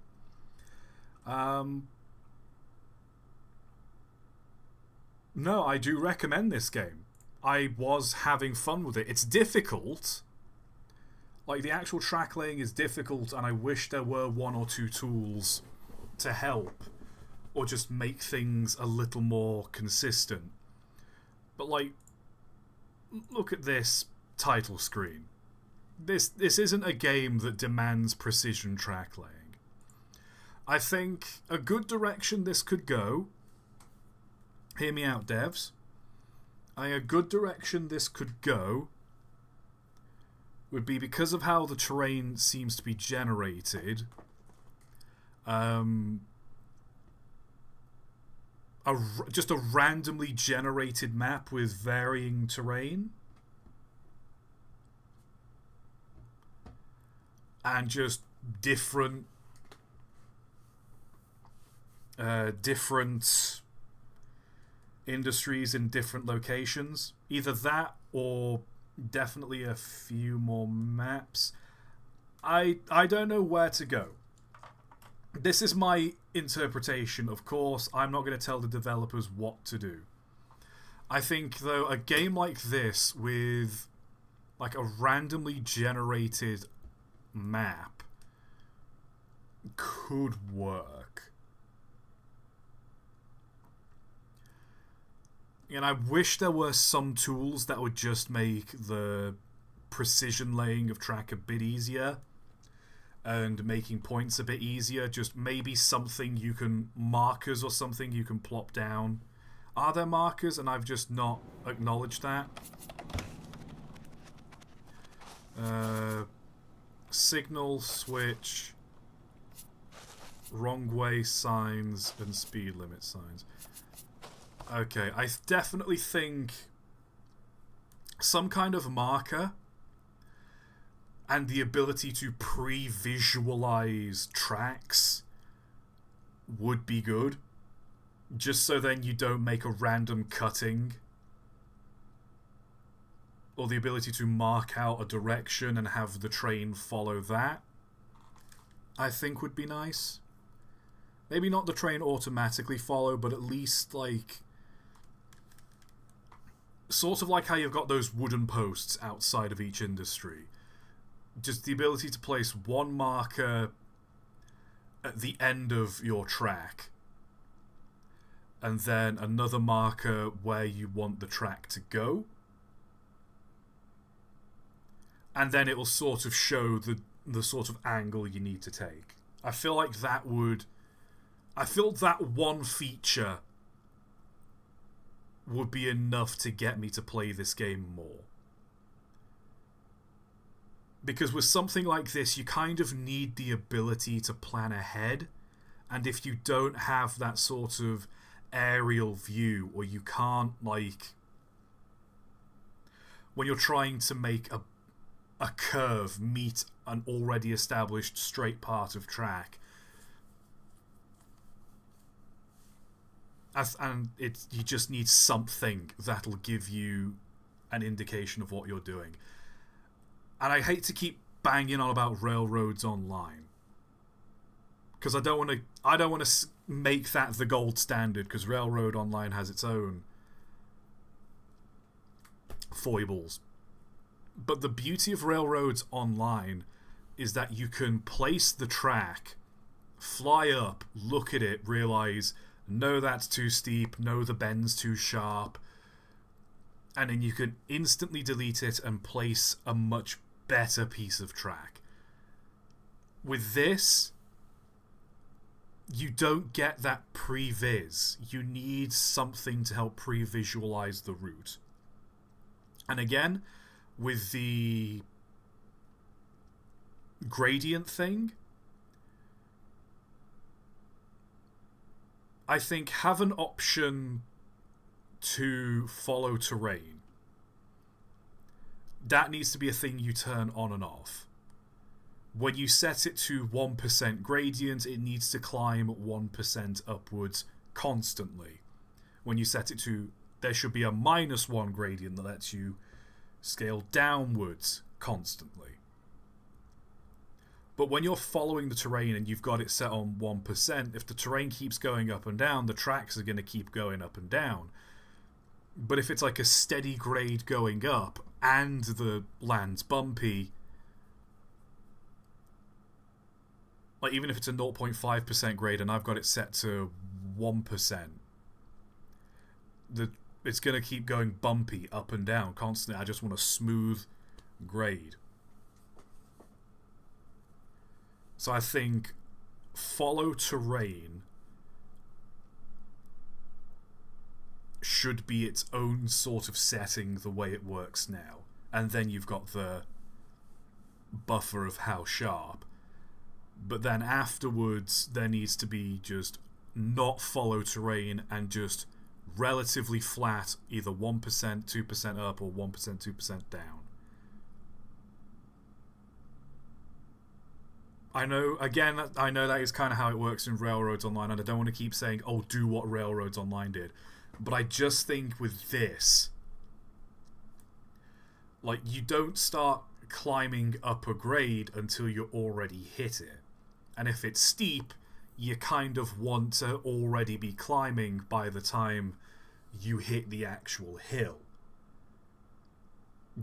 No, I do recommend this game. I was having fun with it. It's difficult. Like, the actual track laying is difficult, and I wish there were one or two tools to help, or just make things a little more consistent. But, like, look at this title screen. This isn't a game that demands precision track laying. I think a good direction this could go... Hear me out, devs. I think a good direction this could go would be, because of how the terrain seems to be generated, just a randomly generated map with varying terrain. And just different industries in different locations. Either that or definitely a few more maps. I don't know where to go. This is my interpretation, of course. I'm not going to tell the developers what to do. I think, though, a game like this with like a randomly generated map could work. And I wish there were some tools that would just make the precision laying of track a bit easier and making points a bit easier. Just maybe something you can, markers or something you can plop down. Are there markers and I've just not acknowledged that? Signal, switch, wrong way signs, and speed limit signs. Okay, I definitely think some kind of marker and the ability to pre-visualize tracks would be good. Just so then you don't make a random cutting. Or the ability to mark out a direction and have the train follow that, I think would be nice. Maybe not the train automatically follow, but at least, like, sort of like how you've got those wooden posts outside of each industry. Just the ability to place one marker at the end of your track, and then another marker where you want the track to go. And then it will sort of show the sort of angle you need to take. I feel like that would... I feel that one feature would be enough to get me to play this game more. Because with something like this, you kind of need the ability to plan ahead. And if you don't have that sort of aerial view, or you can't, like... when you're trying to make a curve meet an already established straight part of track, and you just need something that'll give you an indication of what you're doing. And I hate to keep banging on about Railroads Online, because I don't want to make that the gold standard, because Railroad Online has its own foibles. But the beauty of Railroads Online is that you can place the track, fly up, look at it, realise, no, that's too steep, no, the bend's too sharp, and then you can instantly delete it and place a much better piece of track. With this, you don't get that pre-viz. You need something to help pre-visualise the route. And again, with the gradient thing, I think have an option to follow terrain. That needs to be a thing you turn on and off. When you set it to 1% gradient, it needs to climb 1% upwards constantly. When you set it to, there should be a -1 gradient that lets you scale downwards constantly. But when you're following the terrain and you've got it set on 1%, if the terrain keeps going up and down, the tracks are going to keep going up and down. But if it's like a steady grade going up and the land's bumpy, like even if it's a 0.5% grade and I've got it set to 1%, it's going to keep going bumpy up and down constantly. I just want a smooth grade. So I think follow terrain should be its own sort of setting the way it works now. And then you've got the buffer of how sharp. But then afterwards, there needs to be just not follow terrain and just relatively flat, either 1%, 2% up, or 1%, 2% down. I know that is kind of how it works in Railroads Online, and I don't want to keep saying, oh, do what Railroads Online did. But I just think with this, like, you don't start climbing up a grade until you already hit it. And if it's steep, you kind of want to already be climbing by the time you hit the actual hill.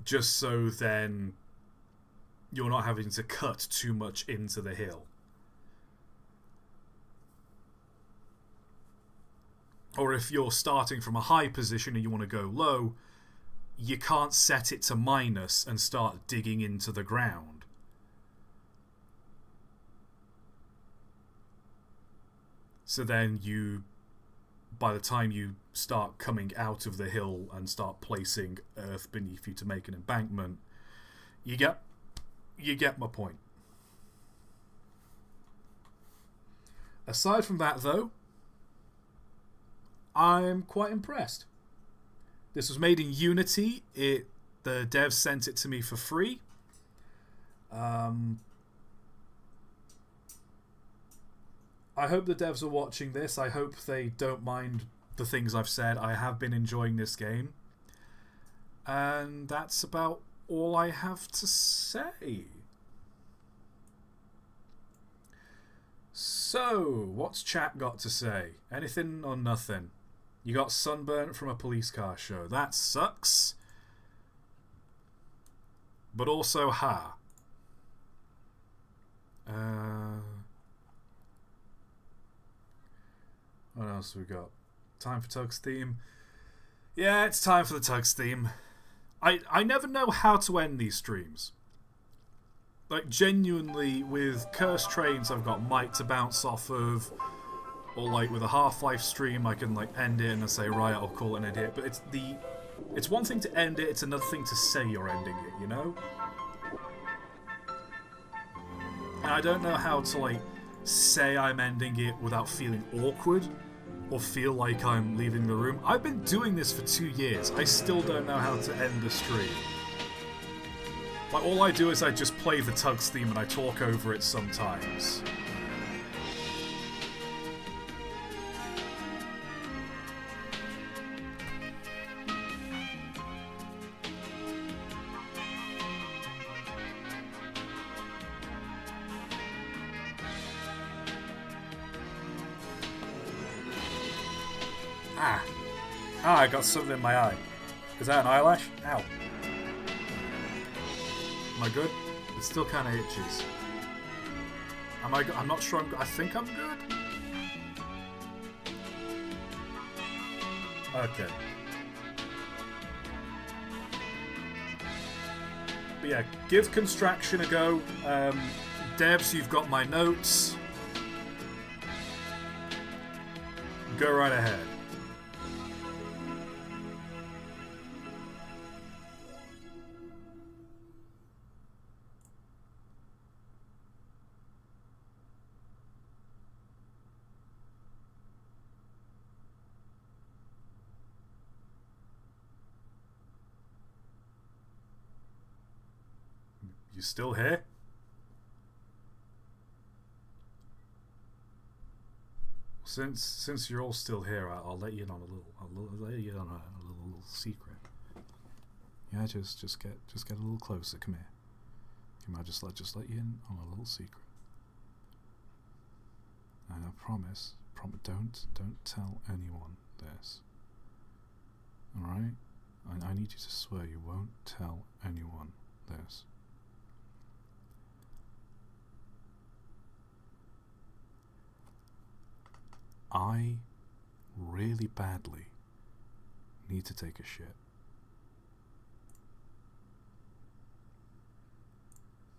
Just so then you're not having to cut too much into the hill. Or if you're starting from a high position and you want to go low, you can't set it to minus and start digging into the ground. So then by the time you start coming out of the hill and start placing earth beneath you to make an embankment, you get my point. Aside from that, though, I'm quite impressed. This was made in Unity. The devs sent it to me for free. I hope the devs are watching this. I hope they don't mind the things I've said. I have been enjoying this game. And that's about all I have to say. So, what's chat got to say? Anything or nothing? You got sunburnt from a police car show. That sucks. But also, ha. What else we got? Time for Tug's theme. Yeah, it's time for the Tug's theme. I never know how to end these streams. Like, genuinely, with Cursed Trains, I've got Mike to bounce off of. Or, like, with a Half-Life stream, I can, like, end it and say, right, I'll call it an edit. But it's one thing to end it, it's another thing to say you're ending it, you know? And I don't know how to, like, say I'm ending it without feeling awkward or feel like I'm leaving the room. I've been doing this for 2 years. I still don't know how to end the stream. Like, all I do is I just play the Tug's theme and I talk over it sometimes. I got something in my eye. Is that an eyelash? Ow. Am I good? It still kind of itches. I'm not sure I think I'm good? Okay. But yeah, give Construction a go. Devs, you've got my notes. Go right ahead. You still here? Since you're all still here, I'll let you in on a little secret. Yeah, just get a little closer. Come here. Come on, just let you in on a little secret. And I promise, don't tell anyone this. All right? I need you to swear you won't tell anyone this. I really badly need to take a shit.